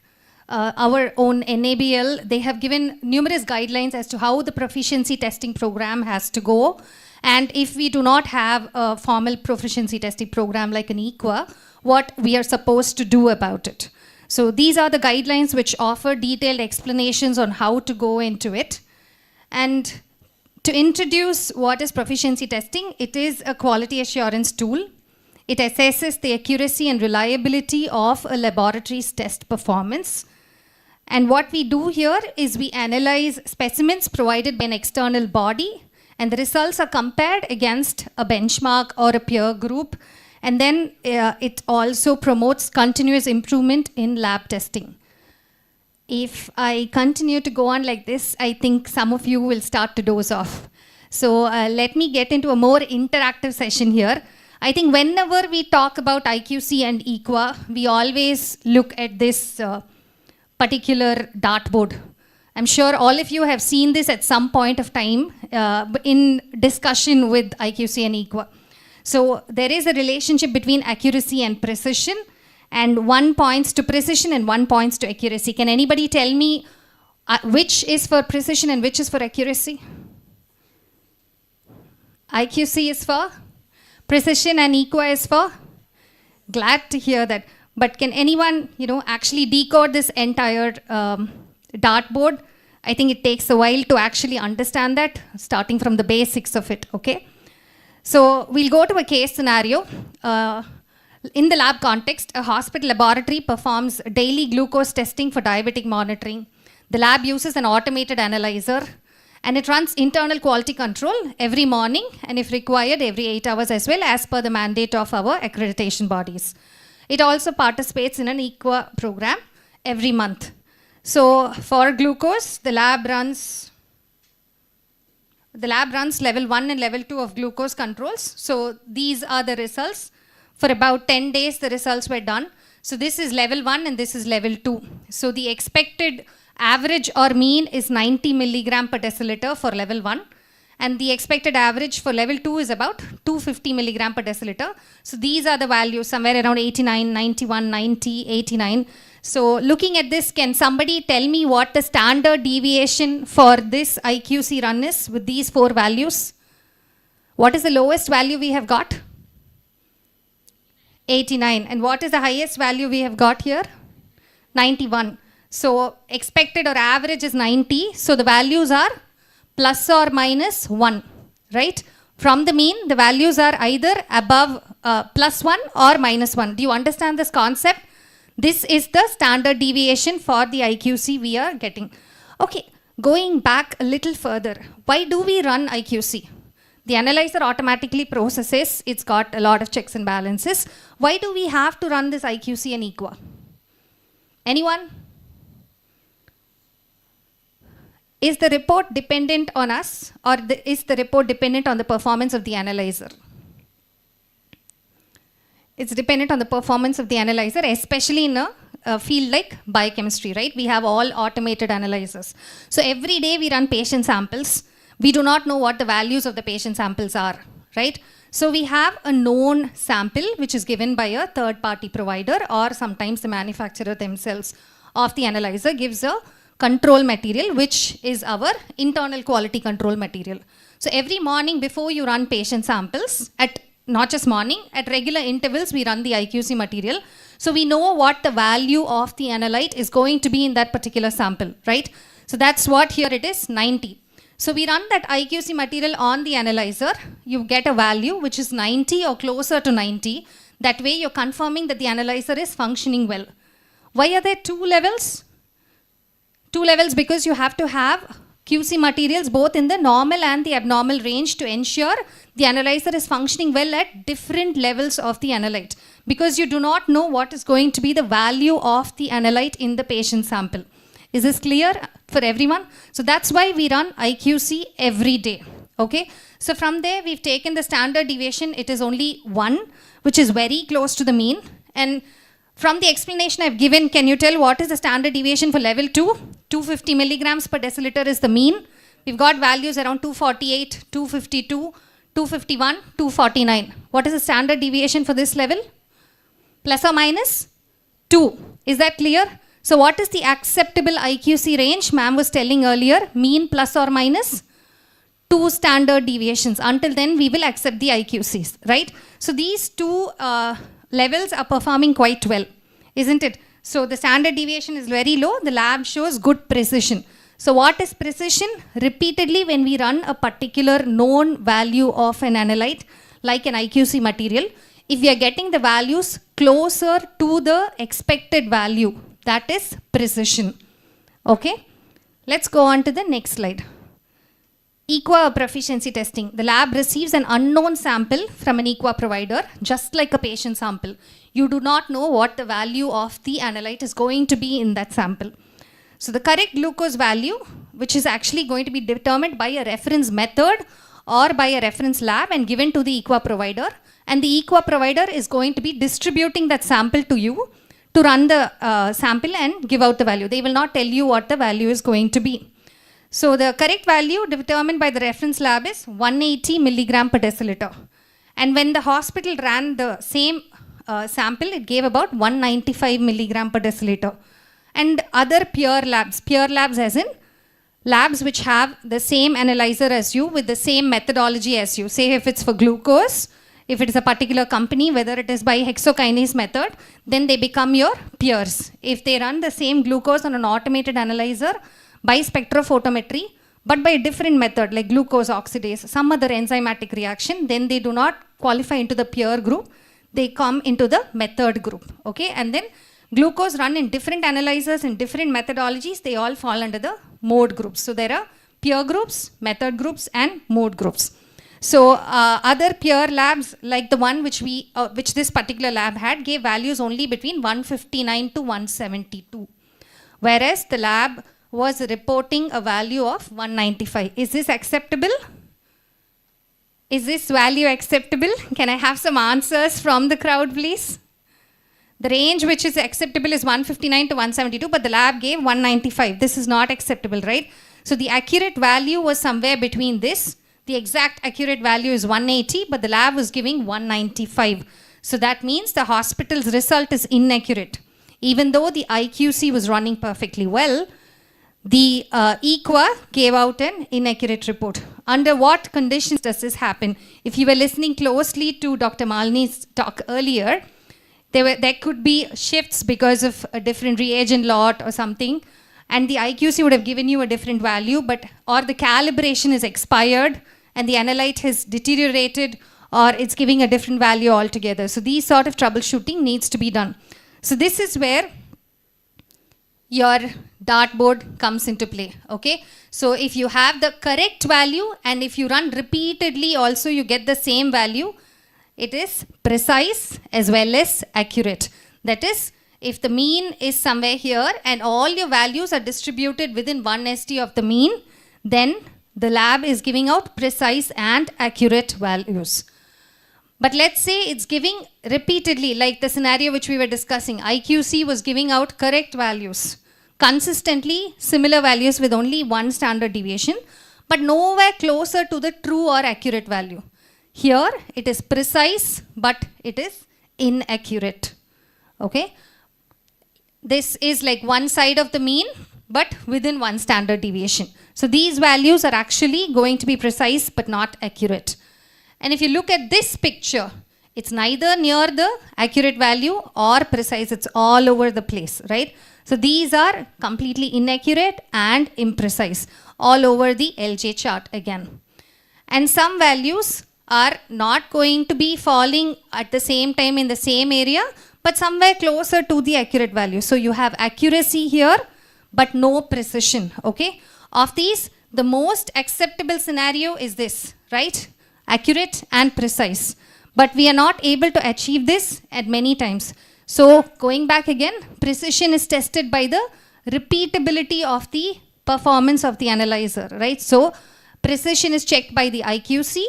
Speaker 13: our own NABL. They have given numerous guidelines as to how the proficiency testing program has to go. And if we do not have a formal proficiency testing program like an EQA, what we are supposed to do about it. So these are the guidelines which offer detailed explanations on how to go into it. And to introduce what is proficiency testing, it is a quality assurance tool. It assesses the accuracy and reliability of a laboratory's test performance. And what we do here is we analyze specimens provided by an external body, and the results are compared against a benchmark or a peer group. And then it also promotes continuous improvement in lab testing. If I continue to go on like this, I think some of you will start to doze off. So let me get into a more interactive session here. I think whenever we talk about IQC and EQA, we always look at this particular dartboard. I'm sure all of you have seen this at some point of time in discussion with IQC and EQA. So there is a relationship between accuracy and precision, and one points to precision and one points to accuracy. Can anybody tell me which is for precision and which is for accuracy? IQC is for Precision and equa is for? Glad to hear that. But can anyone, actually decode this entire dartboard? I think it takes a while to actually understand that, starting from the basics of it, okay? So we'll go to a case scenario. In the lab context, a hospital laboratory performs daily glucose testing for diabetic monitoring. The lab uses an automated analyzer, and it runs internal quality control every morning, and if required, every 8 hours as well, as per the mandate of our accreditation bodies. It also participates in an equa program every month. So for glucose, the lab runs level 1 and level 2 of glucose controls. So these are the results. For about 10 days, the results were done. So this is level 1 and this is level 2. So the expected average or mean is 90 milligram per deciliter for level 1. And the expected average for level 2 is about 250 milligram per deciliter. So these are the values, somewhere around 89, 91, 90, 89. So looking at this, can somebody tell me what the standard deviation for this IQC run is with these 4 values? What is the lowest value we have got? 89. And what is the highest value we have got here? 91. So expected or average is 90. So the values are plus or minus 1, right? From the mean, the values are either above plus 1 or minus 1. Do you understand this concept? This is the standard deviation for the IQC we are getting. Okay, going back a little further, why do we run IQC? The analyzer automatically processes, it's got a lot of checks and balances. Why do we have to run this IQC and equa? Anyone? Is the report dependent on us, or is the report dependent on the performance of the analyzer? It's dependent on the performance of the analyzer, especially in a field like biochemistry, right? We have all automated analyzers. So every day we run patient samples. We do not know what the values of the patient samples are, right? So we have a known sample which is given by a third-party provider, or sometimes the manufacturer themselves of the analyzer gives a control material, which is our internal quality control material. So every morning before you run patient samples, not just morning, at regular intervals we run the IQC material. So we know what the value of the analyte is going to be in that particular sample, right? So that's what here it is, 90. So we run that IQC material on the analyzer. You get a value which is 90 or closer to 90. That way you're confirming that the analyzer is functioning well. Why are there 2 levels? 2 levels because you have to have QC materials both in the normal and the abnormal range to ensure the analyzer is functioning well at different levels of the analyte, because you do not know what is going to be the value of the analyte in the patient sample. Is this clear for everyone? So that's why we run IQC every day, okay? So from there we've taken the standard deviation, it is only 1, which is very close to the mean. And from the explanation I've given, can you tell what is the standard deviation for level 2? 250 milligrams per deciliter is the mean. We've got values around 248, 252, 251, 249. What is the standard deviation for this level? Plus or minus 2. Is that clear? So what is the acceptable IQC range? Ma'am was telling earlier, mean plus or minus 2 standard deviations. Until then, we will accept the IQCs, right? So these 2 levels are performing quite well, isn't it? So the standard deviation is very low. The lab shows good precision. So what is precision? Repeatedly, when we run a particular known value of an analyte, like an IQC material, if we are getting the values closer to the expected value, that is precision. Okay? Let's go on to the next slide. Equa proficiency testing. The lab receives an unknown sample from an equa provider, just like a patient sample. You do not know what the value of the analyte is going to be in that sample. So the correct glucose value, which is actually going to be determined by a reference method or by a reference lab and given to the equa provider. And the equa provider is going to be distributing that sample to you to run the sample and give out the value. They will not tell you what the value is going to be. So the correct value determined by the reference lab is 180 milligram per deciliter. And when the hospital ran the same sample, it gave about 195 milligram per deciliter. And other peer labs as in labs which have the same analyzer as you with the same methodology as you. Say if it's for glucose, if it is a particular company, whether it is by hexokinase method, then they become your peers. If they run the same glucose on an automated analyzer by spectrophotometry, but by a different method like glucose oxidase, some other enzymatic reaction, then they do not qualify into the peer group. They come into the method group. Okay, and then glucose run in different analyzers and different methodologies, they all fall under the mode groups. So there are peer groups, method groups, and mode groups. So other peer labs like the one which this particular lab had gave values only between 159 to 172, whereas the lab was reporting a value of 195. Is this acceptable? Is this value acceptable? Can I have some answers from the crowd, please? The range which is acceptable is 159 to 172, but the lab gave 195. This is not acceptable, right? So the accurate value was somewhere between this. The exact accurate value is 180, but the lab was giving 195. So that means the hospital's result is inaccurate. Even though the IQC was running perfectly well, the EQA gave out an inaccurate report. Under what conditions does this happen? If you were listening closely to Dr. Malini's talk earlier, there could be shifts because of a different reagent lot or something, and the IQC would have given you a different value, or the calibration is expired and the analyte has deteriorated, or it's giving a different value altogether. So these sort of troubleshooting needs to be done. So this is where your dartboard comes into play. Okay, so if you have the correct value and if you run repeatedly also you get the same value, it is precise as well as accurate. That is, if the mean is somewhere here and all your values are distributed within 1 ST of the mean, then the lab is giving out precise and accurate values. But let's say it's giving repeatedly, like the scenario which we were discussing. IQC was giving out correct values, consistently similar values with only one standard deviation, but nowhere closer to the true or accurate value. Here it is precise, but it is inaccurate. Okay, this is like one side of the mean, but within one standard deviation. So these values are actually going to be precise, but not accurate. And if you look at this picture, it's neither near the accurate value or precise, it's all over the place, right? So these are completely inaccurate and imprecise, all over the LJ chart again. And some values are not going to be falling at the same time in the same area, but somewhere closer to the accurate value. So you have accuracy here, but no precision, okay? Of these, the most acceptable scenario is this, right? Accurate and precise. But we are not able to achieve this at many times. So going back again, precision is tested by the repeatability of the performance of the analyzer, right? So precision is checked by the IQC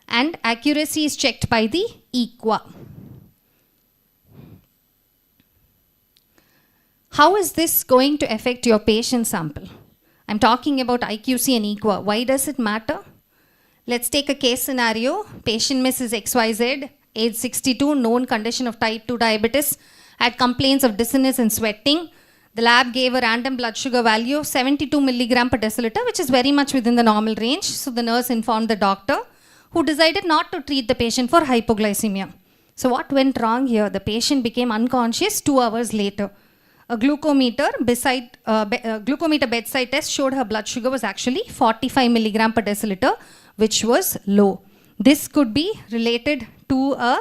Speaker 13: and accuracy is checked by the EQA. How is this going to affect your patient sample? I'm talking about IQC and EQA. Why does it matter? Let's take a case scenario. Patient Mrs. XYZ, age 62, known condition of type 2 diabetes, had complaints of dizziness and sweating. The lab gave a random blood sugar value of 72 milligram per deciliter, which is very much within the normal range. So the nurse informed the doctor, who decided not to treat the patient for hypoglycemia. So what went wrong here? The patient became unconscious 2 hours later. A glucometer bedside test showed her blood sugar was actually 45 milligram per deciliter, which was low. This could be related to a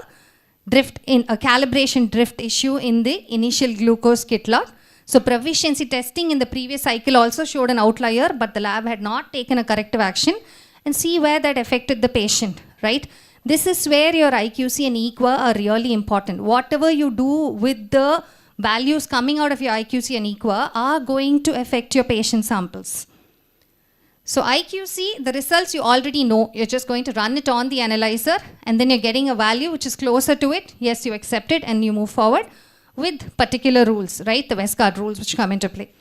Speaker 13: calibration drift issue in the initial glucose kit lot. So proficiency testing in the previous cycle also showed an outlier, but the lab had not taken a corrective action, and see where that affected the patient, right? This is where your IQC and EQA are really important. Whatever you do with the values coming out of your IQC and EQA are going to affect your patient samples. So IQC, the results you already know. You're just going to run it on the analyzer and then you're getting a value which is closer to it. Yes, you accept it and you move forward with particular rules, right? The Westgard rules which come into play.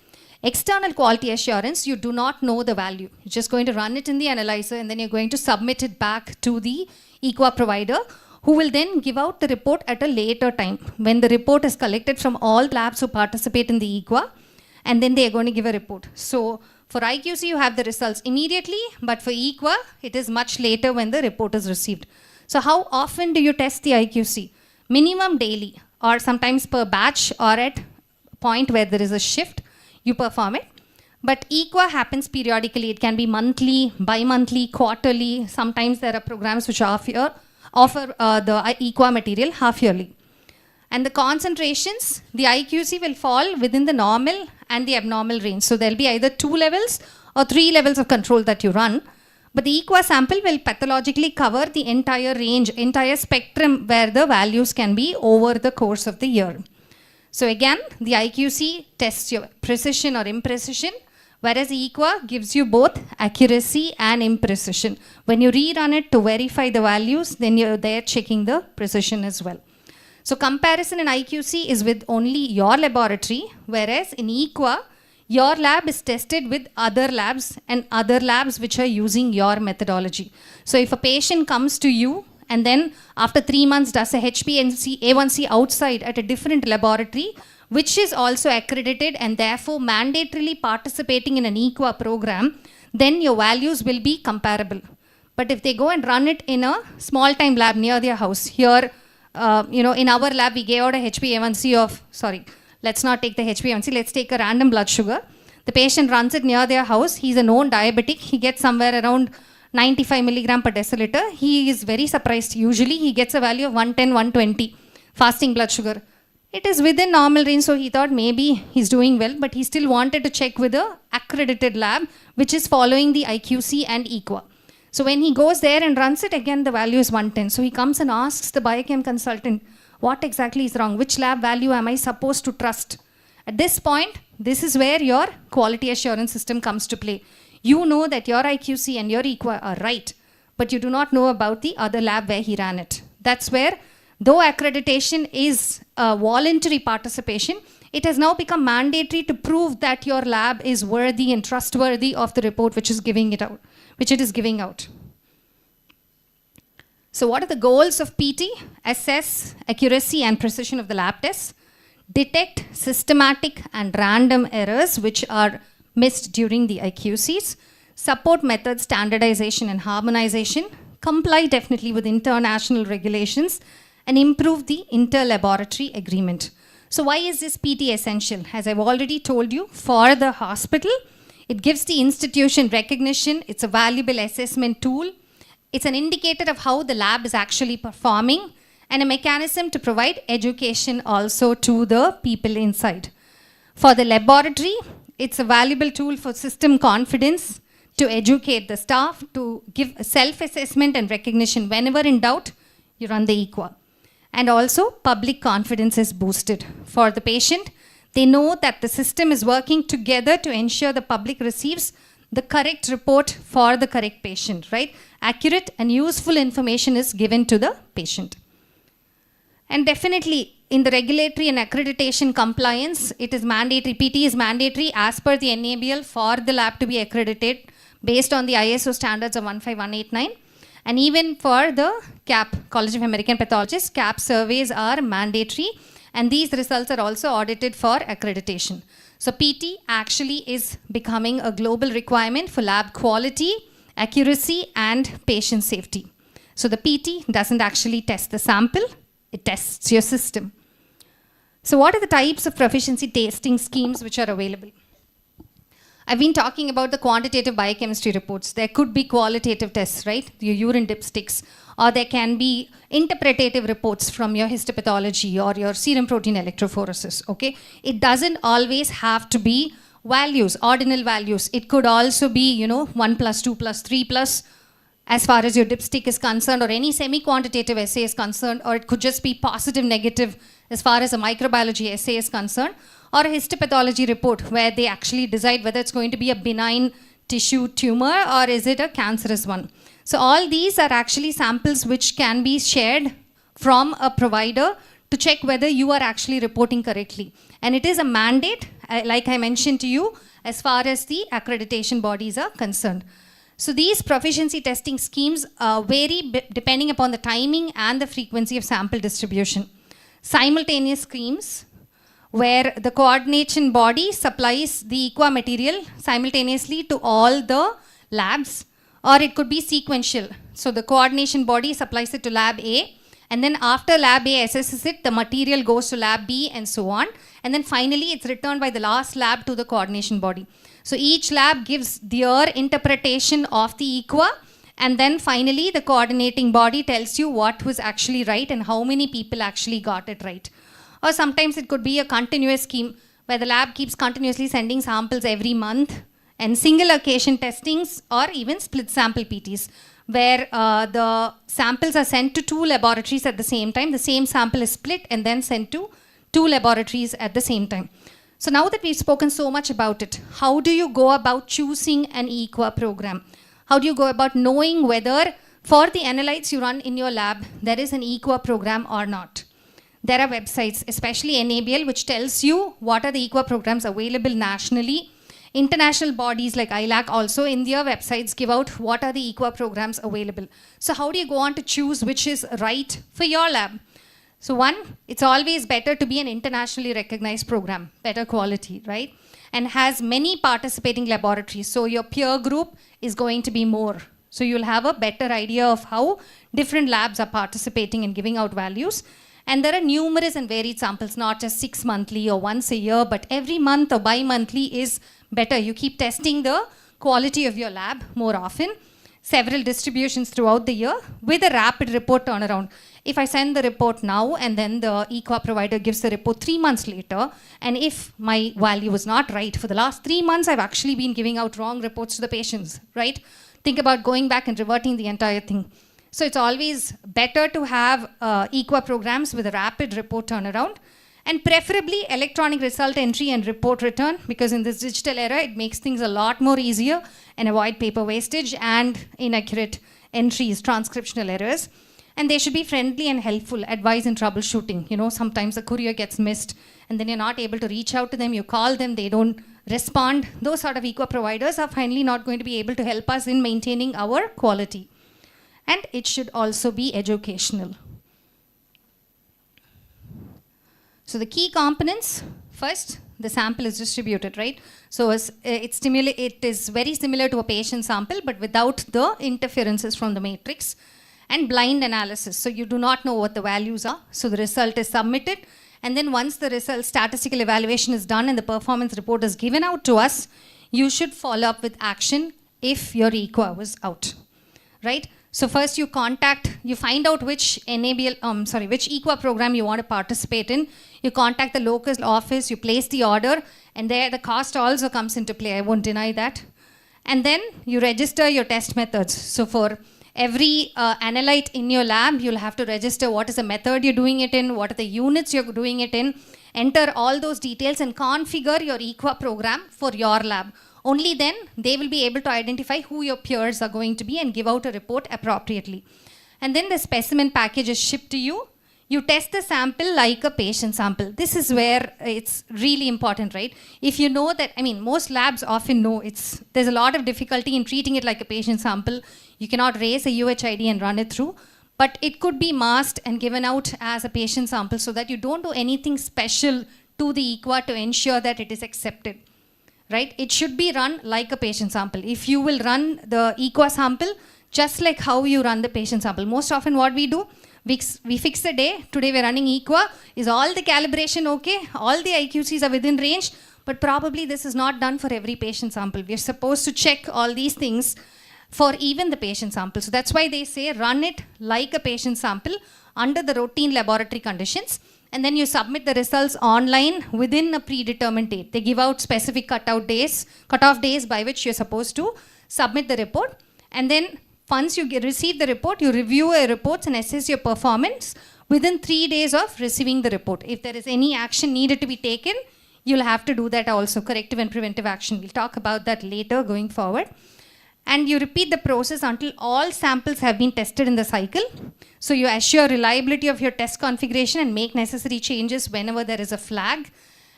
Speaker 13: External quality assurance, you do not know the value. You're just going to run it in the analyzer and then you're going to submit it back to the EQA provider, who will then give out the report at a later time when the report is collected from all labs who participate in the EQA, and then they are going to give a report. So for IQC, you have the results immediately, but for EQA, it is much later when the report is received. So how often do you test the IQC? Minimum daily, or sometimes per batch, or at point where there is a shift, you perform it. But EQA happens periodically. It can be monthly, bi-monthly, quarterly. Sometimes there are programs which offer the EQA material half-yearly. And the concentrations, the IQC will fall within the normal and the abnormal range. So there'll be either 2 levels or 3 levels of control that you run. But the EQA sample will pathologically cover the entire range, entire spectrum where the values can be over the course of the year. So again, the IQC tests your precision or imprecision, whereas EQA gives you both accuracy and imprecision. When you rerun it to verify the values, then you're there checking the precision as well. So comparison in IQC is with only your laboratory, whereas in EQA, your lab is tested with other labs and other labs which are using your methodology. So if a patient comes to you and then after 3 months does a HbA1c A1C outside at a different laboratory, which is also accredited and therefore mandatorily participating in an EQA program, then your values will be comparable. But if they go and run it in a small time lab near their house, here, in our lab, we gave out a HbA1c of, let's not take the HbA1c, let's take a random blood sugar. The patient runs it near their house. He's a known diabetic. He gets somewhere around 95 milligram per deciliter. He is very surprised. Usually, he gets a value of 110, 120 fasting blood sugar. It is within normal range, so he thought maybe he's doing well, but he still wanted to check with a accredited lab, which is following the IQC and EQA. So when he goes there and runs it, again, the value is 110. So he comes and asks the biochem consultant, what exactly is wrong? Which lab value am I supposed to trust? At this point, this is where your quality assurance system comes to play. You know that your IQC and your EQA are right, but you do not know about the other lab where he ran it. That's where, though accreditation is a voluntary participation, it has now become mandatory to prove that your lab is worthy and trustworthy of the report which is giving it out, which it is giving out. So what are the goals of PT? Assess accuracy and precision of the lab tests, detect systematic and random errors which are missed during the IQCs, support method standardization and harmonization, comply definitely with international regulations, and improve the inter-laboratory agreement. So why is this PT essential? As I've already told you, for the hospital, it gives the institution recognition. It's a valuable assessment tool. It's an indicator of how the lab is actually performing and a mechanism to provide education also to the people inside. For the laboratory, it's a valuable tool for system confidence, to educate the staff, to give self-assessment and recognition. Whenever in doubt, you run the EQA. And also, public confidence is boosted. For the patient, they know that the system is working together to ensure the public receives the correct report for the correct patient, right? Accurate and useful information is given to the patient. And definitely, in the regulatory and accreditation compliance, it is mandatory. PT is mandatory as per the NABL for the lab to be accredited based on the ISO standards of 15189. And even for the CAP, College of American Pathologists, CAP surveys are mandatory. And these results are also audited for accreditation. So PT actually is becoming a global requirement for lab quality, accuracy, and patient safety. So the PT doesn't actually test the sample, it tests your system. So what are the types of proficiency testing schemes which are available? I've been talking about the quantitative biochemistry reports. There could be qualitative tests, right? Your urine dipsticks, or there can be interpretative reports from your histopathology or your serum protein electrophoresis, okay? It doesn't always have to be values, ordinal values. It could also be, 1 plus 2 plus 3 plus, as far as your dipstick is concerned, or any semi-quantitative assay is concerned, or it could just be positive, negative, as far as a microbiology assay is concerned, or a histopathology report where they actually decide whether it's going to be a benign tissue tumor or is it a cancerous one. So all these are actually samples which can be shared from a provider to check whether you are actually reporting correctly. And it is a mandate, like I mentioned to you, as far as the accreditation bodies are concerned. So these proficiency testing schemes vary depending upon the timing and the frequency of sample distribution. Simultaneous schemes, where the coordination body supplies the EQA material simultaneously to all the labs or it could be sequential. So the coordination body supplies it to lab A, and then after lab A assesses it, the material goes to lab B and so on. And then finally, it's returned by the last lab to the coordination body. So each lab gives their interpretation of the equa, and then finally, the coordinating body tells you what was actually right and how many people actually got it right. Or sometimes it could be a continuous scheme where the lab keeps continuously sending samples every month, and single occasion testings or even split sample PTs, where the samples are sent to 2 laboratories at the same time. The same sample is split and then sent to 2 laboratories at the same time. So now that we've spoken so much about it, how do you go about choosing an equa program? How do you go about knowing whether for the analytes you run in your lab, there is an equa program or not? There are websites, especially NABL, which tells you what are the equa programs available nationally. International bodies like ILAC also in their websites give out what are the equa programs available. So how do you go on to choose which is right for your lab? So one, it's always better to be an internationally recognized program, better quality, right? And has many participating laboratories. So your peer group is going to be more. So you'll have a better idea of how different labs are participating and giving out values. And there are numerous and varied samples, not just 6 monthly or once a year, but every month or bi-monthly is better. You keep testing the quality of your lab more often. Several distributions throughout the year with a rapid report turnaround. If I send the report now and then the equa provider gives the report 3 months later, and if my value was not right, for the last 3 months I've actually been giving out wrong reports to the patients, right? Think about going back and reverting the entire thing. So it's always better to have equa programs with a rapid report turnaround, and preferably electronic result entry and report return, because in this digital era, it makes things a lot more easier and avoid paper wastage and inaccurate entries, transcriptional errors. And they should be friendly and helpful, advice in troubleshooting. You know, sometimes the courier gets missed and then you're not able to reach out to them, you call them, they don't respond. Those sort of equa providers are finally not going to be able to help us in maintaining our quality. And it should also be educational. So the key components, first, the sample is distributed, right? So it is very similar to a patient sample, but without the interferences from the matrix. And blind analysis, so you do not know what the values are. So the result is submitted, and then once the result statistical evaluation is done and the performance report is given out to us, you should follow up with action if your equa was out, right? So first you find out which which equa program you want to participate in. You contact the local office, you place the order, and there the cost also comes into play, I won't deny that. And then you register your test methods. So for every analyte in your lab, you'll have to register what is the method you're doing it in, what are the units you're doing it in, enter all those details and configure your equa program for your lab. Only then they will be able to identify who your peers are going to be and give out a report appropriately. And then the specimen package is shipped to you. You test the sample like a patient sample. This is where it's really important, right? If you know that, most labs often know there's a lot of difficulty in treating it like a patient sample. You cannot raise a UHID and run it through, but it could be masked and given out as a patient sample so that you don't do anything special to the equa to ensure that it is accepted, right? It should be run like a patient sample. If you will run the equa sample just like how you run the patient sample, most often what we do, we fix the day. Today we're running equa. Is all the calibration okay? All the IQCs are within range, but probably this is not done for every patient sample. We're supposed to check all these things for even the patient sample. So that's why they say run it like a patient sample under the routine laboratory conditions, and then you submit the results online within a predetermined date. They give out specific cutoff days by which you're supposed to submit the report, and then once you receive the report, you review your reports and assess your performance within 3 days of receiving the report. If there is any action needed to be taken, you'll have to do that also, corrective and preventive action. We'll talk about that later going forward. And you repeat the process until all samples have been tested in the cycle. So you assure reliability of your test configuration and make necessary changes whenever there is a flag.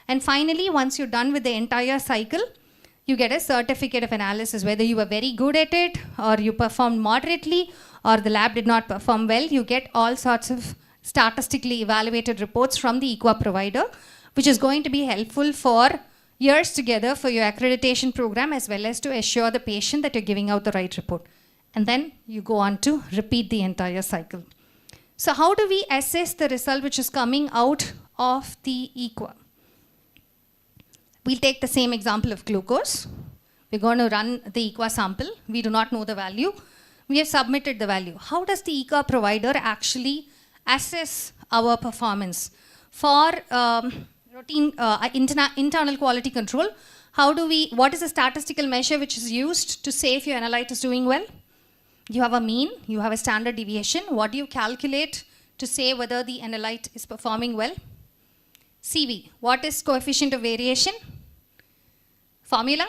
Speaker 13: And finally, once you're done with the entire cycle, you get a certificate of analysis, whether you were very good at it or you performed moderately or the lab did not perform well. You get all sorts of statistically evaluated reports from the equa provider, which is going to be helpful for years together for your accreditation program, as well as to assure the patient that you're giving out the right report. And then you go on to repeat the entire cycle. So how do we assess the result which is coming out of the equa? We'll take the same example of glucose. We're going to run the equa sample. We do not know the value. We have submitted the value. How does the equa provider actually assess our performance? For routine internal quality control, what is the statistical measure which is used to say if your analyte is doing well? You have a mean, you have a standard deviation. What do you calculate to say whether the analyte is performing well? CV, what is coefficient of variation? Formula,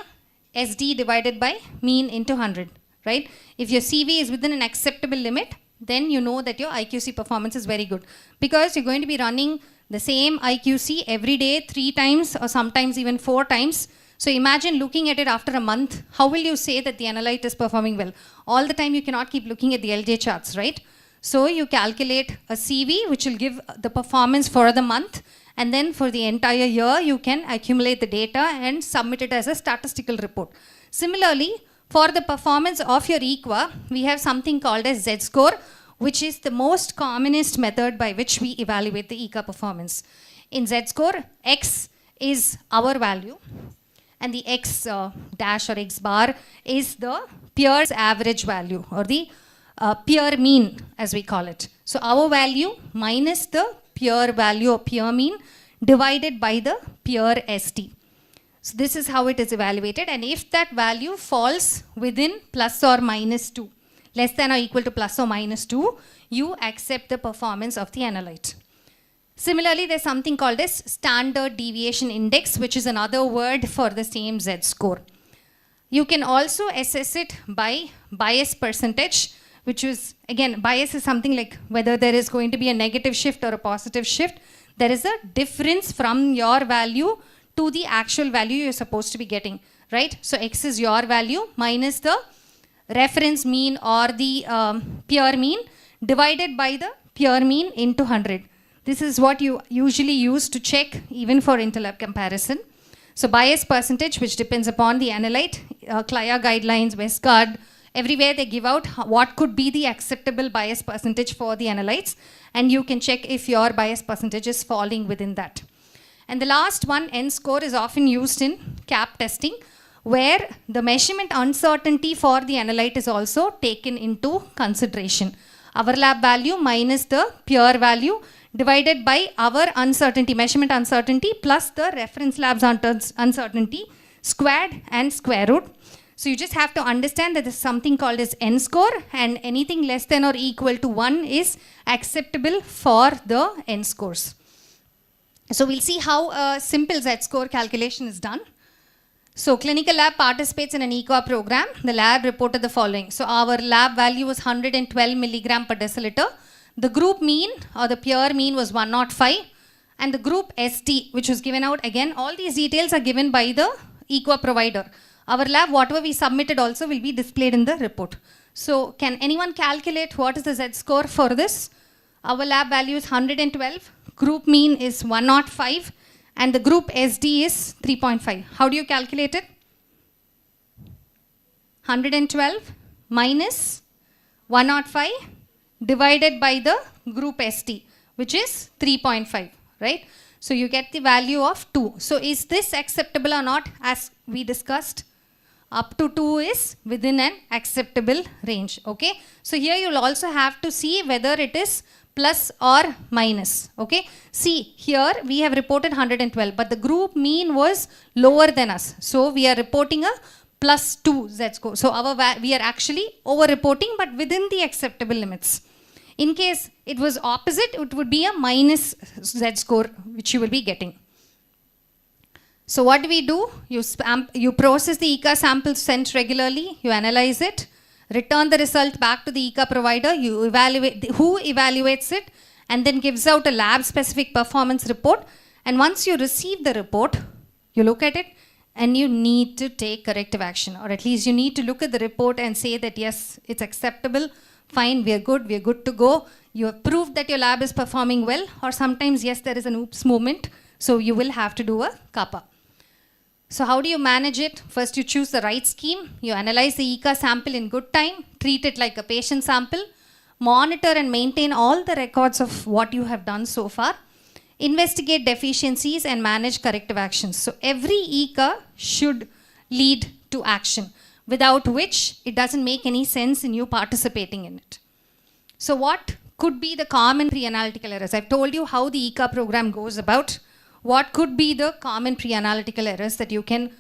Speaker 13: SD divided by mean into 100, right? If your CV is within an acceptable limit, then you know that your IQC performance is very good. Because you're going to be running the same IQC every day 3 times or sometimes even 4 times. So imagine looking at it after a month. How will you say that the analyte is performing well? All the time you cannot keep looking at the LJ charts, right? So you calculate a CV which will give the performance for the month, and then for the entire year you can accumulate the data and submit it as a statistical report. Similarly, for the performance of your equa, we have something called as Z-score, which is the most commonest method by which we evaluate the equa performance. In Z-score, X is our value, and the X dash or X bar is the peer's average value, or the peer mean as we call it. So our value minus the peer value or peer mean divided by the peer SD. So this is how it is evaluated, and if that value falls within plus or minus 2, less than or equal to plus or minus 2, you accept the performance of the analyte. Similarly, there's something called as standard deviation index, which is another word for the same Z-score. You can also assess it by bias percentage, which is, again, bias is something like whether there is going to be a negative shift or a positive shift. There is a difference from your value to the actual value you're supposed to be getting, right? So X is your value minus the reference mean or the peer mean divided by the peer mean into 100. This is what you usually use to check even for interlab comparison. So bias percentage, which depends upon the analyte, CLIA guidelines, Westgard, everywhere they give out what could be the acceptable bias percentage for the analytes, and you can check if your bias percentage is falling within that. And the last one, N-score, is often used in CAP testing, where the measurement uncertainty for the analyte is also taken into consideration. Our lab value minus the peer value divided by our uncertainty, measurement uncertainty, plus the reference lab's uncertainty, squared and square root. So you just have to understand that there's something called as N-score, and anything less than or equal to 1 is acceptable for the N-scores. So we'll see how a simple Z-score calculation is done. So clinical lab participates in an equa program. The lab reported the following. So our lab value was 112 milligram per deciliter. The group mean or the peer mean was 105, and the group SD, which was given out, again, all these details are given by the equa provider. Our lab, whatever we submitted also will be displayed in the report. So can anyone calculate what is the Z-score for this? Our lab value is 112, group mean is 105, and the group SD is 3.5. How do you calculate it? 112 minus 105 divided by the group SD, which is 3.5, right? So you get the value of 2. So is this acceptable or not? As we discussed, up to 2 is within an acceptable range, okay? So here you'll also have to see whether it is plus or minus, okay? See, here we have reported 112, but the group mean was lower than us. So we are reporting a plus 2 Z-score. So we are actually over-reporting, but within the acceptable limits. In case it was opposite, it would be a minus Z-score, which you will be getting. So what do we do? You process the equa samples sent regularly, you analyze it, return the result back to the equa provider, you evaluate who evaluates it, and then gives out a lab-specific performance report. And once you receive the report, you look at it, and you need to take corrective action, or at least you need to look at the report and say that yes, it's acceptable, fine, we're good to go. You have proved that your lab is performing well, or sometimes yes, there is an oops moment, so you will have to do a kappa. So how do you manage it? First, you choose the right scheme. You analyze the ECA sample in good time, treat it like a patient sample, monitor and maintain all the records of what you have done so far, investigate deficiencies and manage corrective actions. So every ECA should lead to action, without which it doesn't make any sense in you participating in it. So what could be the common pre-analytical errors? I've told you how the ECA program goes about. What could be the common pre-analytical errors that you can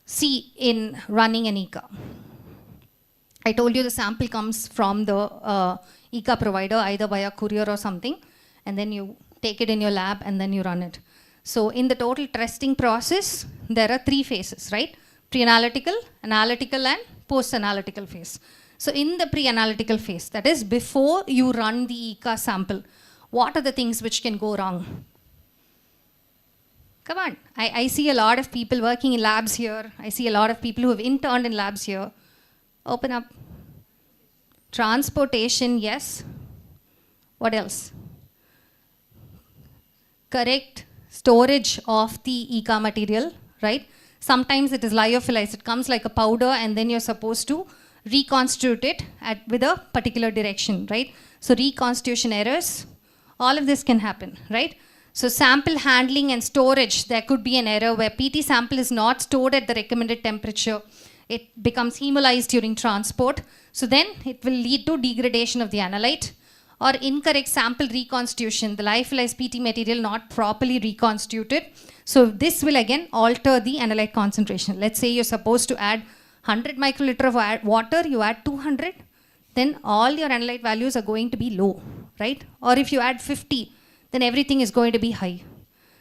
Speaker 13: see in running an ECA? I told you the sample comes from the ECA provider, either by a courier or something, and then you take it in your lab and then you run it. So in the total testing process, there are 3 phases, right? Pre-analytical, analytical, and post-analytical phase. So in the pre-analytical phase, that is before you run the ECA sample, what are the things which can go wrong? Come on, I see a lot of people working in labs here. I see a lot of people who have interned in labs here. Open up. Transportation, yes. What else? Correct storage of the ECA material, right? Sometimes it is lyophilized. It comes like a powder and then you're supposed to reconstitute it with a particular direction, right? So reconstitution errors, all of this can happen, right? So sample handling and storage, there could be an error where PT sample is not stored at the recommended temperature. It becomes hemolyzed during transport. So then it will lead to degradation of the analyte, or incorrect sample reconstitution, the lyophilized PT material not properly reconstituted. So this will again alter the analyte concentration. Let's say you're supposed to add 100 microliter of water, you add 200, then all your analyte values are going to be low, right? Or if you add 50, then everything is going to be high.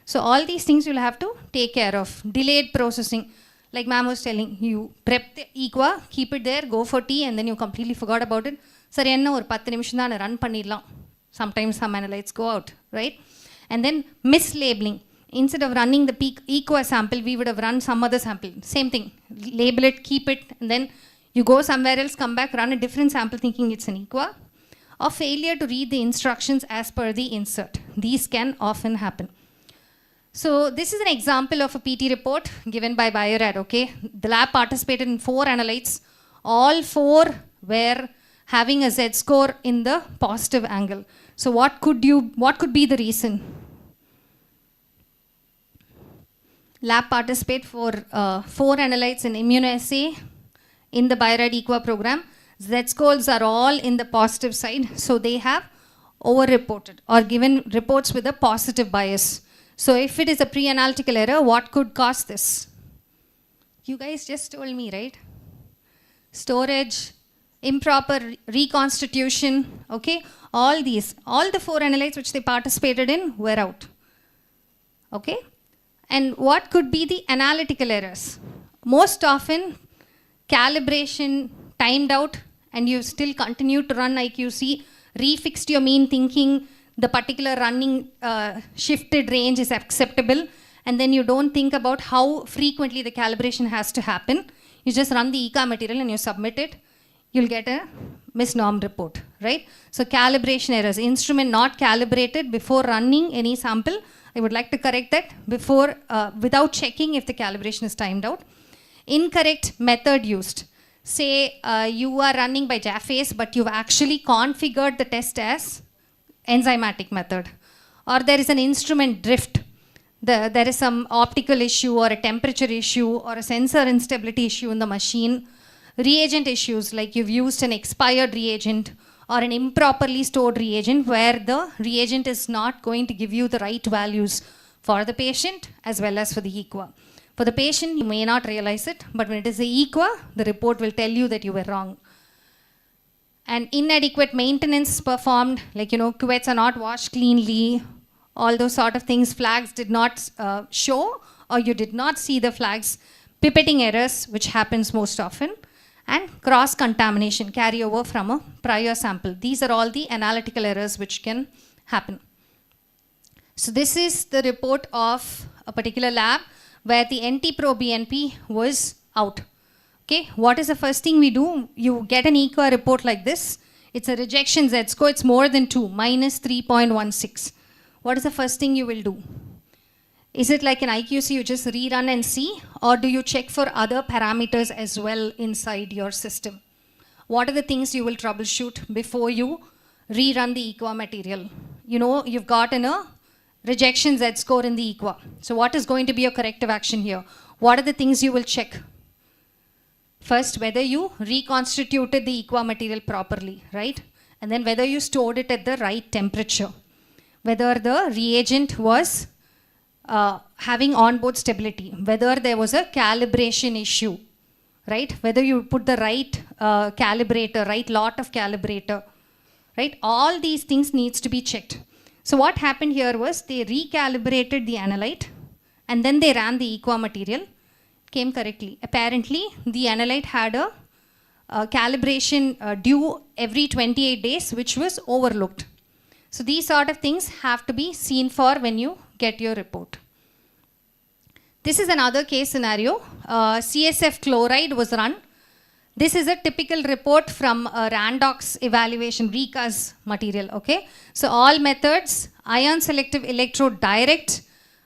Speaker 13: So all these things you'll have to take care of. Delayed processing, like ma'am was telling, you prep the EQA, keep it there, go for tea, and then you completely forgot about it. Sari enna or 10 நிமிஷம் தான் run பண்ணிடலாம். Sometimes some analytes go out, right? And then mislabeling. Instead of running the EQA sample, we would have run some other sample. Same thing. Label it, keep it, and then you go somewhere else, come back, run a different sample thinking it's an EQA. Or failure to read the instructions as per the insert. These can often happen. So this is an example of a PT report given by Biorad, okay? The lab participated in 4 analytes. All 4 were having a Z-score in the positive angle. So what could be the reason? Lab participate for 4 analytes in immunoassay in the Biorad EQA program. Z-scores are all in the positive side, so they have over-reported or given reports with a positive bias. So if it is a pre-analytical error, what could cause this? You guys just told me, right? Storage, improper reconstitution, okay? All the 4 analytes which they participated in were out, okay? And what could be the analytical errors? Most often, calibration timed out, and you still continue to run IQC, refixed your mean thinking the particular running shifted range is acceptable, and then you don't think about how frequently the calibration has to happen. You just run the ECA material and you submit it. You'll get a misnormed report, right? So calibration errors, instrument not calibrated before running any sample. I would like to correct that before, without checking if the calibration is timed out. Incorrect method used. Say you are running by Jaffe, but you've actually configured the test as enzymatic method. Or there is an instrument drift. There is some optical issue or a temperature issue or a sensor instability issue in the machine. Reagent issues, like you've used an expired reagent or an improperly stored reagent where the reagent is not going to give you the right values for the patient as well as for the EQA. For the patient, you may not realize it, but when it is the EQA, the report will tell you that you were wrong. And inadequate maintenance performed, like, cuvettes are not washed cleanly, all those sort of things, flags did not show, or you did not see the flags, pipetting errors, which happens most often, and cross-contamination, carryover from a prior sample. These are all the analytical errors which can happen. So this is the report of a particular lab where the NT-proBNP was out. Okay, what is the first thing we do? You get an EQA report like this. It's a rejection Z-score. It's more than 2, minus 3.16. What is the first thing you will do? Is it like an IQC, you just rerun and see, or do you check for other parameters as well inside your system? What are the things you will troubleshoot before you rerun the equa material? You know, you've gotten a rejection Z score in the equa. So what is going to be your corrective action here? What are the things you will check? First, whether you reconstituted the equa material properly, right? And then whether you stored it at the right temperature. Whether the reagent was having onboard stability. Whether there was a calibration issue, right? Whether you put the right calibrator, right lot of calibrator, right? All these things needs to be checked. So what happened here was they recalibrated the analyte and then they ran the equa material, came correctly. Apparently, the analyte had a calibration due every 28 days, which was overlooked. So these sort of things have to be seen for when you get your report. This is another case scenario. CSF chloride was run. This is a typical report from a Randox evaluation, RECA's material, okay? So all methods, ion selective electrode direct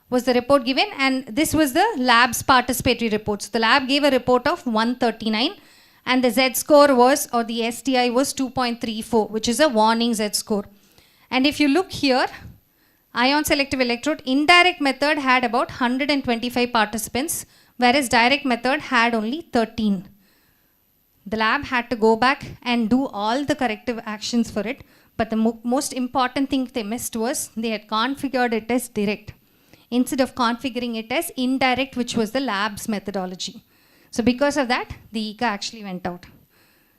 Speaker 13: was the report given, and this was the lab's participatory reports. The lab gave a report of 139, and the Z score was, or the STI was 2.34, which is a warning Z score. And if you look here, ion selective electrode, indirect method had about 125 participants, whereas direct method had only 13. The lab had to go back and do all the corrective actions for it, but the most important thing they missed was they had configured it as direct instead of configuring it as indirect, which was the lab's methodology. So because of that, the ECA actually went out.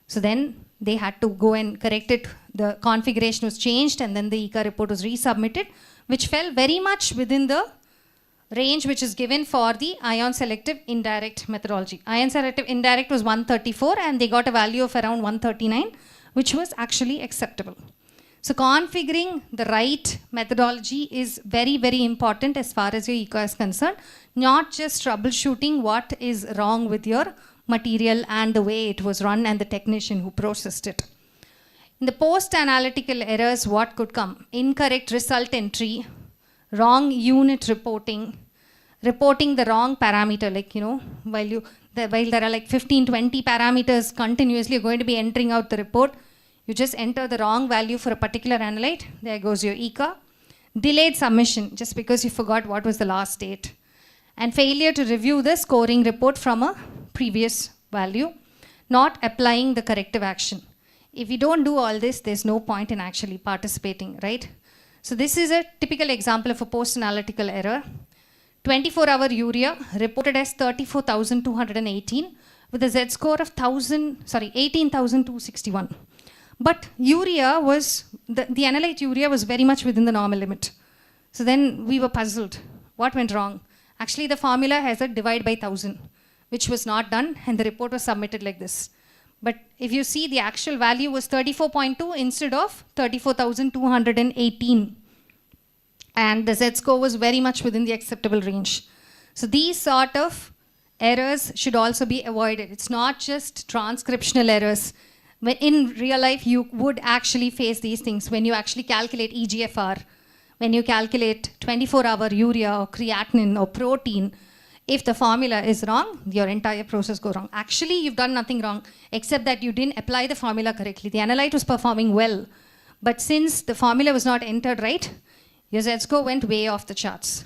Speaker 13: So then they had to go and correct it. The configuration was changed, and then the ECA report was resubmitted, which fell very much within the range which is given for the ion selective indirect methodology. Ion selective indirect was 134, and they got a value of around 139, which was actually acceptable. So configuring the right methodology is very, very important as far as your ECA is concerned, not just troubleshooting what is wrong with your material and the way it was run and the technician who processed it. In the post-analytical errors, what could come? Incorrect result entry, wrong unit reporting, reporting the wrong parameter, like, you know, while there are like 15, 20 parameters continuously going to be entering out the report, you just enter the wrong value for a particular analyte, there goes your ECA. Delayed submission, just because you forgot what was the last date. And failure to review the scoring report from a previous value, not applying the corrective action. If you don't do all this, there's no point in actually participating, right? So this is a typical example of a post-analytical error. 24-hour urea reported as 34,218 with a Z score of 18,261. But urea was, the analyte urea was very much within the normal limit. So then we were puzzled. What went wrong? Actually, the formula has a divide by 1,000, which was not done, and the report was submitted like this. But if you see, the actual value was 34.2 instead of 34,218. And the Z score was very much within the acceptable range. So these sort of errors should also be avoided. It's not just transcriptional errors. In real life, you would actually face these things when you actually calculate EGFR, when you calculate 24-hour urea or creatinine or protein. If the formula is wrong, your entire process goes wrong. Actually, you've done nothing wrong, except that you didn't apply the formula correctly. The analyte was performing well, but since the formula was not entered right, your Z score went way off the charts.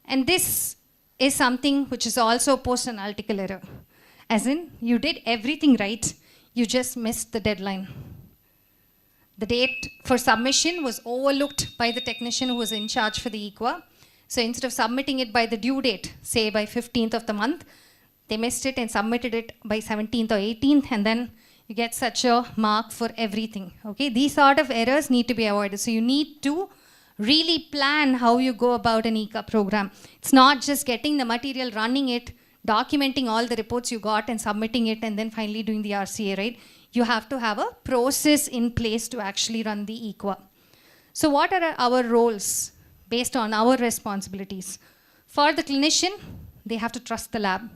Speaker 13: And this is something which is also a post-analytical error. As in, you did everything right, you just missed the deadline. The date for submission was overlooked by the technician who was in charge for the EQA. So instead of submitting it by the due date, say by 15th of the month, they missed it and submitted it by 17th or 18th, and then you get such a mark for everything. Okay, these sort of errors need to be avoided. So you need to really plan how you go about an ECA program. It's not just getting the material, running it, documenting all the reports you got and submitting it, and then finally doing the RCA, right? You have to have a process in place to actually run the EQA. So what are our roles based on our responsibilities? For the clinician, they have to trust the lab.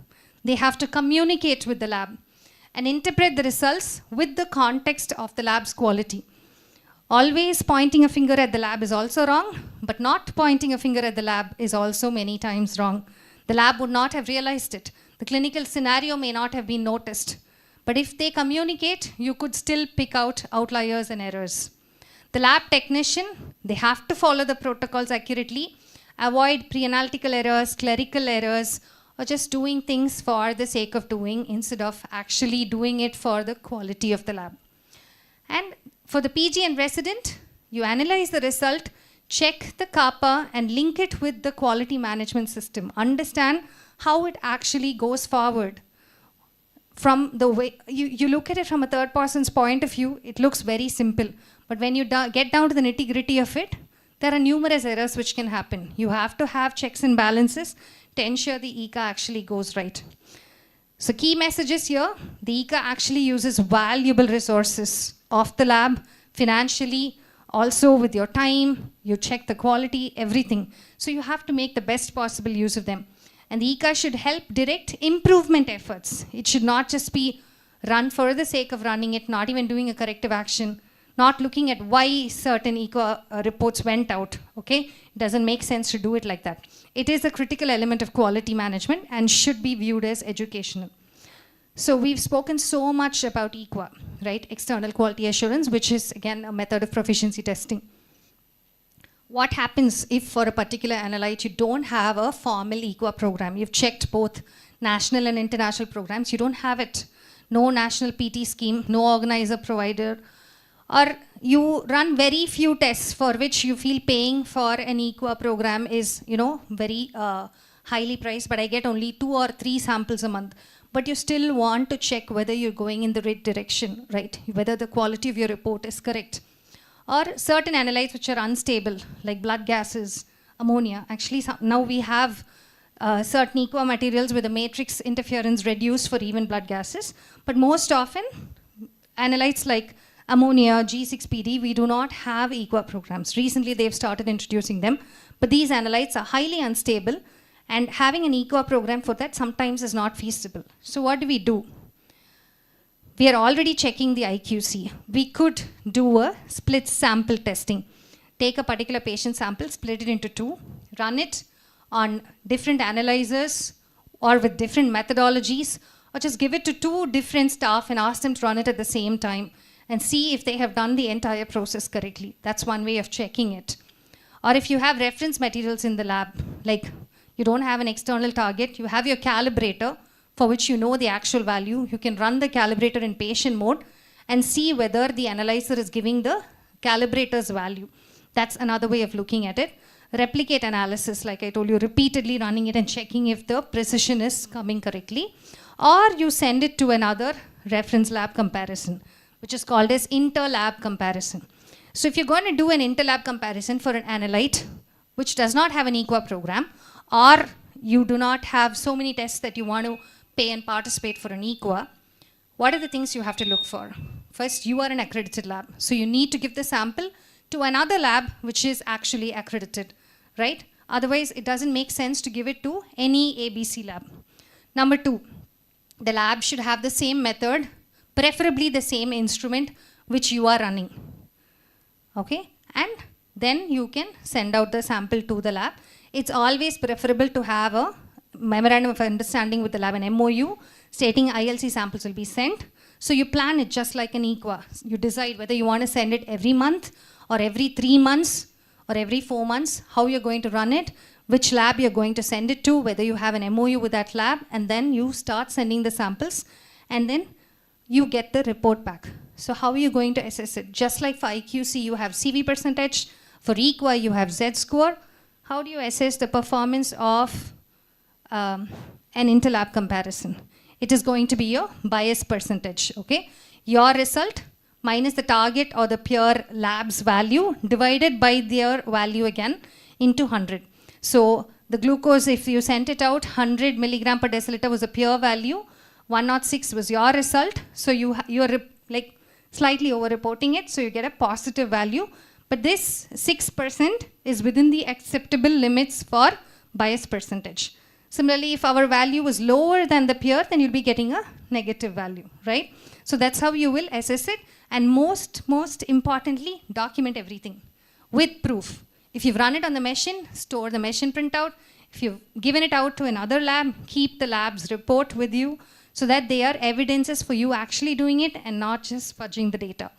Speaker 13: They have to communicate with the lab and interpret the results with the context of the lab's quality. Always pointing a finger at the lab is also wrong, but not pointing a finger at the lab is also many times wrong. The lab would not have realized it. The clinical scenario may not have been noticed. But if they communicate, you could still pick out outliers and errors. The lab technician, they have to follow the protocols accurately, avoid pre-analytical errors, clerical errors, or just doing things for the sake of doing instead of actually doing it for the quality of the lab. And for the PG and resident, you analyze the result, check the CAPA and link it with the quality management system. Understand how it actually goes forward. From the way you look at it from a third person's point of view, it looks very simple. But when you get down to the nitty-gritty of it, there are numerous errors which can happen. You have to have checks and balances to ensure the ECA actually goes right. So key messages here, the ECA actually uses valuable resources of the lab, financially, also with your time, you check the quality, everything. So you have to make the best possible use of them. And the ECA should help direct improvement efforts. It should not just be run for the sake of running it, not even doing a corrective action, not looking at why certain ECA reports went out, okay? It doesn't make sense to do it like that. It is a critical element of quality management and should be viewed as educational. So we've spoken so much about EQA, right? External quality assurance, which is again a method of proficiency testing. What happens if for a particular analyte you don't have a formal EQA program? You've checked both national and international programs, you don't have it. No national PT scheme, no organizer provider, or you run very few tests for which you feel paying for an EQA program is, you know, very highly priced, but I get only 2 or 3 samples a month. But you still want to check whether you're going in the right direction, right? Whether the quality of your report is correct. Or certain analytes which are unstable, like blood gases, ammonia. Actually, now we have certain EQA materials with the matrix interference reduced for even blood gases. But most often, analytes like ammonia, G6PD, we do not have EQA programs. Recently, they've started introducing them. But these analytes are highly unstable, and having an EQA program for that sometimes is not feasible. So what do? We are already checking the IQC. We could do a split sample testing. Take a particular patient sample, split it into 2, run it on different analyzers or with different methodologies, or just give it to 2 different staff and ask them to run it at the same time and see if they have done the entire process correctly. That's one way of checking it. Or if you have reference materials in the lab, like you don't have an external target, you have your calibrator for which you know the actual value. You can run the calibrator in patient mode and see whether the analyzer is giving the calibrator's value. That's another way of looking at it. Replicate analysis, like I told you, repeatedly running it and checking if the precision is coming correctly. Or you send it to another reference lab comparison, which is called as inter-lab comparison. So if you're going to do an inter-lab comparison for an analyte which does not have an EQA program, or you do not have so many tests that you want to pay and participate for an EQA, what are the things you have to look for? First, you are an accredited lab. So you need to give the sample to another lab which is actually accredited, right? Otherwise, it doesn't make sense to give it to any ABC lab. Number 2, the lab should have the same method, preferably the same instrument which you are running, okay? And then you can send out the sample to the lab. It's always preferable to have a memorandum of understanding with the lab, an MOU, stating ILC samples will be sent. So you plan it just like an EQA. You decide whether you want to send it every month or every 3 months or every 4 months, how you're going to run it, which lab you're going to send it to, whether you have an MOU with that lab, and then you start sending the samples, and then you get the report back. So how are you going to assess it? Just like for IQC, you have CV percentage. For EQA, you have Z-score. How do you assess the performance of an interlab comparison? It is going to be your bias percentage, okay? Your result minus the target or the peer lab's value divided by their value again into 100. So the glucose, if you sent it out, 100 milligram per deciliter was a peer value, 106 was your result. So you're like slightly over-reporting it, so you get a positive value. But this 6% is within the acceptable limits for bias percentage. Similarly, if our value is lower than the peer, then you'll be getting a negative value, right? So that's how you will assess it. And most importantly, document everything with proof. If you've run it on the machine, store the machine printout. If you've given it out to another lab, keep the lab's report with you so that they are evidences for you actually doing it and not just fudging the data.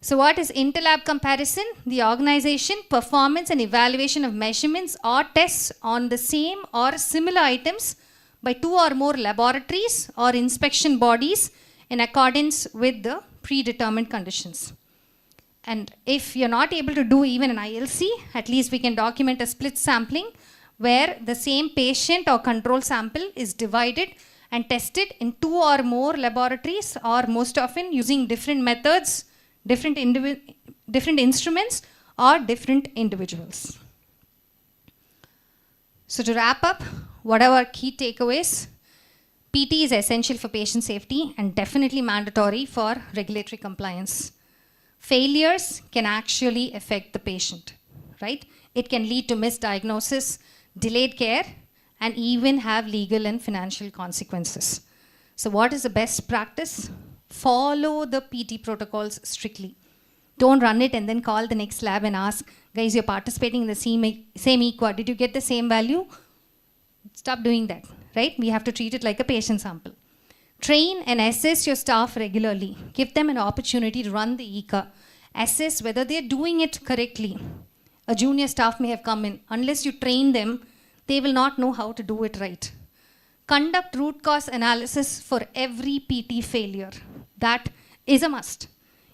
Speaker 13: So what is interlab comparison? The organization, performance and evaluation of measurements or tests on the same or similar items by 2 or more laboratories or inspection bodies in accordance with the predetermined conditions. And if you're not able to do even an ILC, at least we can document a split sampling where the same patient or control sample is divided and tested in 2 or more laboratories, or most often using different methods, different instruments, or different individuals. So to wrap up, what are our key takeaways? PT is essential for patient safety and definitely mandatory for regulatory compliance. Failures can actually affect the patient, right? It can lead to misdiagnosis, delayed care, and even have legal and financial consequences. So what is the best practice? Follow the PT protocols strictly. Don't run it and then call the next lab and ask, guys, you're participating in the same equa. Did you get the same value? Stop doing that, right? We have to treat it like a patient sample. Train and assess your staff regularly. Give them an opportunity to run the ECA. Assess whether they're doing it correctly. A junior staff may have come in. Unless you train them, they will not know how to do it right. Conduct root cause analysis for every PT failure. That is a must.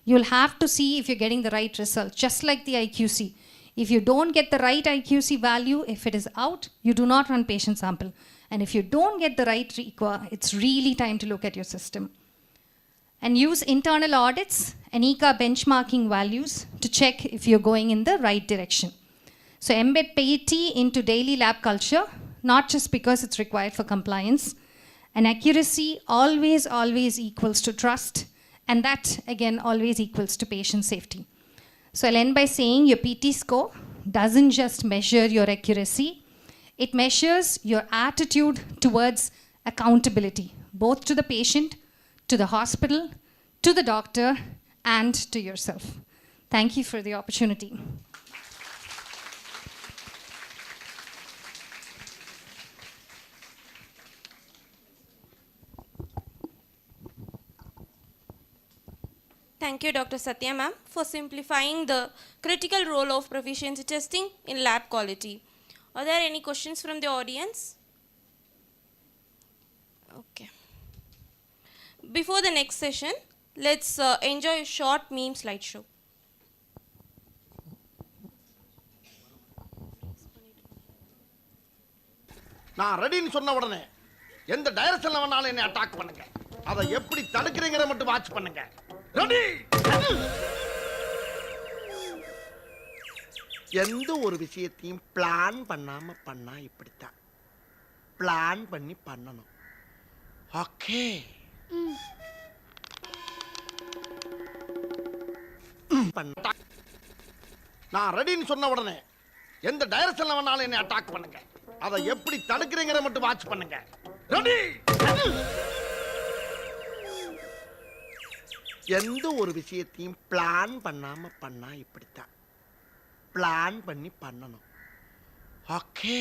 Speaker 13: You'll have to see if you're getting the right result, just like the IQC. If you don't get the right IQC value, if it is out, you do not run patient sample. And if you don't get the right EQA, it's really time to look at your system. And use internal audits and ECA benchmarking values to check if you're going in the right direction. So embed PT into daily lab culture, not just because it's required for compliance. And accuracy always equals to trust. And that, again, always equals to patient safety. So I'll end by saying your PT score doesn't just measure your accuracy, it measures your attitude towards accountability, both to the patient, to the hospital, to the doctor, and to yourself. Thank you for the opportunity.
Speaker 4: Thank you, Dr. Satya ma'am, for simplifying the critical role of proficiency testing in lab quality. Are there any questions from the audience? Okay. Before the next session, let's enjoy a short meme slideshow.
Speaker 14: நான் ரெடின்னு சொன்ன உடனே எந்த டைரக்ஷன்ல வேணாலும் என்னை attack பண்ணுங்க. அதை எப்படி தடுக்கிறீங்கற மட்டும் வாட்ச் பண்ணுங்க. ரெடி. எந்த ஒரு விஷயத்தையும் பிளான் பண்ணாம பண்ணா இப்படித்தான். பிளான் பண்ணி பண்ணணும். ஓகே. நான் ரெடின்னு சொன்ன உடனே எந்த டைரக்ஷன்ல வேணாலும் என்னை அட்டாக் பண்ணுங்க. அதை எப்படி தடுக்கிறீங்கற மட்டும் வாட்ச் பண்ணுங்க. ரெடி. எந்த ஒரு விஷயத்தையும் பிளான் பண்ணாம பண்ணா இப்படித்தான். பிளான் பண்ணி பண்ணணும். ஓகே.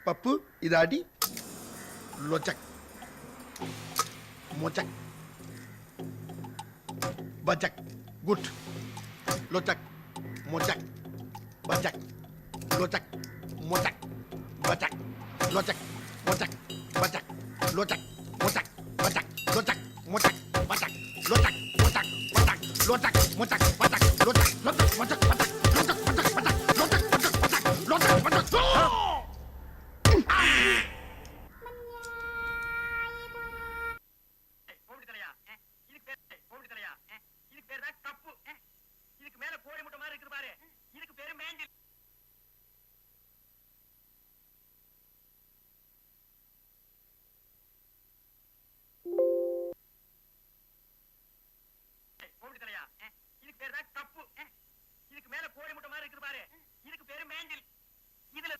Speaker 14: பப்பு இதாடி லொச்சக் மொச்சக் பஜக் குட் லொச்சக் மொச்சக் பஜக் லொச்சக் மொச்சக் பஜக் லொச்சக் மொச்சக் பஜக் லொச்சக் மொச்சக் பஜக் லொச்சக் மொச்சக் பஜக் லொச்சக் மொச்சக் பஜக் லொச்சக் மொச்சக் பஜக் லொச்சக் லொச்சக் மொச்சக் பஜக் லொச்சக் மொச்சக் பஜக் லொச்சக் மொச்சக் பஜக் லொச்சக் மொச்சக்
Speaker 15: இதுக்கு மேல கோழி முட்டை மாதிரி இருக்கு பாரு, இதுக்கு பேரு மேண்டில். இதுல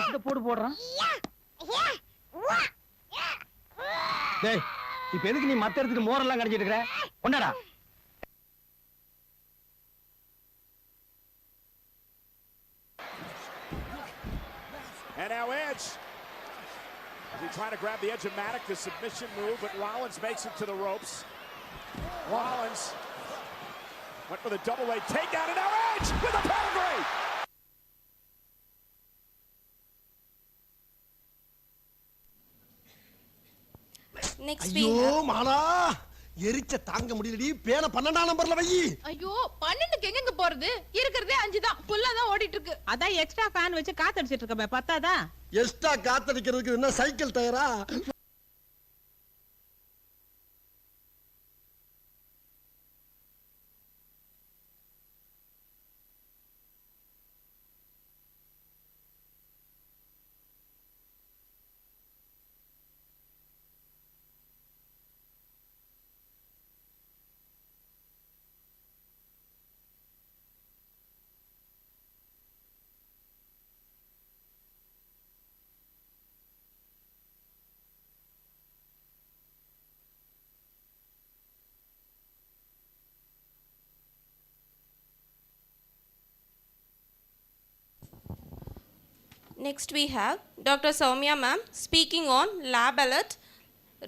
Speaker 3: இந்த போடு போடுறான்.
Speaker 15: டேய், இப்ப எதுக்கு நீ மத்த இடத்துக்கு மோரெல்லாம் கடிச்சிட்டு இருக்கற? கொண்டாடா.
Speaker 11: And now Edge. He's trying to grab the edge of Maddox, the submission move, but Rollins makes it to the ropes. Rollins went for the double leg takedown, and now Edge with a pedigree.
Speaker 4: Next we
Speaker 14: ஐயோ
Speaker 4: have.
Speaker 14: Mala, எரிச்ச தாங்க முடியலடி. பேன 12ஆம் நம்பர்ல வை.
Speaker 16: ஐயோ 12க்கு எங்க போறது? இருக்குறதே 5 தான். புல்லா தான் ஓடிட்டு இருக்கு.
Speaker 17: அதான் எக்ஸ்ட்ரா ஃபேன் வச்சு காத்தடிச்சிட்டு இருக்க பத்தாதா?
Speaker 14: எக்ஸ்ட்ரா காத்தடிக்கிறதுக்கு என்ன cycle டயரா?
Speaker 4: Next we have Dr. Soumya ma'am speaking on lab alert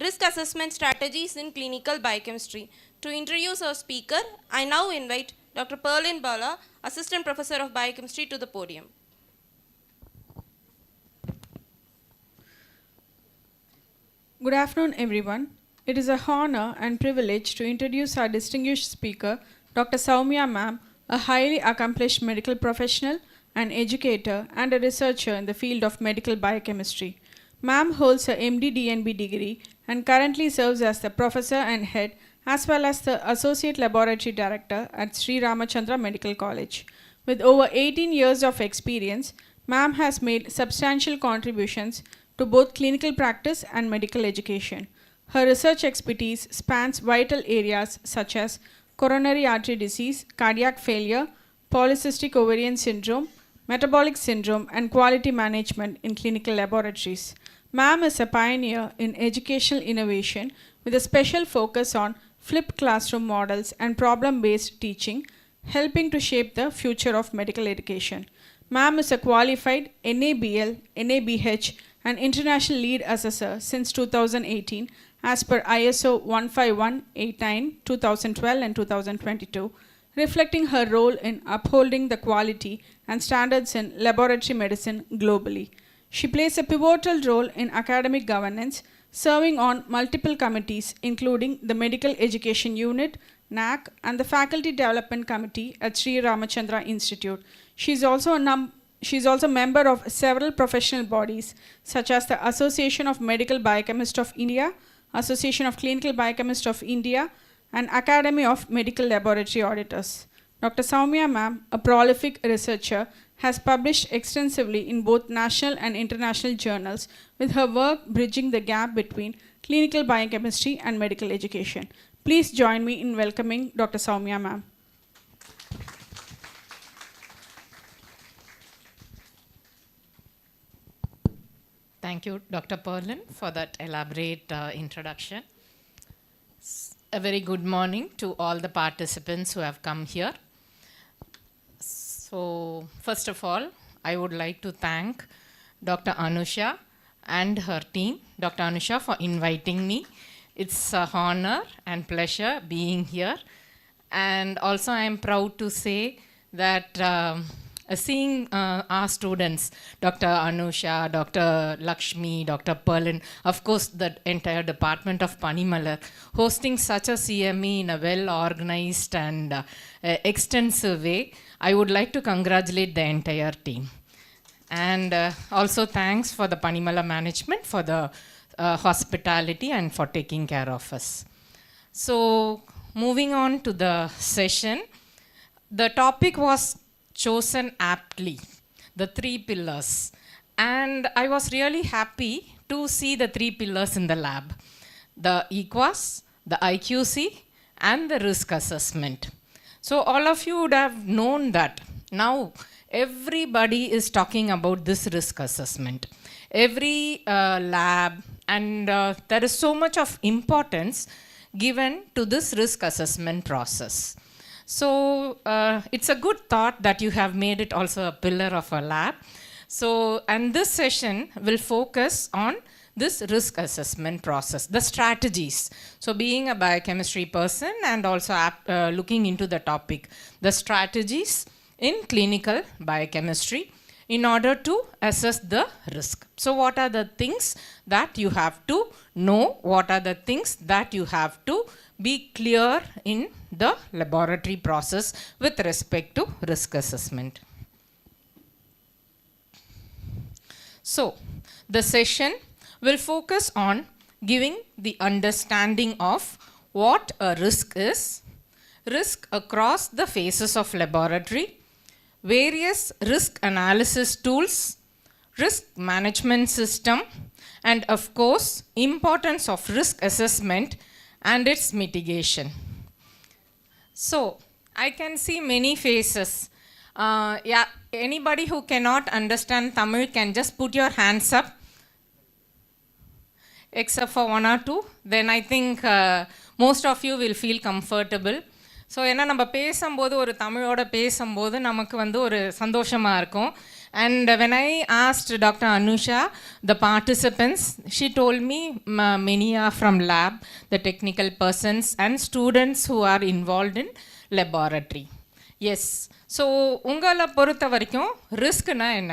Speaker 4: risk assessment strategies in clinical biochemistry. To introduce our speaker, I now invite Dr. Perlin Bala, Assistant Professor of Biochemistry, to the podium.
Speaker 6: Good afternoon, everyone. It is a honor and privilege to introduce our distinguished speaker, Dr. Soumya ma'am, a highly accomplished medical professional, an educator, and a researcher in the field of medical biochemistry. Ma'am holds a MD DNB degree and currently serves as the professor and head as well as the associate laboratory director at Sri Ramachandra Medical College. With over 18 years of experience, ma'am has made substantial contributions to both clinical practice and medical education. Her research expertise spans vital areas such as coronary artery disease, cardiac failure, polycystic ovarian syndrome, metabolic syndrome, and quality management in clinical laboratories. Ma'am is a pioneer in educational innovation with a special focus on flipped classroom models and problem-based teaching, helping to shape the future of medical education. Ma'am is a qualified NABL, NABH, and international lead assessor since 2018 as per ISO 15189, 2012 and 2022, reflecting her role in upholding the quality and standards in laboratory medicine globally. She plays a pivotal role in academic governance, serving on multiple committees including the Medical Education Unit, NAC, and the Faculty Development Committee at Sri Ramachandra Institute. She is also a member of several professional bodies such as the Association of Medical Biochemists of India, Association of Clinical Biochemists of India, and Academy of Medical Laboratory Auditors. Dr. Soumya ma'am, a prolific researcher, has published extensively in both national and international journals, with her work bridging the gap between clinical biochemistry and medical education. Please join me in welcoming Dr. Soumya ma'am.
Speaker 18: Thank you, Dr. Perlin, for that elaborate introduction. A very good morning to all the participants who have come here. So, first of all, I would like to thank Dr. Anusha and her team, Dr. Anusha, for inviting me. It's an honor and pleasure being here. And also, I am proud to say that seeing our students, Dr. Anusha, Dr. Lakshmi, Dr. Perlin, of course, the entire department of Panimalar, hosting such a CME in a well-organized and extensive way, I would like to congratulate the entire team. And also thanks for the Panimala management for the hospitality and for taking care of us. So, moving on to the session, the topic was chosen aptly, the 3 pillars. And I was really happy to see the three pillars in the lab: the EQUAS, the IQC, and the risk assessment. So all of you would have known that now everybody is talking about this risk assessment. Every lab, and there is so much of importance given to this risk assessment process. So it's a good thought that you have made it also a pillar of a lab. So, and this session will focus on this risk assessment process, the strategies. So being a biochemistry person and also looking into the topic, the strategies in clinical biochemistry in order to assess the risk. So what are the things that you have to know? What are the things that you have to be clear in the laboratory process with respect to risk assessment? So the session will focus on giving the understanding of what a risk is, risk across the phases of laboratory, various risk analysis tools, risk management system, and of course, importance of risk assessment and its mitigation. So, I can see many faces. Yeah, anybody who cannot understand Tamil can just put your hands up. Except for one or two, then I think most of you will feel comfortable. So ஏன்னா நம்ம பேசும்போது ஒரு தமிழோட பேசும்போது நமக்கு வந்து ஒரு சந்தோஷமாக இருக்கும். And when I asked Dr. Anusha, the participants, she told me many are from lab, the technical persons and students who are involved in laboratory. Yes, so உங்களை பொறுத்த வரைக்கும் ரிஸ்க்னா என்ன?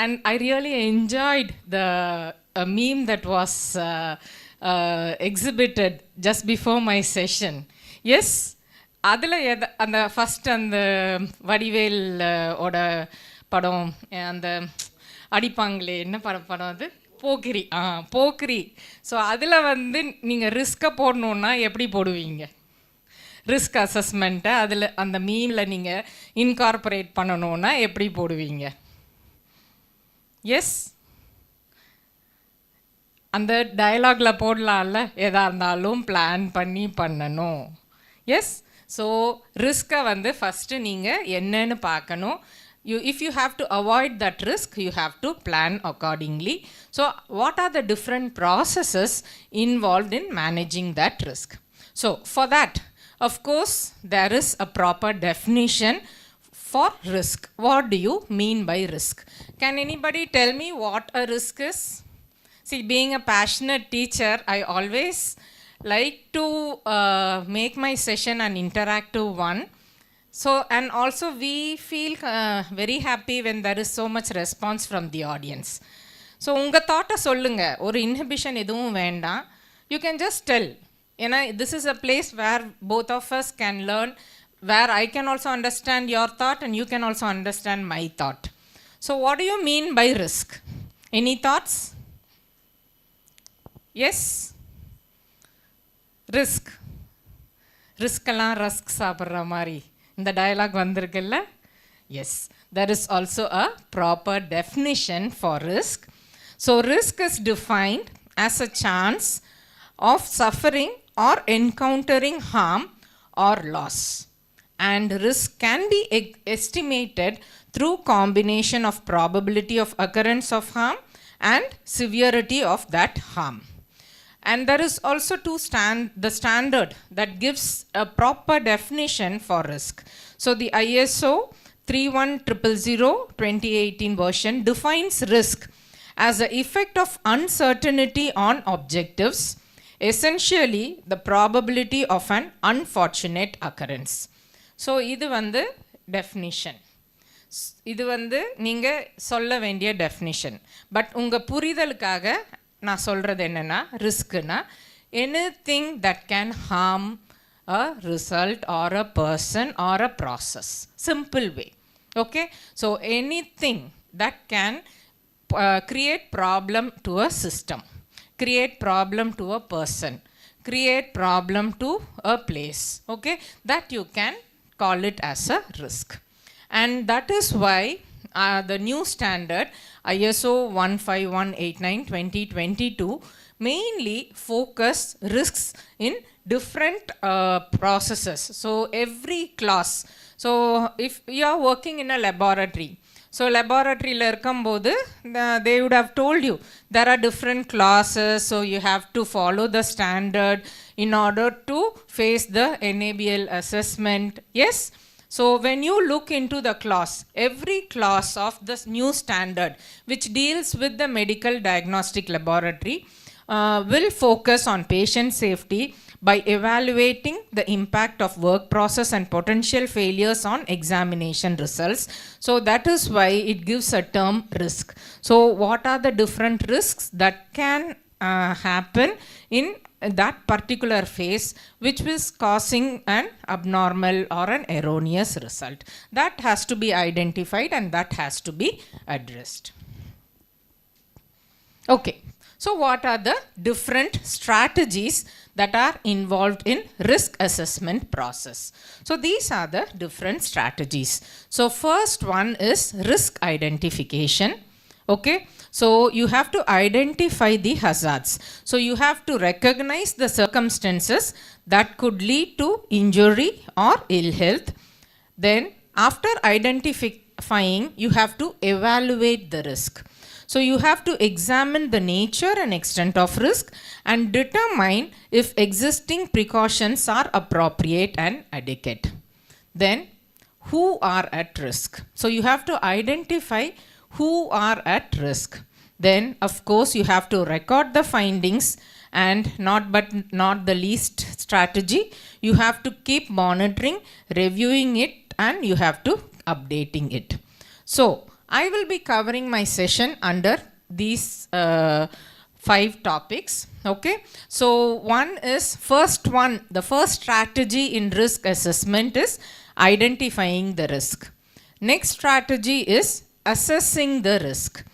Speaker 18: And I really enjoyed the meme that was exhibited just before my session. Yes, அதில் அந்த first அந்த வடிவேல் ஓட படம், அந்த அடிப்பாங்களே என்ன படம் அது, போக்கிரி. போக்கிரி. ஸோ அதில் வந்து நீங்கள் ரிஸ்க்கை போடணுன்னா எப்படி போடுவீங்க? ரிஸ்க் அசஸ்மெண்ட்டை அதில் அந்த மீமில் நீங்கள் இன்கார்பரேட் பண்ணணுன்னா எப்படி போடுவீங்க? எஸ், அந்த டயலாகில் போடலாம்ல, எதாக இருந்தாலும் பிளான் பண்ணி பண்ணணும். எஸ், ஸோ ரிஸ்க்கை வந்து ஃபஸ்ட்டு நீங்கள் என்னன்னு பார்க்கணும். If you have to avoid that risk, you have to plan accordingly. So what are the different processes involved in managing that risk? So for that, of course, there is a proper definition for risk. What do you mean by risk? Can anybody tell me what a risk is? See, being a passionate teacher, I always like to make my session an interactive one. So, and also we feel very happy when there is so much response from the audience. So, unga thought sollunga, or inhibition eduvum vendam. You can just tell. You know, this is a place where both of us can learn, where I can also understand your thought and you can also understand my thought. So, what do you mean by risk? Any thoughts? Yes? Risk. Risk எல்லாம் rusk சாப்பிட்ற மாதிரி இந்த dialogue வந்திருக்குல்ல? Yes, there is also a proper definition for risk. So risk is defined as a chance of suffering or encountering harm or loss. And risk can be estimated through combination of probability of occurrence of harm and severity of that harm. And there is also the standard that gives a proper definition for risk. So the ISO 31000-2018 version defines risk as the effect of uncertainty on objectives, essentially the probability of an unfortunate occurrence. So இது வந்து definition. இது வந்து நீங்கள் சொல்ல வேண்டிய definition. But உங்கள் புரிதலுக்காக நான் சொல்கிறது என்னென்னா, ரிஸ்க்குனா anything that can harm a result or a person or a process. Simple way. Okay? So anything that can create problem to a system, create problem to a person, create problem to a place. Okay? That you can call it as a risk. And that is why the new standard ISO 15189-2022 mainly focus risks in different processes. So every class. So if you are working in a laboratory, so laboratory la irukumbodhu they would have told you there are different classes, so you have to follow the standard in order to face the NABL assessment. Yes. So when you look into the class, every class of this new standard which deals with the medical diagnostic laboratory will focus on patient safety by evaluating the impact of work process and potential failures on examination results. So that is why it gives a term risk. So what are the different risks that can happen in that particular phase which is causing an abnormal or an erroneous result? That has to be identified and that has to be addressed. Okay. So what are the different strategies that are involved in risk assessment process? So these are the different strategies. So first one is risk identification. Okay. So you have to identify the hazards. So you have to recognize the circumstances that could lead to injury or ill health. Then after identifying, you have to evaluate the risk. So you have to examine the nature and extent of risk and determine if existing precautions are appropriate and adequate. Then who are at risk? So you have to identify who are at risk. Then of course you have to record the findings, and not the least strategy, you have to keep monitoring, reviewing it, and you have to updating it. So I will be covering my session under these 5 topics. Okay. So the first strategy in risk assessment is identifying the risk. Next strategy is assessing the risk.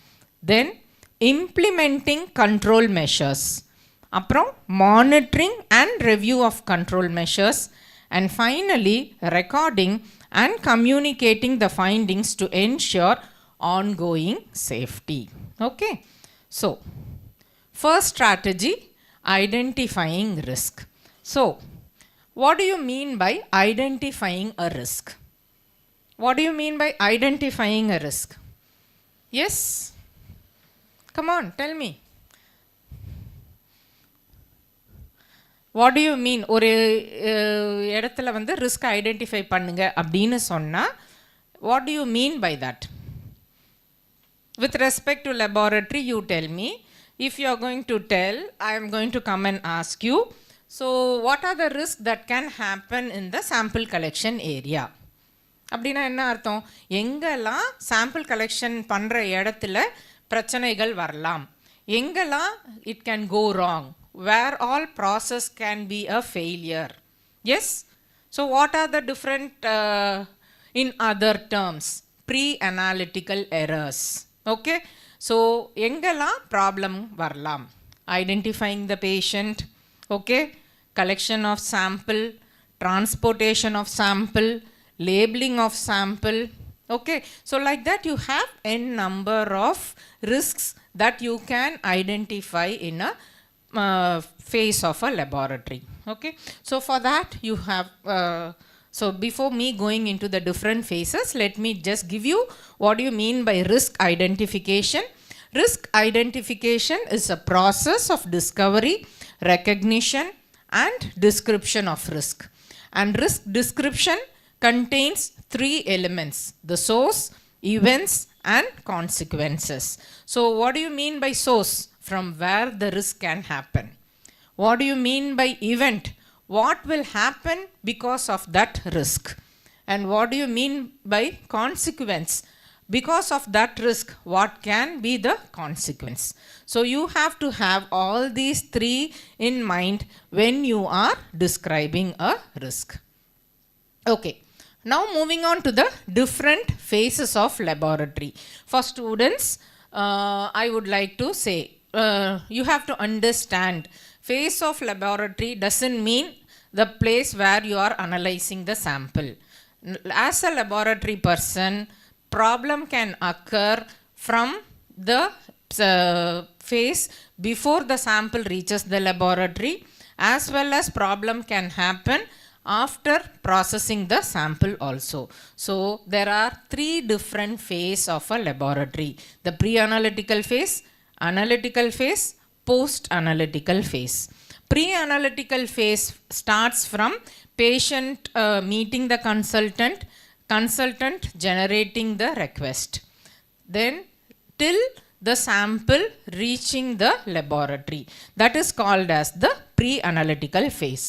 Speaker 18: Then implementing control measures. Aprom monitoring and review of control measures. And finally recording and communicating the findings to ensure ongoing safety. Okay. So first strategy, identifying risk. So what do you mean by identifying a risk? What do you mean by identifying a risk? Yes? Come on, tell me. What do you mean? ஒரு இடத்துல வந்து risk identify பண்ணுங்க அப்படின்னு சொன்னா, what do you mean by that? With respect to laboratory, you tell me. If you are going to tell, I am going to come and ask you. So what are the risks that can happen in the sample collection area? அப்படின்னா என்ன அர்த்தம்? எங்கெல்லாம் sample collection பண்ணுற இடத்துல பிரச்சனைகள் வரலாம், எங்கெல்லாம் it can go wrong, where all process can be a failure. Yes? So what are the different, in other terms, pre-analytical errors? Okay? So எங்கெல்லாம் problem வரலாம்? Identifying the patient, okay? Collection of sample, transportation of sample, labeling of sample. Okay, so like that you have n number of risks that you can identify in a phase of a laboratory. Okay, so for that you have so before me going into the different phases, let me just give you what do you mean by risk identification. Risk identification is a process of discovery, recognition and description of risk. And risk description contains 3 elements: the source, events and consequences. So what do you mean by source? From where the risk can happen. What do you mean by event? What will happen because of that risk? And what do you mean by consequence? Because of that risk, what can be the consequence? So you have to have all these 3 in mind when you are describing a risk. Okay. Now moving on to the different phases of laboratory. For students, I would like to say, you have to understand, phase of laboratory doesn't mean the place where you are analyzing the sample. As a laboratory person, problem can occur from the phase before the sample reaches the laboratory, as well as problem can happen after processing the sample also. So there are 3 different phases of a laboratory: the pre-analytical phase, analytical phase, post-analytical phase. Pre-analytical phase starts from patient meeting the consultant, consultant generating the request, then till the sample reaching the laboratory. That is called as the pre-analytical phase.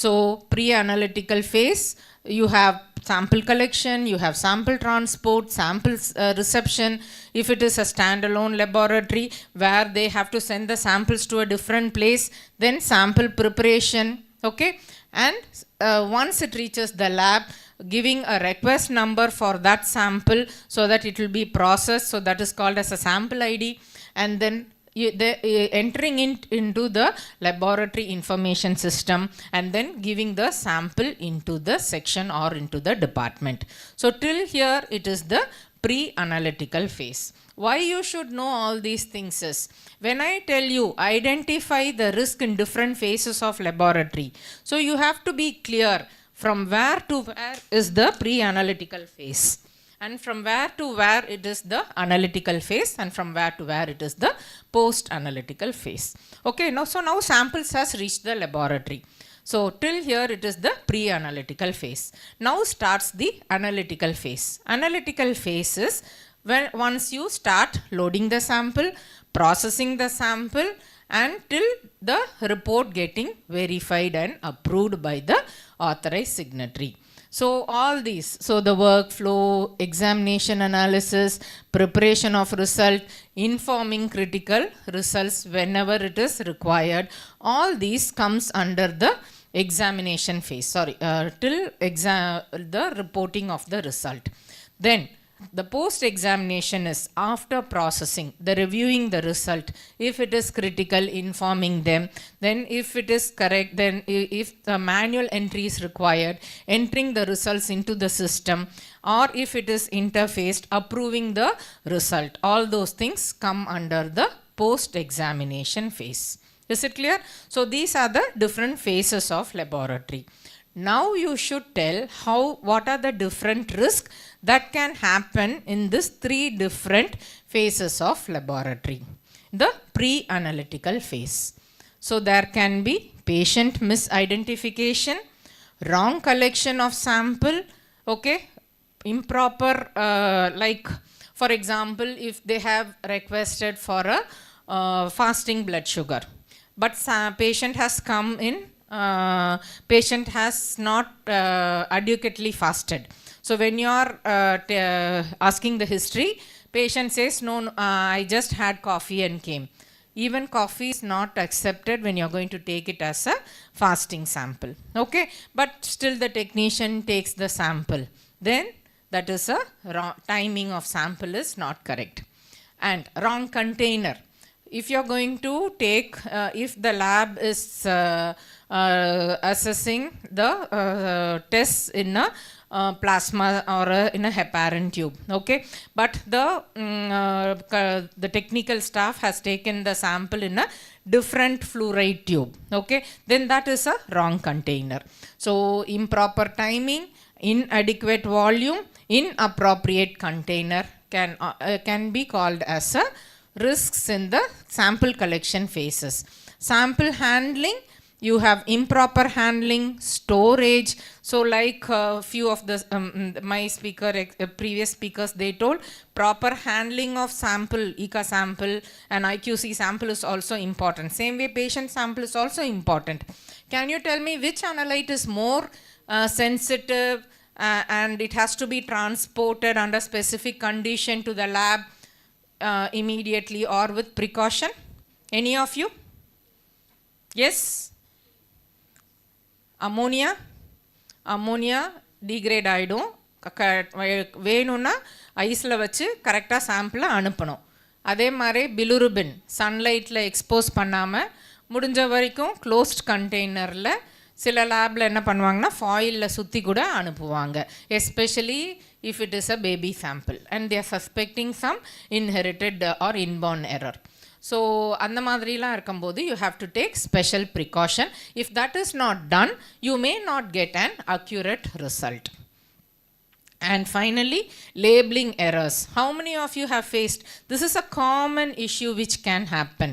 Speaker 18: So pre-analytical phase, you have sample collection, you have sample transport, sample reception. If it is a standalone laboratory where they have to send the samples to a different place, then sample preparation, okay? And once it reaches the lab, giving a request number for that sample so that it will be processed, so that is called as a sample ID, and then entering into the laboratory information system, and then giving the sample into the section or into the department. So till here it is the pre-analytical phase. Why you should know all these things is, when I tell you identify the risk in different phases of laboratory, so you have to be clear from where to where is the pre-analytical phase, and from where to where it is the analytical phase, and from where to where it is the post-analytical phase. Okay, now samples has reached the laboratory. So till here it is the pre-analytical phase. Now starts the analytical phase. Analytical phase is when once you start loading the sample, processing the sample, until the report getting verified and approved by the authorized signatory. So all these, so the workflow, examination analysis, preparation of result, informing critical results whenever it is required, all these comes under the examination phase, till the reporting of the result. Then the post-examination is after processing, the reviewing the result. If it is critical, informing them. Then if it is correct, then if the manual entry is required, entering the results into the system. Or if it is interfaced, approving the result. All those things come under the post-examination phase. Is it clear? So these are the different phases of laboratory. Now you should tell what are the different risks that can happen in these 3 different phases of laboratory. The pre-analytical phase. So there can be patient misidentification, wrong collection of sample, okay, improper, like for example, if they have requested for a fasting blood sugar, but patient has come in, patient has not adequately fasted. So when you are asking the history, patient says, no, I just had coffee and came. Even coffee is not accepted when you are going to take it as a fasting sample. Okay, but still the technician takes the sample. Then that is a wrong timing of sample is not correct. And wrong container. If you are going to take, if the lab is assessing the tests in a plasma or in a heparin tube, okay, but the technical staff has taken the sample in a different fluoride tube, okay, then that is a wrong container. So improper timing, inadequate volume, inappropriate container can be called as a risks in the sample collection phases. Sample handling, you have improper handling, storage. So like few of the my previous speakers, they told proper handling of sample, ECA sample and IQC sample is also important. Same way patient sample is also important. Can you tell me which analyte is more sensitive and it has to be transported under specific condition to the lab immediately or with precaution? Any of you? Yes? Ammonia degrade ஆயிடும், வேணும்னா ஐஸில் வச்சு கரெக்டாக சாம்பிளை அனுப்பணும். அதே மாதிரி பிலுருபின் சன்லைட்டில் expose பண்ணாமல் முடிஞ்ச வரைக்கும் க்ளோஸ்ட் கண்டெய்னரில் சில லேபில் என்ன பண்ணுவாங்கன்னா ஃபாயிலில் சுற்றி கூட அனுப்புவாங்க, especially if it is a baby sample and they are suspecting some inherited or inborn error. So அந்த மாதிரிலாம் இருக்கும்போது you have to take special precaution. If that is not done, you may not get an accurate result. And finally, labeling errors. How many of you have faced? This is a common issue which can happen.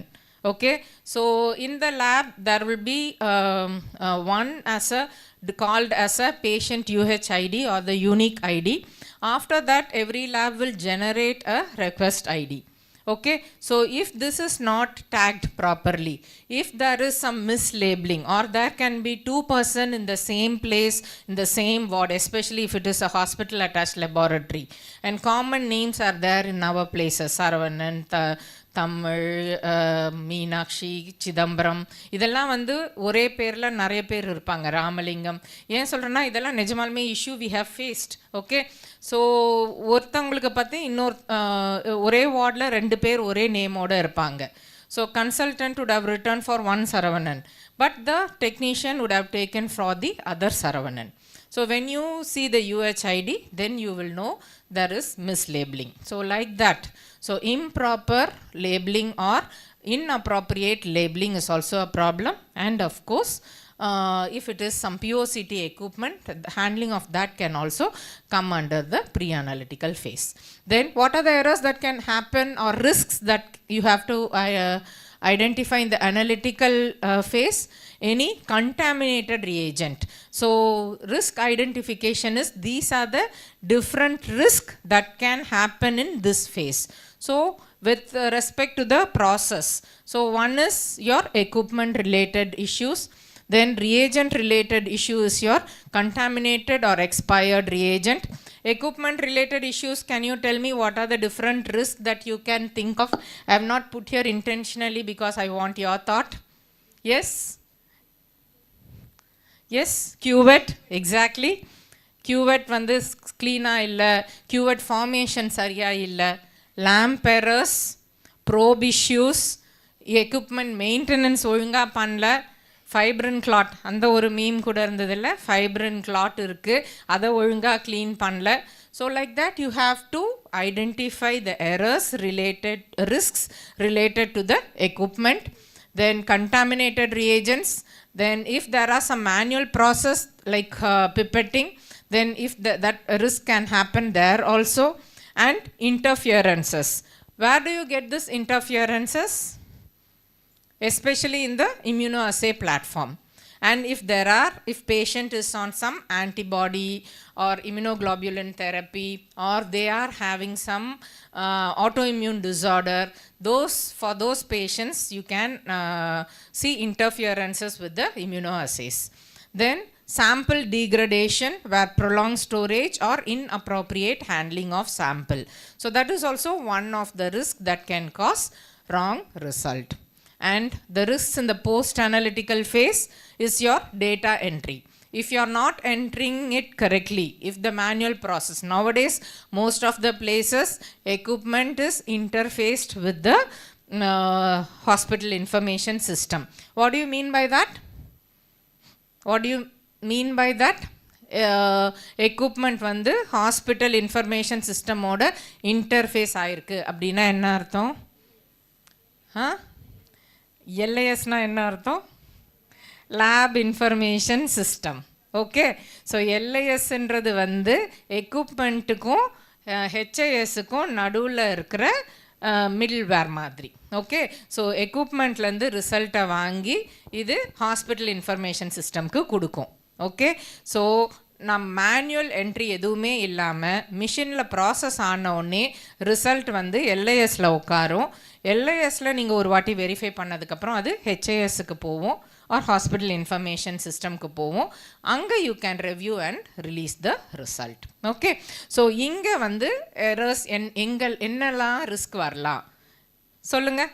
Speaker 18: Okay, so in the lab there will be one as a called as a patient UHID or the unique ID. After that, every lab will generate a request ID. Okay, so if this is not tagged properly, if there is some mislabeling, or there can be two persons in the same place in the same ward, especially if it is a hospital attached laboratory, and common names are there in our places, Saravanan, Tamil, Meenakshi, Chidambaram, இதெல்லாம் வந்து ஒரே பேரில் நிறைய பேர் இருப்பாங்க, ராமலிங்கம். ஏன் சொல்கிறேன்னா இதெல்லாம் நிஜமாலுமே issue we have faced. Okay, so ஒருத்தவங்களுக்கு பார்த்து ஒரே வார்டில் 2 பேர் ஒரே நேமோடு இருப்பாங்க. So consultant would have written for one Saravanan, but the technician would have taken for the other Saravanan. So when you see the UHID, then you will know there is mislabeling. So like that. So improper labeling or inappropriate labeling is also a problem. And of course, if it is some POCT equipment, the handling of that can also come under the pre-analytical phase. Then what are the errors that can happen or risks that you have to identify in the analytical phase? Any contaminated reagent. So risk identification is, these are the different risks that can happen in this phase. So with respect to the process, so one is your equipment related issues, then reagent related issue is your contaminated or expired reagent. Equipment related issues, can you tell me what are the different risks that you can think of? I have not put here intentionally because I want your thought. Yes? Yes, cuvette, exactly. Cuvette வந்து clean-ஆ இல்லை, cuvette formation சரியா இல்லை, lamp errors, probe issues, equipment maintenance ஒழுங்கா பண்ணல, fibrin clot, அந்த ஒரு meme கூட இருந்ததில்ல, fibrin clot இருக்கு, அதை ஒழுங்கா clean பண்ணல. So like that you have to identify the errors related, risks related to the equipment. Then contaminated reagents. Then if there are some manual process like pipetting, then if that risk can happen there also. And interferences. Where do you get this interferences? Especially in the immunoassay platform. And if patient is on some antibody or immunoglobulin therapy, or they are having some autoimmune disorder, for those patients you can see interferences with the immunoassays. Then sample degradation, where prolonged storage or inappropriate handling of sample. So that is also one of the risks that can cause wrong result. And the risks in the post-analytical phase is your data entry. If you are not entering it correctly, if the manual process, nowadays most of the places equipment is interfaced with the hospital information system. What do you mean by that? What do you mean by that? Equipment வந்து hospital information system ஓட interface ஆயிருக்கு அப்படின்னா என்ன அர்த்தம்? LIS-னா என்ன அர்த்தம்? Lab Information System. Okay, so LIS-ன்றது வந்து எக்யூப்மெண்ட்டுக்கும் HIS-க்கும் நடுவில் இருக்கிற மிடில்வேர் மாதிரி. ஓகே, ஸோ எக்யூப்மெண்ட்லேருந்து ரிசல்ட்டை வாங்கி இது ஹாஸ்பிட்டல் இன்ஃபர்மேஷன் சிஸ்டம்க்கு கொடுக்கும். ஓகே, ஸோ நம் மேனுவல் என்ட்ரி எதுவுமே இல்லாமல் மிஷினில் ப்ராசஸ் ஆன உடனே ரிசல்ட் வந்து LIS-ல உட்காரும். LIS-ல நீங்கள் ஒரு வாட்டி வெரிஃபை பண்ணதுக்கப்புறம் அது HIS-க்கு போவோம் ஆர் ஹாஸ்பிட்டல் இன்ஃபர்மேஷன் சிஸ்டம்க்கு போவோம். அங்கே you can review and release the result. Okay, so இங்கே வந்து எரர்ஸ் என்னெல்லாம் ரிஸ்க் வரலாம் சொல்லுங்கள்.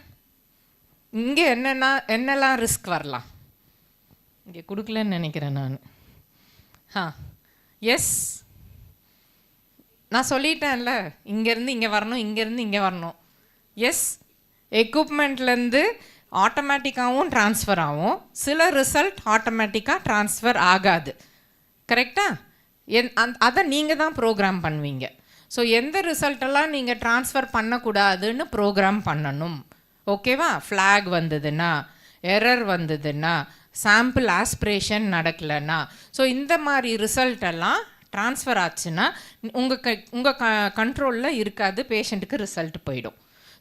Speaker 18: இங்கே என்னெல்லாம் ரிஸ்க் வரலாம்? இங்கே கொடுக்கலன்னு நினைக்கிறேன் நான். எஸ், நான் சொல்லிட்டேன்ல, இங்கேருந்து இங்கே வரணும், இங்கேருந்து இங்கே வரணும். எஸ், எக்யூப்மெண்ட்லேருந்து ஆட்டோமேட்டிக்காகவும் ட்ரான்ஸ்ஃபர் ஆகும், சில ரிசல்ட் ஆட்டோமேட்டிக்காக ட்ரான்ஸ்ஃபர் ஆகாது. கரெக்டாக? அதை நீங்கள் தான் ப்ரோக்ராம் பண்ணுவீங்க. ஸோ எந்த ரிசல்ட்டெல்லாம் நீங்கள் ட்ரான்ஸ்ஃபர் பண்ணக்கூடாதுன்னு ப்ரோக்ராம் பண்ணணும். ஓகேவா? ஃப்ளாக் வந்ததுன்னா, எரர் வந்ததுன்னா, சாம்பிள் ஆஸ்பிரேஷன் நடக்கலைன்னா, ஸோ இந்த மாதிரி ரிசல்ட்டெல்லாம் ட்ரான்ஸ்ஃபர் ஆச்சுன்னா உங்கள் கண்ட்ரோலில் இருக்காது, பேஷண்ட்டுக்கு ரிசல்ட் போயிடும்.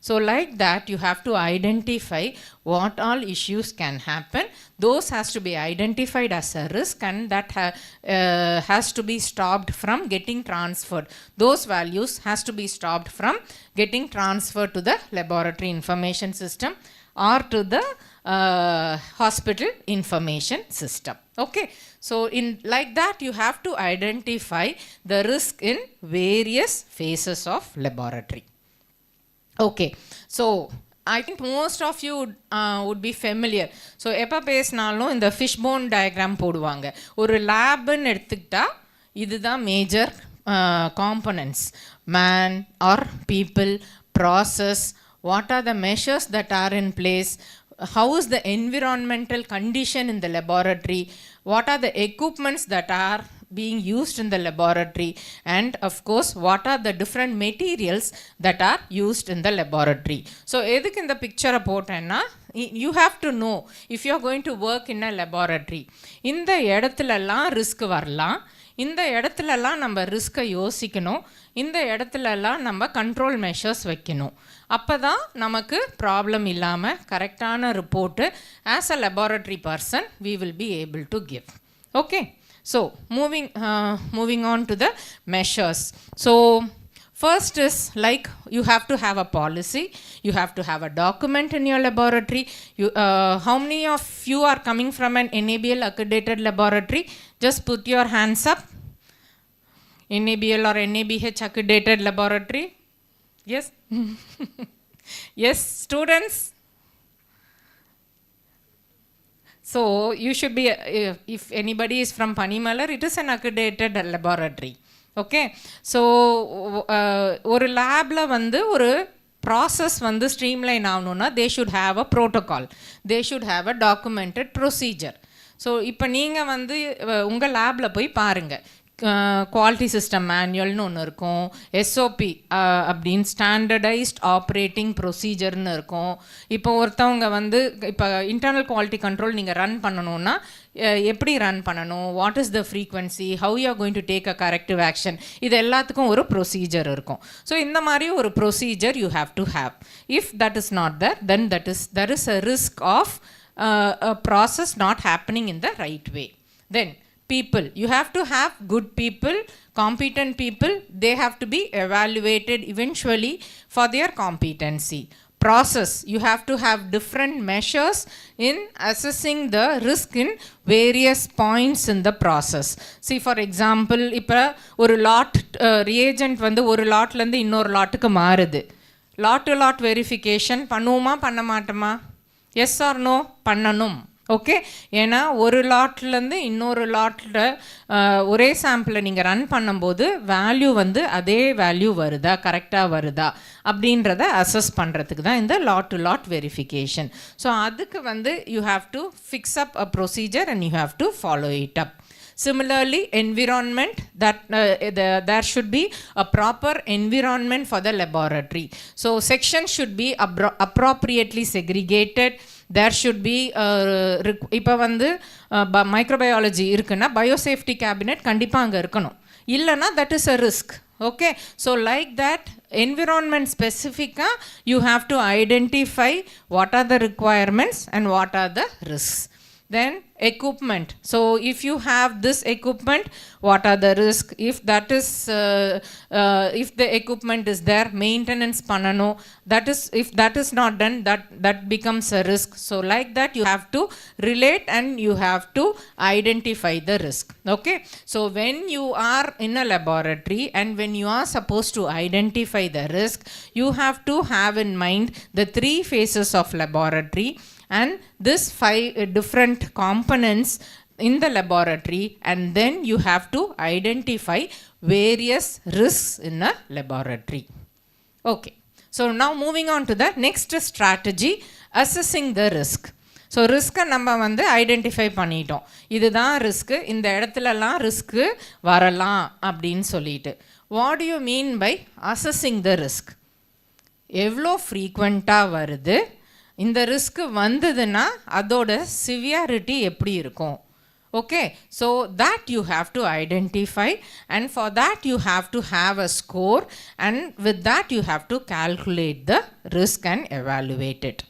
Speaker 18: So like that you have to identify what all issues can happen. Those has to be identified as a risk and that has to be stopped from getting transferred. Those values has to be stopped from getting transferred to the laboratory information system or to the hospital information system. Okay, so in like that you have to identify the risk in various phases of laboratory. Okay, so I think most of you would be familiar. So எப்போ பேசினாலும் இந்த fishbone diagram போடுவாங்க. ஒரு லேப்னு எடுத்துக்கிட்டா இதுதான் major components: man or people, process, what are the measures that are in place, how is the environmental condition in the laboratory, what are the equipments that are being used in the laboratory, and of course what are the different materials that are used in the laboratory. So edhukku in the picture போட்டேன்னா you have to know if you are going to work in a laboratory, இந்த இடத்துலலாம் risk வரலாம், இந்த இடத்துலலாம் நம்ம ரிஸ்க்கை யோசிக்கணும், இந்த இடத்துலலாம் நம்ம கண்ட்ரோல் மெஷர்ஸ் வைக்கணும். அப்போ தான் நமக்கு ப்ராப்ளம் இல்லாமல் கரெக்டான report as a laboratory person we will be able to give. Okay, so moving on to the measures. So first is like you have to have a policy, you have to have a document in your laboratory. How many of you are coming from an NABL accredited laboratory? Just put your hands up. NABL or NABH accredited laboratory? Yes? Yes, students? So you should be, if anybody is from Panimalar, it is an accredited laboratory. Okay, so ஒரு லேபில் வந்து ஒரு process வந்து streamline ஆகணுன்னா they should have a protocol, they should have a documented procedure. So இப்போ நீங்கள் வந்து உங்கள் லேபில் போய் பாருங்கள், குவாலிட்டி சிஸ்டம் மேனுவல்னு ஒன்று இருக்கும், எஸ்ஓபி அப்படின்னு ஸ்டாண்டர்டைஸ்ட் ஆப்ரேட்டிங் ப்ரொசீஜர்னு இருக்கும். இப்போ ஒருத்தவங்க வந்து இப்போ இன்டர்னல் குவாலிட்டி கண்ட்ரோல் நீங்கள் ரன் பண்ணணுன்னா எப்படி ரன் பண்ணணும், what is the frequency, how you are going to take a corrective action, இது எல்லாத்துக்கும் ஒரு ப்ரொசீஜர் இருக்கும். ஸோ இந்த மாதிரி ஒரு procedure you have to have. If that is not there, then there is a risk of a process not happening in the right way. Then people, you have to have good people, competent people, they have to be evaluated eventually for their competency. Process, you have to have different measures in assessing the risk in various points in the process. See, for example, இப்போ ஒரு lot reagent வந்து ஒரு லாட்லேருந்து இன்னொரு லாட்டுக்கு மாறுது, lot to lot verification பண்ணுவோமா பண்ண மாட்டோமா? Yes or no? பண்ணணும். ஓகே, ஏன்னா ஒரு லாட்லேருந்து இன்னொரு லாட்டில் ஒரே சாம்பிளை நீங்கள் ரன் பண்ணும்போது வேல்யூ வந்து அதே வேல்யூ வருதா, கரெக்டாக வருதா அப்படின்றத அசஸ் பண்ணுறதுக்கு தான் இந்த lot to lot verification. So அதுக்கு வந்து you have to fix up a procedure and you have to follow it up. Similarly, environment, that there should be a proper environment for the laboratory. So sections should be appropriately segregated. There should be இப்போ வந்து microbiology இருக்குன்னா biosafety cabinet கண்டிப்பாக அங்கே இருக்கணும், இல்லைன்னா that is a risk. Okay, so like that environment specifica you have to identify what are the requirements and what are the risks. Then equipment, so if you have this equipment, what are the risks? If that is if the equipment is there, maintenance panano, that is, if that is not done, that becomes a risk. So like that you have to relate and you have to identify the risk. Okay, so when you are in a laboratory and when you are supposed to identify the risk, you have to have in mind the 3 phases of laboratory and this 5 different components in the laboratory, and then you have to identify various risks in a laboratory. Okay, so now moving on to the next strategy, assessing the risk. So ரிஸ்க்கை நம்ம வந்து identify பண்ணிட்டோம், இதுதான் risk, இந்த இடத்துலலாம் risk வரலாம் அப்படின்னு சொல்லிட்டு. What do you mean by assessing the risk? எவ்வளோ ஃப்ரீக்வெண்ட்டாக வருது, இந்த ரிஸ்க்கு வந்ததுன்னா அதோட சிவியாரிட்டி எப்படி இருக்கும்? Okay, so that you have to identify, and for that you have to have a score, and with that you have to calculate the risk and evaluate it.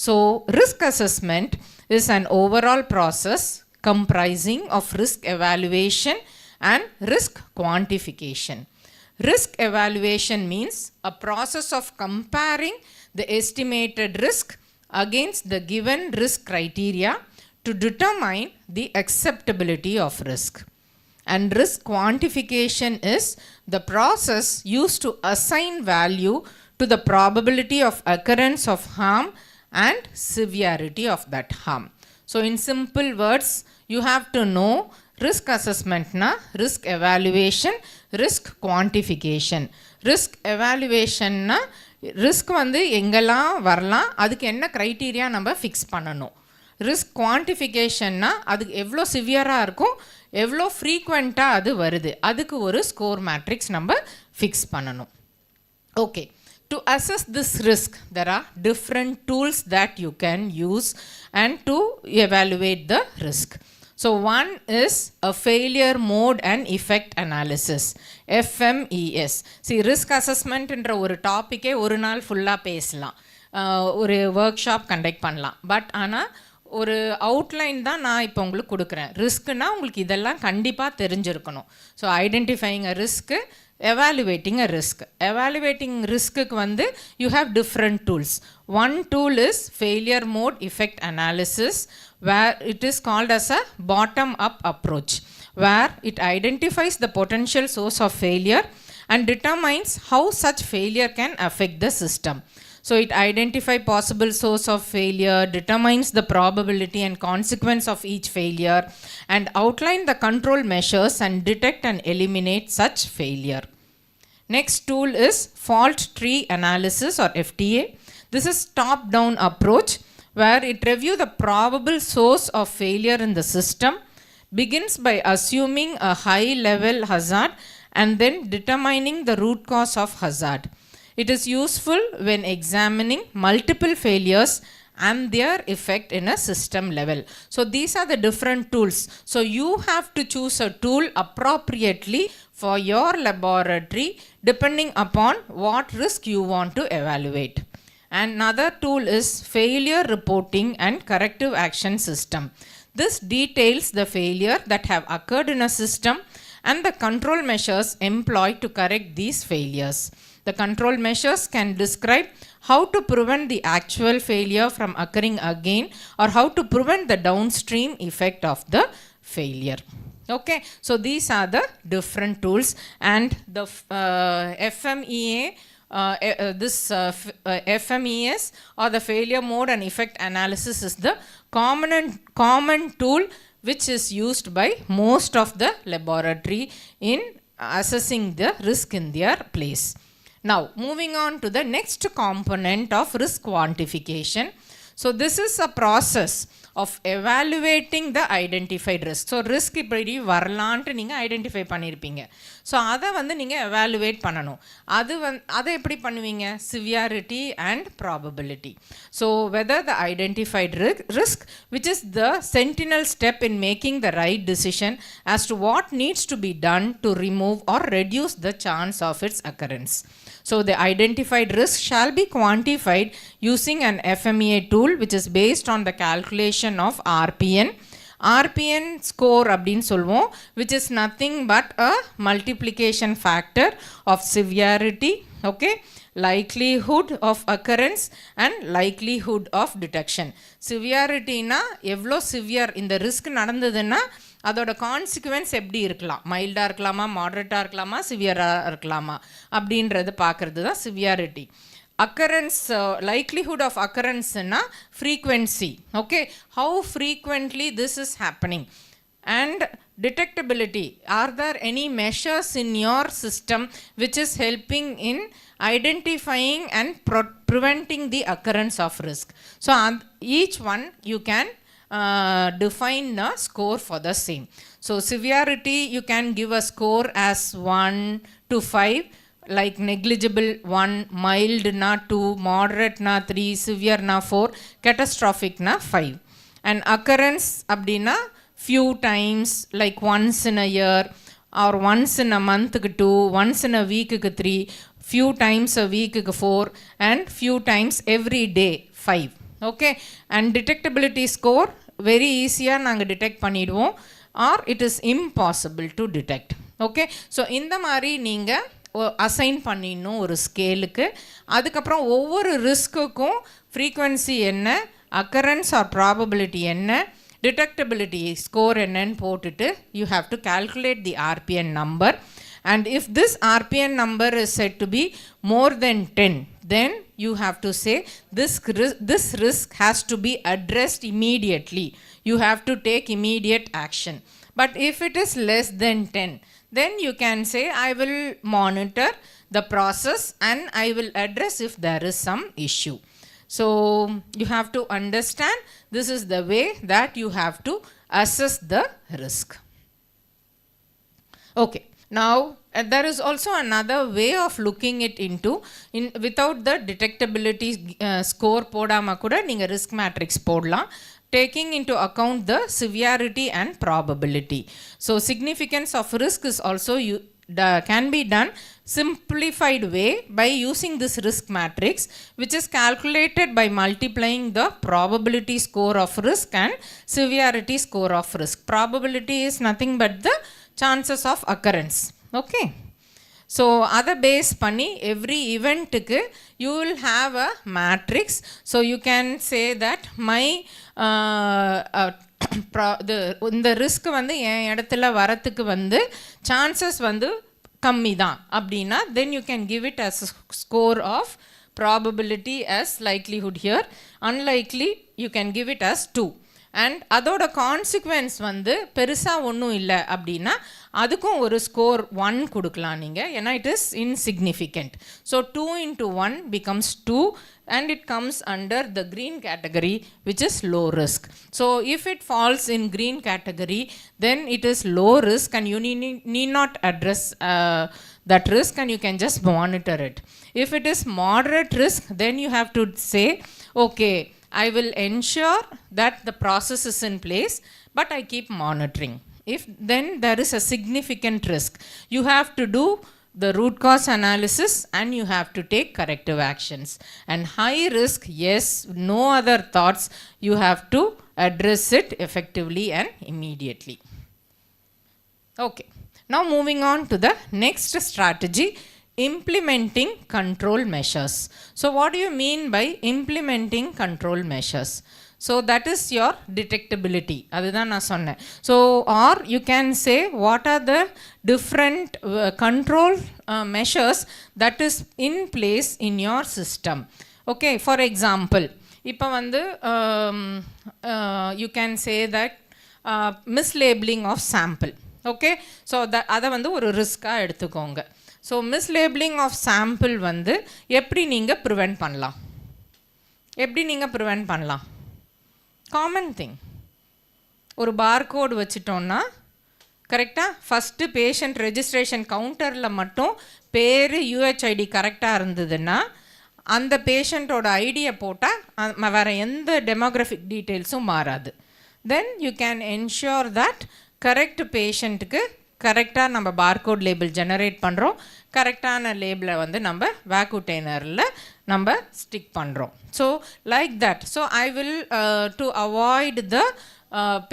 Speaker 18: So risk assessment is an overall process comprising of risk evaluation and risk quantification. Risk evaluation means a process of comparing the estimated risk against the given risk criteria to determine the acceptability of risk. And risk quantification is the process used to assign value to the probability of occurrence of harm and severity of that harm. So in simple words, you have to know risk assessment na risk evaluation, risk quantification. Risk evaluation na risk வந்து எங்கெல்லாம் வரலாம், அதுக்கு என்ன criteria நம்ம fix பண்ணணும். Risk குவான்டிஃபிகேஷன்னா அதுக்கு எவ்வளோ சிவியராக இருக்கும், எவ்வளோ ஃப்ரீக்வெண்ட்டாக அது வருது, அதுக்கு ஒரு ஸ்கோர் மேட்ரிக்ஸ் நம்ம ஃபிக்ஸ் பண்ணணும். Okay, to assess this risk there are different tools that you can use and to evaluate the risk. So one is a failure mode and effect analysis, FMES. சி risk அசஸ்மெண்ட்ன்ற ஒரு டாப்பிக்கே ஒரு நாள் ஃபுல்லாக பேசலாம், ஒரு ஒர்க் ஷாப் கண்டக்ட் பண்ணலாம். பட் ஆனால் ஒரு அவுட்லைன் தான் நான் இப்போ உங்களுக்கு கொடுக்குறேன். ரிஸ்க்குனா உங்களுக்கு இதெல்லாம் கண்டிப்பாக தெரிஞ்சிருக்கணும். So identifying a risk, evaluating a risk. Evaluating ரிஸ்க்குக்கு வந்து you have different tools. One tool is failure mode effect analysis, where it is called as a bottom up approach, where it identifies the potential source of failure and determines how such failure can affect the system. So it identifies possible source of failure, determines the probability and consequence of each failure, and outline the control measures and detect and eliminate such failure. Next tool is fault tree analysis or FTA. This is top-down approach where it reviews the probable source of failure in the system, begins by assuming a high-level hazard and then determining the root cause of hazard. It is useful when examining multiple failures and their effect in a system level. So these are the different tools. So you have to choose a tool appropriately for your laboratory depending upon what risk you want to evaluate. Another tool is failure reporting and corrective action system. This details the failure that have occurred in a system and the control measures employed to correct these failures. The control measures can describe how to prevent the actual failure from occurring again or how to prevent the downstream effect of the failure. Okay, so these are the different tools, and the FMEA, FMES or the failure mode and effect analysis is the common tool which is used by most of the laboratory in assessing the risk in their place. Now, moving on to the next component of risk quantification. So, this is a process of evaluating the identified risk. So, risk இப்படி வரலான்ட்டு நீங்கள் identify பண்ணியிருப்பீங்க. So அதை வந்து நீங்கள் evaluate பண்ணணும். அதை எப்படி பண்ணுவீங்க? Severity and probability. So whether the identified risk, which is the sentinel step in making the right decision as to what needs to be done to remove or reduce the chance of its occurrence. So the identified risk shall be quantified using an FMEA tool which is based on the calculation of RPN. RPN score அப்படின்னு சொல்வோம், which is nothing but a multiplication factor of severity, okay, likelihood of occurrence and likelihood of detection. Severity na எவ்வளோ severe இந்த risk நடந்ததுன்னா அதோட consequence எப்படி இருக்கலாம், மைல்டாக இருக்கலாமா, மாடரேட்டாக இருக்கலாமா, சிவியராக இருக்கலாமா அப்படின்றது பார்க்குறது தான் severity. occurrence, likelihood of occurrence na frequency, okay, how frequently this is happening. And detectability, are there any measures in your system which is helping in identifying and preventing the occurrence of risk? So each one you can define a score for the same. So severity, you can give a score as 1 to 5, like negligible 1, mild na 2, moderate na 3, severe na 4, catastrophic na 5. And occurrence abdina few times, like once in a year, or once in a month 2, once in a week 3, few times a week 4, and few times every day 5. Okay, and detectability score very easy நாங்கள் detect பண்ணிடுவோம், or it is impossible to detect. Okay, so இந்த மாதிரி நீங்கள் assign பண்ணிடணும் ஒரு ஸ்கேலுக்கு. அதுக்கப்புறம் ஒவ்வொரு ரிஸ்க்குக்கும் frequency என்ன, அக்கரன்ஸ் ஆர் ப்ராபபிலிட்டி என்ன, detectability score என்னன்னு போட்டுட்டு you have to calculate the RPN number. And if this RPN number is said to be more than 10, then you have to say this risk has to be addressed immediately. You have to take immediate action. But if it is less than 10, then you can say I will monitor the process and I will address if there is some issue. So you have to understand this is the way that you have to assess the risk. Okay, now there is also another way of looking it into, without the detectability score podama kuda neenga risk matrix podlam, taking into account the severity and probability. So significance of risk is also can be done simplified way by using this risk matrix, which is calculated by multiplying the probability score of risk and severity score of risk. Probability is nothing but the chances of occurrence. Okay, so other base panni every event you will have a matrix. So you can say that my இந்த risk வந்து என் இடத்துல வரத்துக்கு வந்து chances வந்து கம்மி தான் அப்படின்னா, then you can give it as a score of probability as likelihood here. Unlikely you can give it as 2. And அதோட கான்சிக்வன்ஸ் வந்து பெருசாக ஒன்றும் இல்லை அப்படின்னா அதுக்கும் ஒரு ஸ்கோர் 1 கொடுக்கலாம் நீங்கள், ஏன்னா it is insignificant. So 2 into 1 becomes 2 and it comes under the green category, which is low risk. So if it falls in green category, then it is low risk and you need not address that risk and you can just monitor it. If it is moderate risk, then you have to say, okay, I will ensure that the process is in place, but I keep monitoring. If then there is a significant risk, you have to do the root cause analysis and you have to take corrective actions. And high risk, yes, no other thoughts, you have to address it effectively and immediately. Okay, now moving on to the next strategy, implementing control measures. So what do you mean by implementing control measures? So that is your detectability. அதுதான் நான் சொன்னேன். So or you can say what are the different control measures that is in place in your system. Okay, for example, இப்போ வந்து you can say that mislabeling of sample. Okay, so அதை வந்து ஒரு ரிஸ்காக எடுத்துக்கோங்க. So மிஸ்லேபிளிங் of sample வந்து எப்படி நீங்கள் prevent பண்ணலாம்? காமன் திங், ஒரு பார்கோடு வச்சிட்டோன்னா கரெக்டாக ஃபஸ்ட்டு பேஷண்ட் ரெஜிஸ்ட்ரேஷன் கவுண்டரில் மட்டும் பேர் யூஹெச்ஐடி கரெக்டாக இருந்ததுன்னா அந்த பேஷண்ட்டோட ஐடியை போட்டால் வேறு எந்த டெமோக்ராஃபிக் டீட்டெயில்ஸும் மாறாது. Then you can ensure that correct பேஷண்ட்டுக்கு கரெக்டாக நம்ம பார்கோட் லேபிள் ஜெனரேட் பண்ணுறோம், கரெக்டான லேபிளை வந்து நம்ம வேக்குடெய்னரில் நம்ம ஸ்டிக் பண்ணுறோம். So like that. So I will do avoid the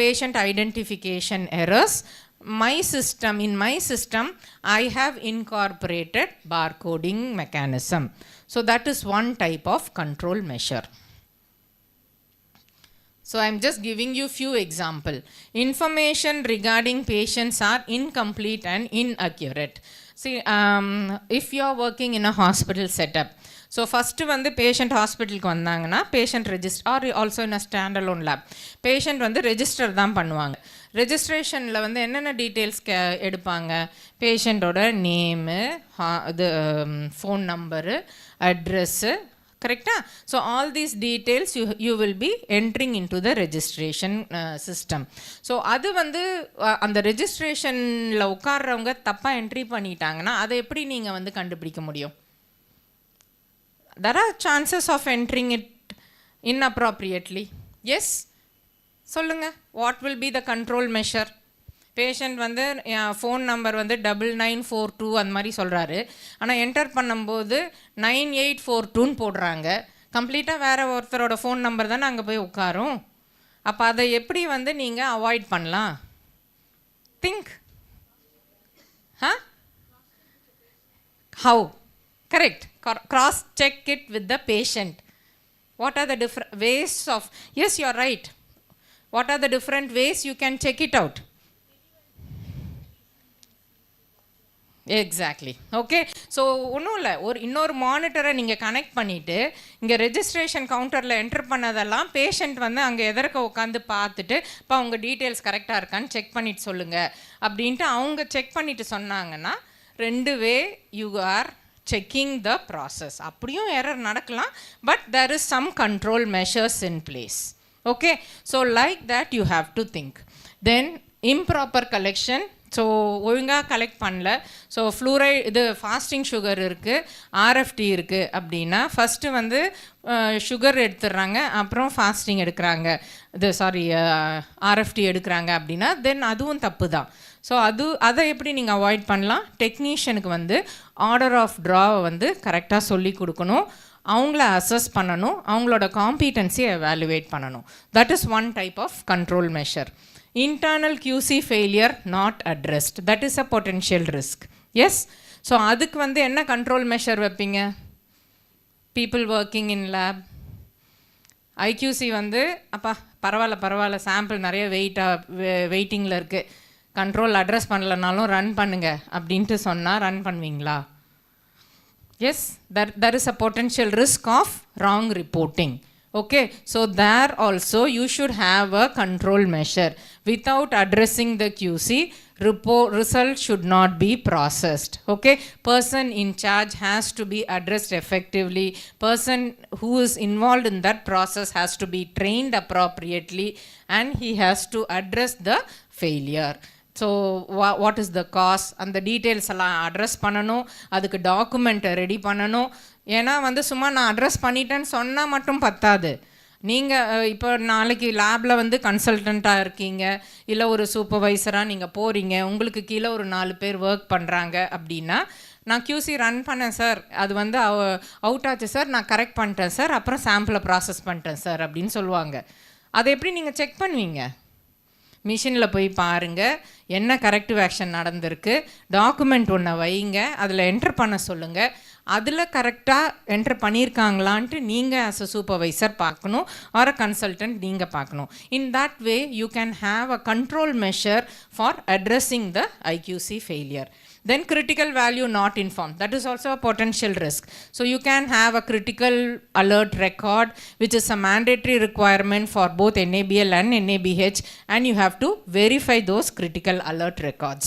Speaker 18: patient identification errors, in my system I have incorporated barcoding mechanism. So that is one type of control measure. So I am just giving you few example. Information regarding patients are incomplete and inaccurate. See, if you are working in a hospital setup, so first வந்து patient hospitalக்கு வந்தாங்கன்னா patient register or also in a standalone lab, patient வந்து register தான் பண்ணுவாங்க. ரெஜிஸ்ட்ரேஷனில் வந்து என்னென்ன details எடுப்பாங்க? பேஷண்ட்டோட name, இது phone number, address, கரெக்டா? So all these details you will B entering in to the registration system. So அது வந்து அந்த ரெஜிஸ்ட்ரேஷனில் உட்கார்றவங்க தப்பாக என்ட்ரி பண்ணிட்டாங்கன்னா அதை எப்படி நீங்கள் வந்து கண்டுபிடிக்க முடியும்? There are chances of entering it inappropriately. Yes? சொல்லுங்க, what will be the control measure? Patient வந்து ஃபோன் நம்பர் வந்து 9942 அந்த மாதிரி சொல்கிறாரு, ஆனால் என்டர் பண்ணும்போது 9842ன்னு போடுறாங்க. கம்ப்ளீட்டாக வேறு ஒருத்தரோட ஃபோன் நம்பர் தானே அங்கே போய் உட்காரும். அப்போ அதை எப்படி வந்து நீங்கள் அவாய்ட் பண்ணலாம்? Think. How? Correct. Cross check it with the patient. What are the different ways of, yes, you are right. What are the different ways you can check it out? Exactly. Okay, so ஒன்றும் இல்லை, இன்னொரு மானிட்டரை நீங்கள் connect பண்ணிவிட்டு இங்கே registration கவுண்டரில் enter பண்ணதெல்லாம் patient வந்து அங்கே எதற்க உட்காந்து பார்த்துட்டு இப்போ அவங்க டீட்டெயில்ஸ் கரெக்டாக இருக்கான்னு செக் பண்ணிட்டு சொல்லுங்கள் அப்படின்ட்டு அவங்க செக் பண்ணிவிட்டு சொன்னாங்கன்னா 2 way you are checking the process. அப்படியும் எரர் நடக்கலாம், but there is some control measures in place. Okay, so like that you have to think. Then improper collection. So ஒழுங்காக கலெக்ட் பண்ணல. ஸோ ஃப்ளூரைட் இது fasting sugar இருக்குது, ஆர்எஃப்டி இருக்குது அப்படின்னா first வந்து sugar எடுத்துடுறாங்க, அப்புறம் ஃபாஸ்டிங் எடுக்கிறாங்க, இது சாரி ஆர்எஃப்டி எடுக்கிறாங்க அப்படின்னா தென் அதுவும் தப்பு தான். ஸோ அதை எப்படி நீங்கள் அவாய்ட் பண்ணலாம்? டெக்னீஷியனுக்கு வந்து ஆர்டர் ஆஃப் ட்ராவை வந்து கரெக்டாக சொல்லி கொடுக்கணும், அவங்கள அசஸ் பண்ணணும், அவங்களோட காம்பிடன்சியை எவாலுவேட் பண்ணணும். That is one type of control measure. Internal QC failure not addressed, that is a potential risk. Yes, so அதுக்கு வந்து என்ன கண்ட்ரோல் மெஷர் வைப்பீங்க? people working in lab, IQC வந்து அப்பா பரவாயில்ல சாம்பிள் நிறைய வெயிட்டிங்கில் இருக்குது, கண்ட்ரோல் அட்ரஸ் பண்ணலனாலும் ரன் பண்ணுங்க அப்படின்ட்டு சொன்னால் ரன் பண்ணுவீங்களா? Yes, there is a potential risk of wrong reporting. Okay, so there also you should have a control measure. Without addressing the QC, result should not be processed. Okay, person in charge has to be addressed effectively. Person who is involved in that process has to be trained appropriately, and he has to address the failure. So what is the cause, அந்த details எல்லாம் address பண்ணணும், அதுக்கு டாக்குமெண்ட்டை ready பண்ணணும். ஏன்னா வந்து சும்மா நான் அட்ரஸ் பண்ணிட்டேன்னு சொன்னால் மட்டும் பத்தாது. நீங்கள் இப்போ நாளைக்கு லேபில் வந்து கன்சல்டண்ட்டாக இருக்கீங்க, இல்லை ஒரு சூப்பர்வைசராக நீங்கள் போகிறீங்க, உங்களுக்கு கீழே ஒரு 4 பேர் ஒர்க் பண்ணுறாங்க அப்படின்னா, நான் QC ரன் பண்ணேன் சார், அது வந்து அவுட் ஆச்சு சார், நான் கரெக்ட் பண்ணிட்டேன் சார், அப்புறம் சாம்பிளை ப்ராசஸ் பண்ணிட்டேன் சார் அப்படின்னு சொல்லுவாங்க. அதை எப்படி நீங்கள் செக் பண்ணுவீங்க? மிஷினில் போய் பாருங்கள், என்ன கரெக்டிவ் ஆக்ஷன் நடந்திருக்கு, டாக்குமெண்ட் ஒன்று வைங்க, அதில் என்ட்ரு பண்ண சொல்லுங்கள், அதில் கரெக்டாக என்ட்ரு பண்ணியிருக்காங்களான்ட்டு நீங்கள் ஆஸ் அ சூப்பர்வைசர் பார்க்கணும், ஆர் அ கன்சல்டன்ட் நீங்கள் பார்க்கணும். In that way you can have a control measure for addressing the IQC failure. Then critical value not informed, that is also a potential risk. So you can have a critical alert record, which is a mandatory requirement for both NABL and NABH, and you have to verify those critical alert records.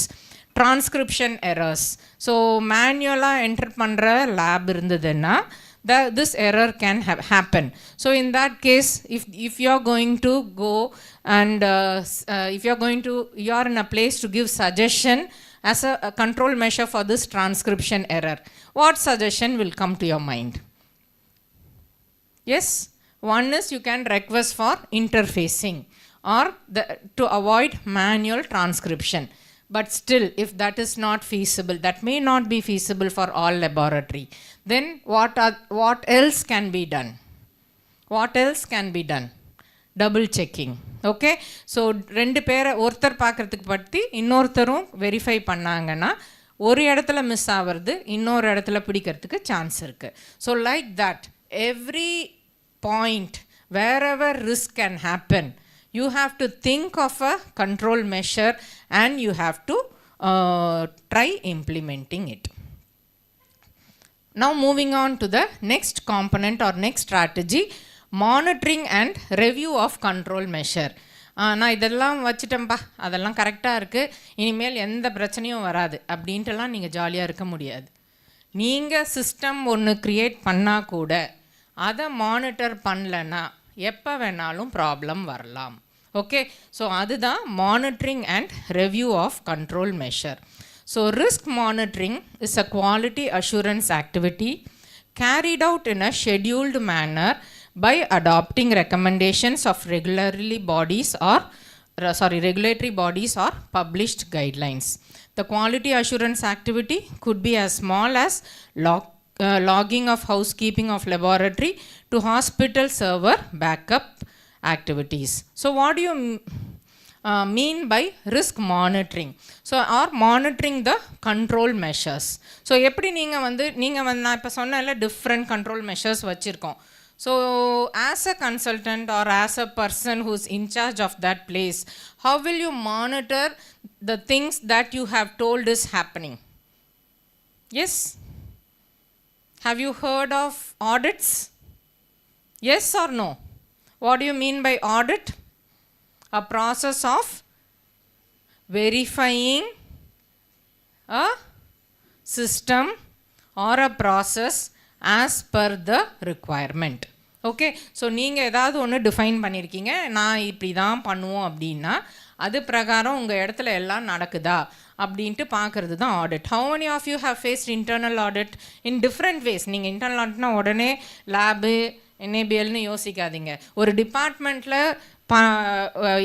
Speaker 18: Transcription errors. So manual enter பண்ற lab இருந்ததுன்னா this error can happen. So in that case, if you are going to go and if you are in a place to give suggestion as a control measure for this transcription error, what suggestion will come to your mind? Yes, one is you can request for interfacing or to avoid manual transcription. But still, if that is not feasible, that may not be feasible for all laboratory, then what else can be done? What else can be done? Double checking. Okay, so 2 பேரை ஒருத்தர் பார்க்குறதுக்கு பற்றி இன்னொருத்தரும் verify பண்ணாங்கன்னா ஒரு இடத்துல miss ஆகிறது இன்னொரு இடத்துல பிடிக்கிறதுக்கு சான்ஸ் இருக்குது. So like that every point wherever risk can happen, you have to think of a control measure and you have to try implementing it. Now moving on to the next component or next strategy, monitoring and review of control measure. நான் இதெல்லாம் வச்சுட்டேன்ப்பா, அதெல்லாம் கரெக்டாக இருக்குது, இனிமேல் எந்த பிரச்சனையும் வராது அப்படின்ட்டுலாம் நீங்கள் ஜாலியாக இருக்க முடியாது. நீங்கள் சிஸ்டம் ஒன்று க்ரியேட் பண்ணால் கூட அதை மானிட்டர் பண்ணலன்னா எப்போ வேணாலும் ப்ராப்ளம் வரலாம். ஓகே, ஸோ அதுதான் monitoring and review of control measure. So risk monitoring is a quality assurance activity carried out in a scheduled manner by adopting recommendations of regulatory bodies or published guidelines. The quality assurance activity could be as small as logging of housekeeping of laboratory to hospital server backup activities. So what do you mean by risk monitoring? So or monitoring the control measures. So எப்படி நீங்கள் நான் இப்போ சொன்னல different control measures வச்சுருக்கோம். So as a consultant or as a person who's in charge of that place, how will you monitor the things that you have told is happening? Yes? Have you heard of audits? Yes or no? What do you mean by audit? A process of verifying a system or a process as per the requirement. Okay, so நீங்கள் ஏதாவது ஒன்று define பண்ணியிருக்கீங்க, நான் இப்படி தான் பண்ணுவோம் அப்படின்னா அது பிரகாரம் உங்கள் இடத்துல எல்லாம் நடக்குதா அப்படின்ட்டு பார்க்குறது தான் audit. How many of you have faced internal audit in different ways? நீங்கள் இன்டர்னல் ஆடிட்னா உடனே லேபு NABLன்னு யோசிக்காதீங்க. ஒரு டிபார்ட்மெண்ட்டில்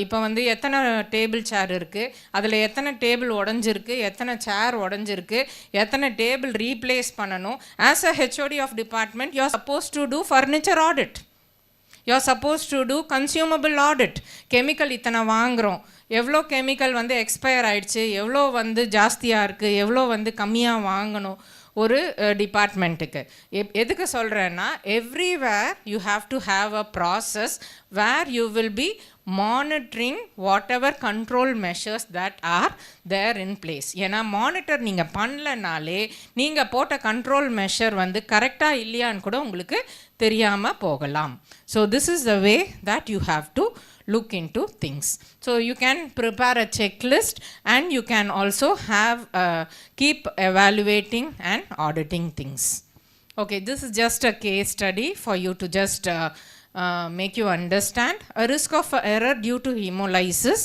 Speaker 18: இப்போ எத்தனை டேபிள் சேர் இருக்குது, அதில் எத்தனை டேபிள் உடஞ்சிருக்கு, எத்தனை சேர் உடஞ்சிருக்கு, எத்தனை டேபிள் ரீப்ளேஸ் பண்ணணும். As a HOD of department you are suppose to do furniture audit, you are suppose to do consumable audit. Chemical இத்தனை வாங்குகிறோம், எவ்வளோ கெமிக்கல் எக்ஸ்பயர் ஆகிடுச்சு, எவ்வளோ ஜாஸ்தியாக இருக்குது, எவ்வளோ கம்மியாக வாங்கணும் ஒரு டிபார்ட்மெண்ட்டுக்கு. எதுக்கு சொல்கிறேன்னா, everywhere you have to have a process where you will be monitoring whatever control measures that are there in place. ஏன்னா மானிட்டர் நீங்கள் பண்ணலனாலே நீங்கள் போட்ட கண்ட்ரோல் மெஷர் கரெக்டாக இல்லையான்னு கூட உங்களுக்கு தெரியாமல் போகலாம். So this is the way that you have to look into things. So you can prepare a checklist and you can also have keep evaluating and auditing things. Okay, this is just a case study for you to just make you understand a risk of error due to hemolysis.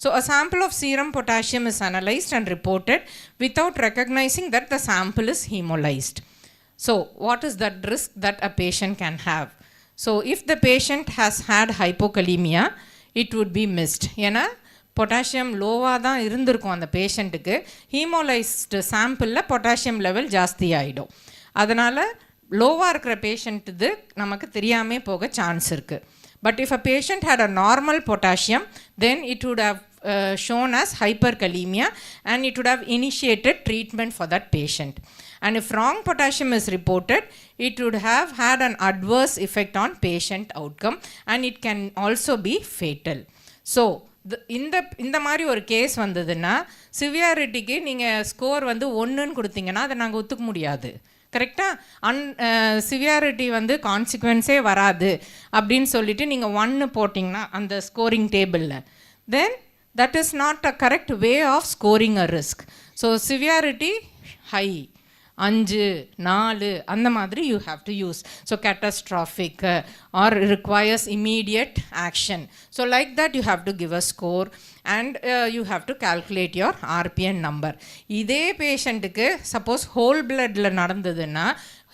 Speaker 18: So a sample of serum potassium is analyzed and reported without recognizing that the sample is hemolyzed. So what is that risk that a patient can have? So if the patient has had hypokalemia, it would be missed. ஏன்னா potassium லோவாக தான் இருந்திருக்கும் அந்த பேஷண்ட்டுக்கு, ஹீமோலைஸ்டு சாம்பிளில் potassium level ஜாஸ்தி ஆகிடும். அதனால் லோவாக இருக்கிற பேஷண்ட்டு நமக்கு தெரியாமல் போக சான்ஸ் இருக்குது. But if a patient had a normal potassium, then it would have shown as hyperkalemia and it would have initiated treatment for that patient. And if wrong potassium is reported, it would have had an adverse effect on patient outcome and it can also be fatal. So இந்த மாதிரி ஒரு case வந்ததுன்னா சிவியாரிட்டிக்கு நீங்கள் score 1ன்னு கொடுத்தீங்கன்னா அதை நாங்கள் ஒத்துக்க முடியாது. கரெக்டாக சிவியாரிட்டி கான்சிக்வன்ஸே வராது அப்படின்னு சொல்லிட்டு நீங்கள் 1 போட்டிங்கன்னா அந்த ஸ்கோரிங் டேபிளில், then that is not a correct way of scoring a risk. So severity high 5 4 அந்த மாதிரி you have to use. So catastrophic or requires immediate action. So like that you have to give a score and you have to calculate your RPN number. இதே பேஷண்ட்டுக்கு suppose whole பிளட்ல நடந்ததுன்னா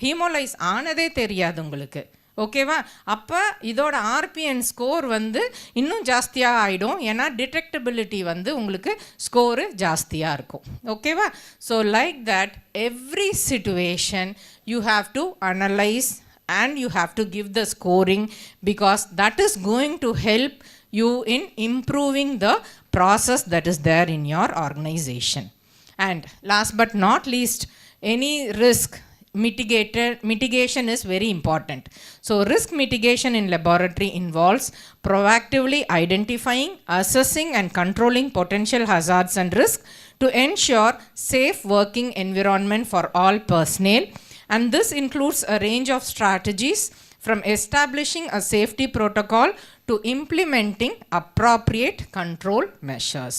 Speaker 18: ஹீமோலைஸ் ஆனதே தெரியாது உங்களுக்கு. ஓகேவா? அப்போ இதோட ஆர்பிஎன் ஸ்கோர் இன்னும் ஜாஸ்தியாக ஆகிடும். ஏன்னா டிடெக்டபிலிட்டி உங்களுக்கு ஸ்கோரு ஜாஸ்தியாக இருக்கும். ஓகேவா? So like that every situation you have to analyse and you have to give the scoring because that is going to help you in improving the process that is there in your organization. And last but not least, any risk mitigation is very important. So risk mitigation in laboratory involves proactively identifying, assessing and controlling potential hazards and risks to ensure safe working environment for all personnel, and this includes a range of strategies from establishing a safety protocol to implementing appropriate control measures.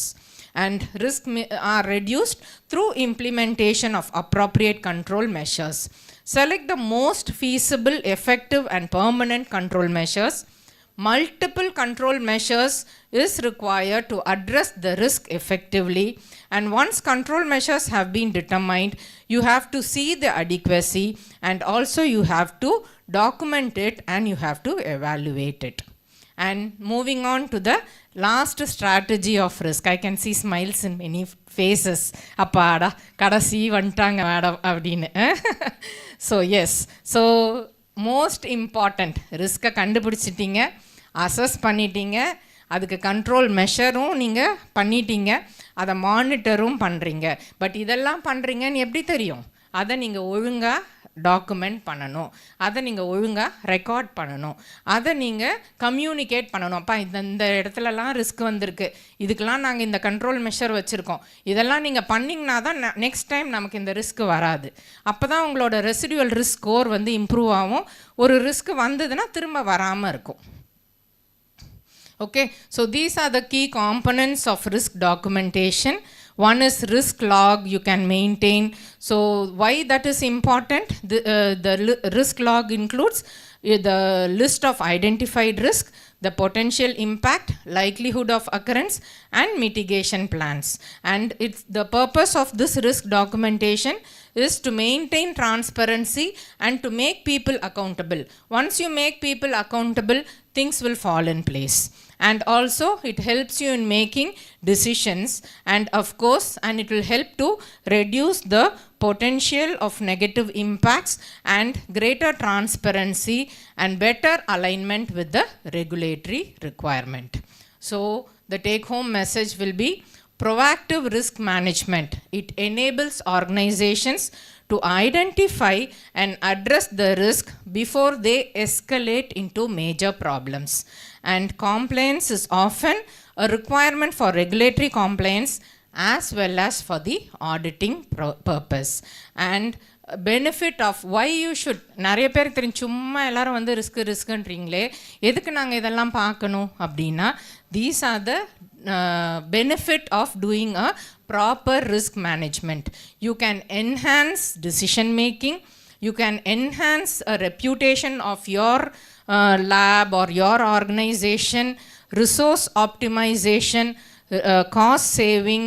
Speaker 18: And risks are reduced through implementation of appropriate control measures. Select the most feasible, effective and permanent control measures. Multiple control measures is required to address the risk effectively, and once control measures have been determined, you have to see the adequacy, and also you have to document it and you have to evaluate it. And moving on to the last strategy of risk. I can see smiles in many faces. Appada, kadasi vantanga madam avdine. So yes, so most important, risk கண்டுபிடிச்சிட்டீங்க, assess பண்ணிட்டீங்க, அதுக்கு control மெஷரும் நீங்கள் பண்ணிட்டீங்க, அதை மானிட்டரும் பண்ணுறீங்க. But இதெல்லாம் பண்ணுறீங்கன்னு எப்படி தெரியும்? அதை நீங்கள் ஒழுங்காக டாக்குமெண்ட் பண்ணணும், அதை நீங்கள் ஒழுங்காக ரெக்கார்ட் பண்ணணும், அதை நீங்கள் கம்யூனிகேட் பண்ணணும். அப்பா இந்த இடத்துலலாம் ரிஸ்க் வந்திருக்கு, இதுக்கெலாம் நாங்கள் இந்த கண்ட்ரோல் மெஷர் வச்சுருக்கோம், இதெல்லாம் நீங்கள் பண்ணிங்கன்னா தான் நெக்ஸ்ட் டைம் நமக்கு இந்த ரிஸ்க் வராது. அப்போ தான் உங்களோட ரெசிடுவல் ரிஸ்க் ஸ்கோர் வந்து இம்ப்ரூவ் ஆகும். ஒரு ரிஸ்க் வந்ததுன்னா திரும்ப வராமல் இருக்கும். Okay, so these are the key components of risk documentation. One is risk log you can maintain. So why that is important? The risk log includes the list of identified risk, the potential impact, likelihood of occurrence and mitigation plans. And it's the purpose of this risk documentation is to maintain transparency and to make people accountable. Once you make people accountable, things will fall in place. And also it helps you in making decisions, and of course, and it will help to reduce the potential of negative impacts and greater transparency and better alignment with the regulatory requirement. So the take home message will be proactive risk management. It enables organizations to identify and address the risk before they escalate into major problems. And compliance is often a requirement for regulatory compliance as well as for the auditing purpose. And benefit of why you should, நிறைய பேருக்கு தெரியும், சும்மா எல்லாரும் வந்து ரிஸ்க்குன்றீங்களே, எதுக்கு நாங்கள் இதெல்லாம் பார்க்கணும் அப்படின்னா, these are the benefit of doing a proper risk management. You can enhance decision making, you can enhance a reputation of your lab or your organization, resource optimization, cost saving,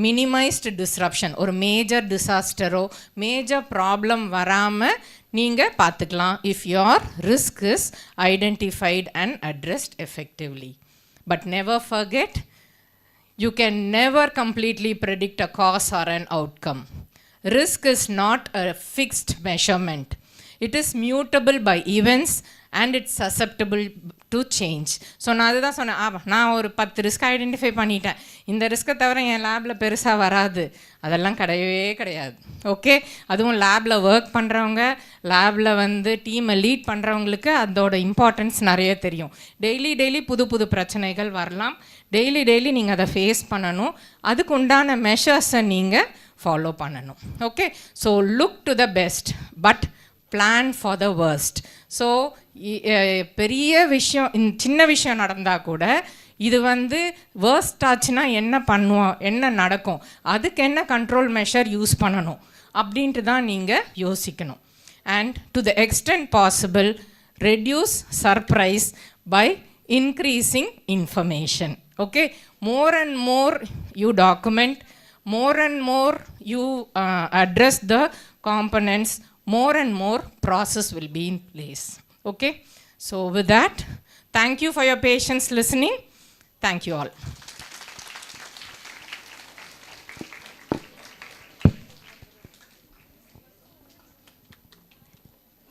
Speaker 18: minimized disruption. ஒரு major டிசாஸ்டரோ major problem வராமல் நீங்கள் பார்த்துக்கலாம் if your risk is identified and addressed effectively. But never forget, you can never completely predict a cause or an outcome. Risk is not a fixed measurement. It is mutable by events and it's susceptible to change. So நான் அதுதான் சொன்னேன், நான் ஒரு 10 risk identify பண்ணிட்டேன், இந்த ரிஸ்க்கை தவிர என் லேபில் பெருசாக வராது, அதெல்லாம் கிடையவே கிடையாது. ஓகே, அதுவும் லேபில் ஒர்க் பண்ணுறவங்க, லேபில் வந்து டீமை லீட் பண்ணுறவங்களுக்கு அதோட இம்பார்ட்டன்ஸ் நிறைய தெரியும். டெய்லி புது புது பிரச்சனைகள் வரலாம், டெய்லி நீங்கள் அதை ஃபேஸ் பண்ணணும், அதுக்கு உண்டான மெஷர்ஸை நீங்கள் ஃபாலோ பண்ணணும். Okay, so look to the best but plan for the worst. So பெரிய விஷயம், சின்ன விஷயம் நடந்தால் கூட இது வந்து வேர்ஸ்ட் ஆச்சுன்னா என்ன பண்ணுவோம், என்ன நடக்கும், அதுக்கு என்ன கண்ட்ரோல் மெஷர் யூஸ் பண்ணணும் அப்படின்ட்டு தான் நீங்கள் யோசிக்கணும். And to the extent possible reduce surprise by increasing information. Okay, more and more you document, more and more you address the components, more and more process will be in place. Okay, so with that, thank you for your patience listening. Thank you all.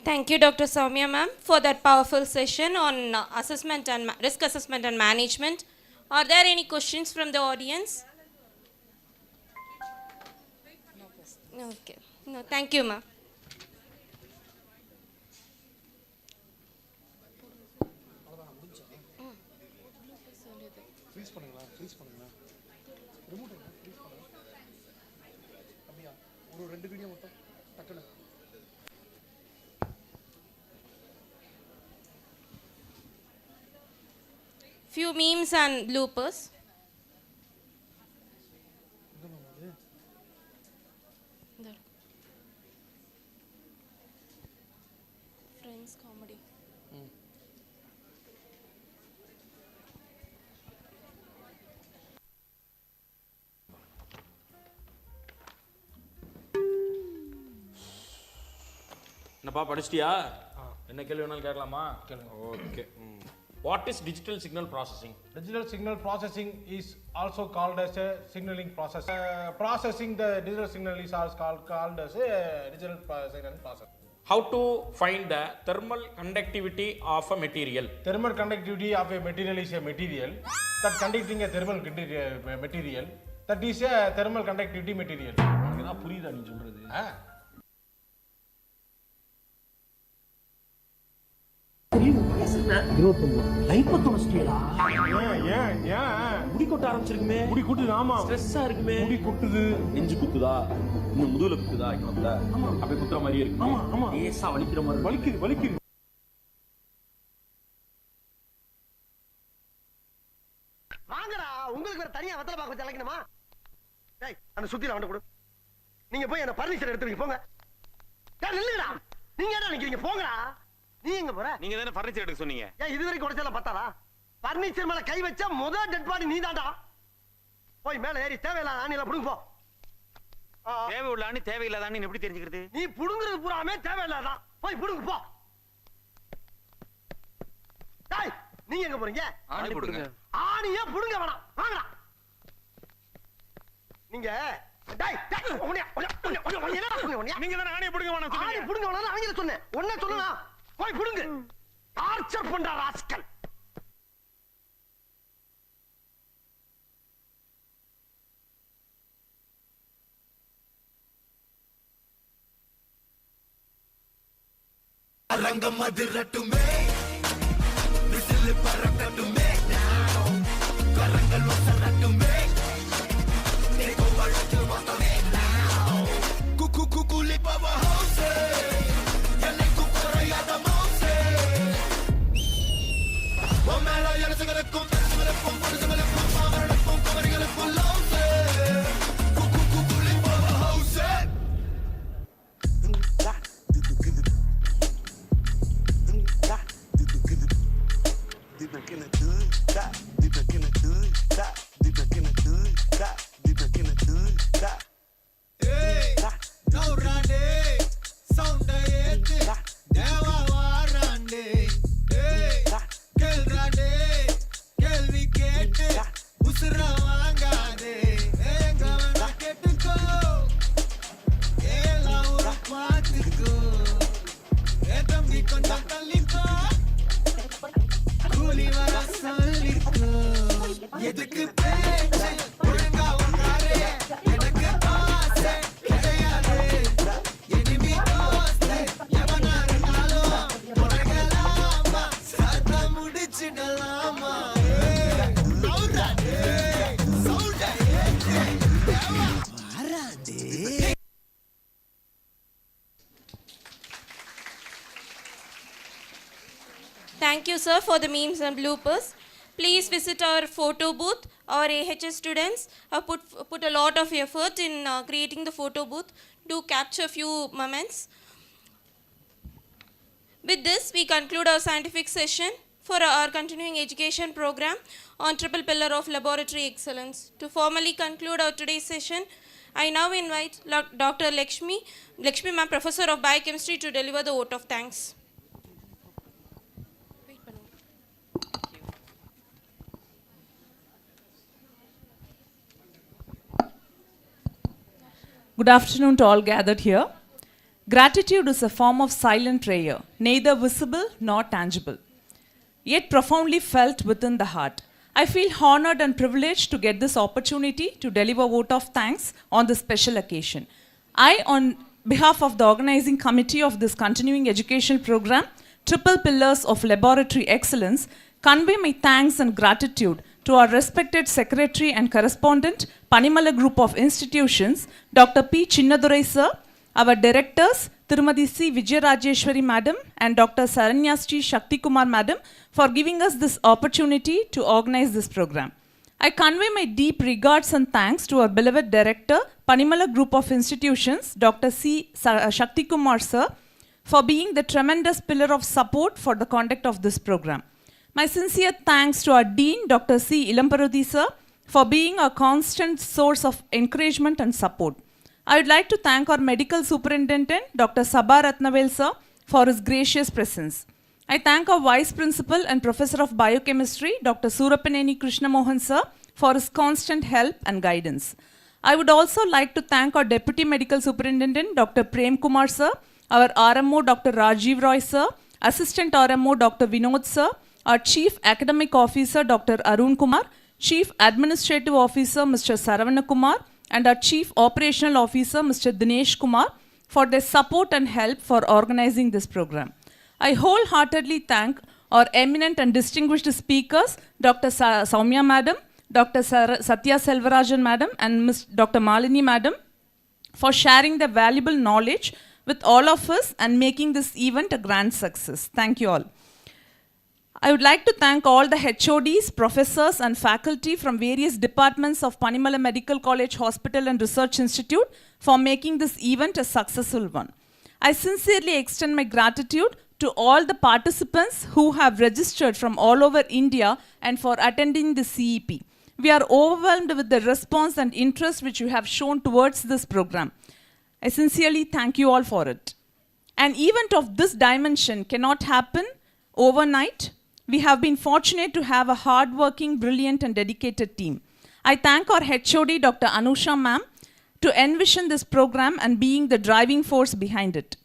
Speaker 4: Thank you, Dr. Soumya ma'am, for that powerful session on assessment and risk assessment and management. Are there any questions from the audience? Okay. No, thank you, ma'am.
Speaker 3: Freeze பண்ணுங்களா, remote freeze பண்ணுங்க. அப்படியா, ஒரு 2 video மட்டும் டக்குன்னு.
Speaker 4: few memes and bloopers. Friends comedy.
Speaker 19: என்னப்பா படிச்சிட்டியா? என்ன கேள்வி வேணாலும் கேட்கலாமா? கேளுங்க. Okay. What is digital signal processing?
Speaker 20: Digital signal processing is also called as a signaling process. Processing the digital signal is also called as a digital signal process.
Speaker 19: How to find the thermal conductivity of a material?
Speaker 20: Thermal conductivity of a material is a material that conducting a thermal material that is a thermal conductivity material.
Speaker 19: எனக்கு தான் புரியுதா நீ சொல்றது?
Speaker 20: முடி கொட்ட ஆரம்பிச்சிருக்குமே. முடி கொட்டுது. ஆமா.
Speaker 19: ஸ்ட்ரெஸ்ஸா இருக்குமே.
Speaker 20: முடி கொட்டுது.
Speaker 19: நெஞ்சு குத்துதா? இன்னும் முதுகுல குத்துதா? இங்கல. அப்படியே குத்துற மாதிரியே இருக்கு.
Speaker 20: ஆமா ஆமா.
Speaker 19: லேசா வலிக்கிற மாதிரி.
Speaker 20: வலிக்குது.
Speaker 14: வாங்கடா, உங்களுக்கு வேற தனியா வெத்தலை பாக்க வச்சு அழைக்கணுமா? டேய், அந்த சுத்தில வண்ட கொடு. நீங்க போய் என்ன பர்னிச்சர் எடுத்துட்டு போங்க. டேய் நில்லுடா. நீங்க என்ன நிக்கிறீங்க? போங்கடா. நீ எங்க போற?
Speaker 21: நீங்க தானே ஃபர்னிச்சர் எடுக்க சொன்னீங்க.
Speaker 14: ஏன் இதுவரைக்கும் உடைச்சல பத்தாதா? பர்னிச்சர் மேல கை வச்சா முதல் டெட் பாடி நீதான்டா. போய் மேல ஏறி தேவையில்லாத ஆணில புடுங்க போ.
Speaker 21: தேவை உள்ள ஆணி தேவையில்லாத ஆணி எப்படி தெரிஞ்சுக்கிறது?
Speaker 14: நீ புடுங்குறது பூராமே தேவையில்லாதான். போய் புடுங்க போ. டேய், நீங்க எங்க போறீங்க?
Speaker 21: ஆணி புடுங்க.
Speaker 14: ஆணியே புடுங்க வேணாம். வாங்கடா. நீங்க டேய்
Speaker 21: நீங்க தானே ஆணியை புடுங்க வேணாம் சொன்னீங்க.
Speaker 14: ஆணி புடுங்க வேணாம் அவங்கள சொன்னேன். ஒண்ணே சொல்லலாம். போய் புடுங்க. டார்ச்சர் பண்ற ராஸ்கல்.
Speaker 22: அரங்கம் அதிரட்டுமே, விசில் பறக்கட்டுமே, கரங்கள் வசரட்டுமே, தேகோ வழக்கு மொத்தமே குக்கு குக்குலி பவர் ஹவுஸ் என்னை குறையாத மவுசே ஒமேல எலசங்களுக்கும் பெருசுகளுக்கும் பொருசுகளுக்கும் பாவர்களுக்கும் கவரிகளுக்கும் லவுசே குக்கு குக்குலி பவர் ஹவுஸ் எதுக்கு பேச்சு ஒழுங்கா உட்காரு எனக்கு ஆசை கிடையாது எனிமி தோஸ்து எவனா இருந்தாலும் உலகலாமா சத்த முடிச்சிடலாமா
Speaker 4: Thank you, sir, for the memes and bloopers. Please visit our photo booth. Our AHS students have put a lot of effort in creating the photo booth to capture few moments. With this, we conclude our scientific session for our continuing education program on triple pillar of laboratory excellence. To formally conclude our today's session, I now invite Dr. Lakshmi Ma'am, Professor of Biochemistry, to deliver the vote of thanks.
Speaker 23: Good afternoon to all gathered here. Gratitude is a form of silent prayer, neither visible nor tangible, yet profoundly felt within the heart. I feel honored and privileged to get this opportunity to deliver vote of thanks on this special occasion. I, on behalf of the organizing committee of this continuing educational program, Triple Pillars of Laboratory Excellence, convey my thanks and gratitude to our respected secretary and correspondent, Panimala Group of Institutions, Dr. P. Chinnadurai sir, our directors, Tirumati C. Vijayarajeshwari Madam and Dr. Saranyashri Shakti Kumar Madam for giving us this opportunity to organize this program. I convey my deep regards and thanks to our beloved director, Panimala Group of Institutions, Dr. C. Shakti Kumar Sir, for being the tremendous pillar of support for the conduct of this program. My sincere thanks to our Dean, Dr. C. Ilamparudi Sir, for being a constant source of encouragement and support. I would like to thank our Medical Superintendent, Dr. Sabha Ratnavel Sir, for his gracious presence. I thank our Vice Principal and Professor of Biochemistry, Dr. Surapaneni Krishnamohan Sir, for his constant help and guidance. I would also like to thank our Deputy Medical Superintendent, Dr. Prem Kumar Sir, our RMO, Dr. Rajiv Roy Sir, Assistant RMO, Dr. Vinod Sir, our Chief Academic Officer, Dr. Arun Kumar, Chief Administrative Officer, Mr. Saravana Kumar, and our Chief Operational Officer, Mr. Dinesh Kumar, for their support and help for organizing this program. I wholeheartedly thank our eminent and distinguished speakers, Dr. Soumya Madam, Dr. Satya Selvarajan Madam, and Ms. Dr. Malini Madam, for sharing their valuable knowledge with all of us and making this event a grand success. Thank you all. I would like to thank all the HODs, professors and faculty from various departments of Panimala Medical College Hospital and Research Institute for making this event a successful one. I sincerely extend my gratitude to all the participants who have registered from all over India and for attending the CEP. We are overwhelmed with the response and interest which you have shown towards this program. I sincerely thank you all for it. An event of this dimension cannot happen overnight. We have been fortunate to have a hardworking, brilliant and dedicated team. I thank our HOD, Dr. Anusha Ma'am, to envision this program and being the driving force behind it.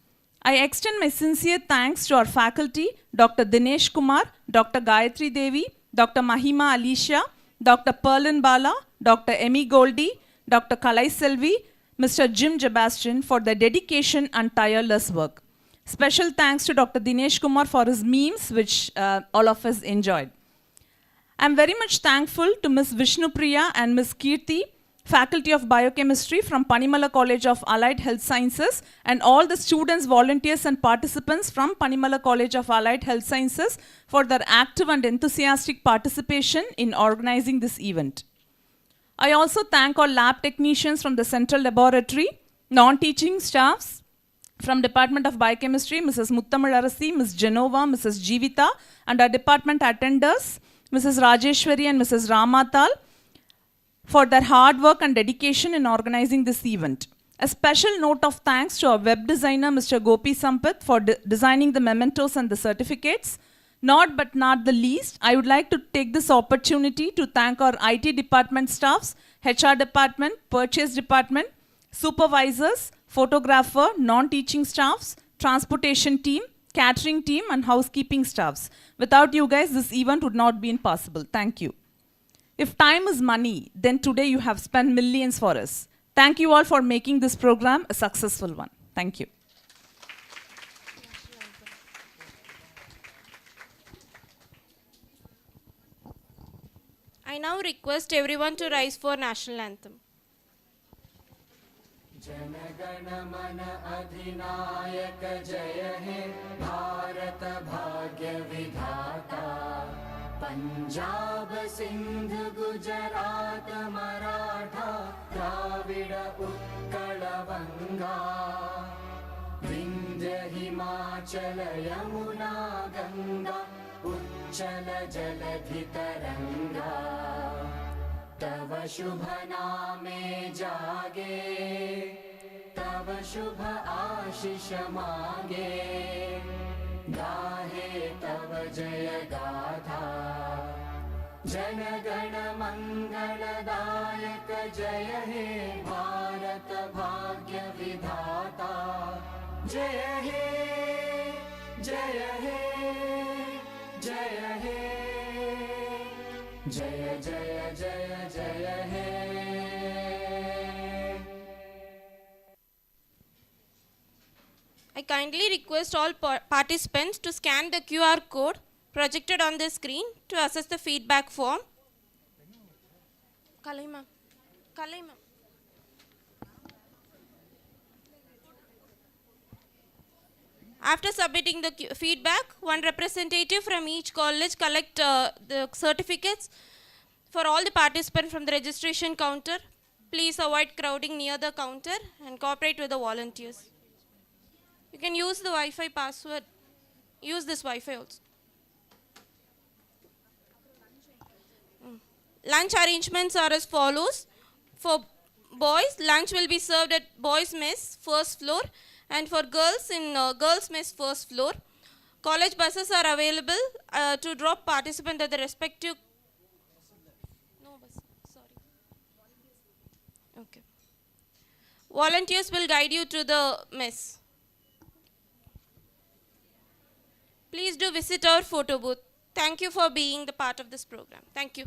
Speaker 23: I extend my sincere thanks to our faculty, Dr. Dinesh Kumar, Dr. Gayatri Devi, Dr. Mahima Alicia, Dr. Perlin Bala, Dr. Emmy Goldie, Dr. Kalai Selvi, Mr. Jim Sebastian for their dedication and tireless work. Special thanks to Dr. Dinesh Kumar for his memes, which all of us enjoyed. I am very much thankful to Ms. Vishnupriya and Ms. Kirti, Faculty of Biochemistry from Panimala College of Allied Health Sciences, and all the students, volunteers and participants from Panimala College of Allied Health Sciences for their active and enthusiastic participation in organizing this event. I also thank all lab technicians from the Central Laboratory, non-teaching staffs from Department of Biochemistry, Mrs. Muttamalarasi, Ms. Genova, Mrs. Jivita, and our department attenders, Mrs. Rajeshwari and Mrs. Ramatal, for their hard work and dedication in organizing this event. A special note of thanks to our web designer, Mr. Gopi Sampath, for designing the mementos and the certificates. Not but not the least, I would like to take this opportunity to thank our IT department staffs, HR department, purchase department, supervisors, photographer, non-teaching staffs, transportation team, catering team, and housekeeping staffs. Without you guys, this event would not be possible. Thank you. If time is money, then today you have spent millions for us. Thank you all for making this program a successful one. Thank you.
Speaker 4: I now request everyone to rise for national anthem.
Speaker 22: जनगण मन अधिनायक जय हे भारत भाग्य विधाता पंजाब सिंध गुजरात मराठा द्राविड उत्कल बंगा विंध्य हिमाचल यमुना गंगा उच्चल जलधि तरंगा तव शुभ नामे जागे तव शुभ आशीष मांगे गाहे तव जय गाथा जन गण मंगलदायक जय हे भारत भाग्य विधाता जय हे जय हे जय हे जय जय जय जय हे
Speaker 4: I kindly request all participants to scan the QR code projected on the screen to access the feedback form. Kalai ma'am. Kalai ma'am. After submitting the feedback, one representative from each college collect the certificates for all the participants from the registration counter. Please avoid crowding near the counter and cooperate with the volunteers. You can use the Wi-Fi password. Use this Wi-Fi also. Lunch arrangements are as follows. For boys, lunch will be served at boys' mess, first floor, and for girls in girls' mess, first floor. College buses are available to drop participants at the respective. No bus. Sorry. Okay. Volunteers will guide you to the mess. Please do visit our photo booth. Thank you for being the part of this program. Thank you.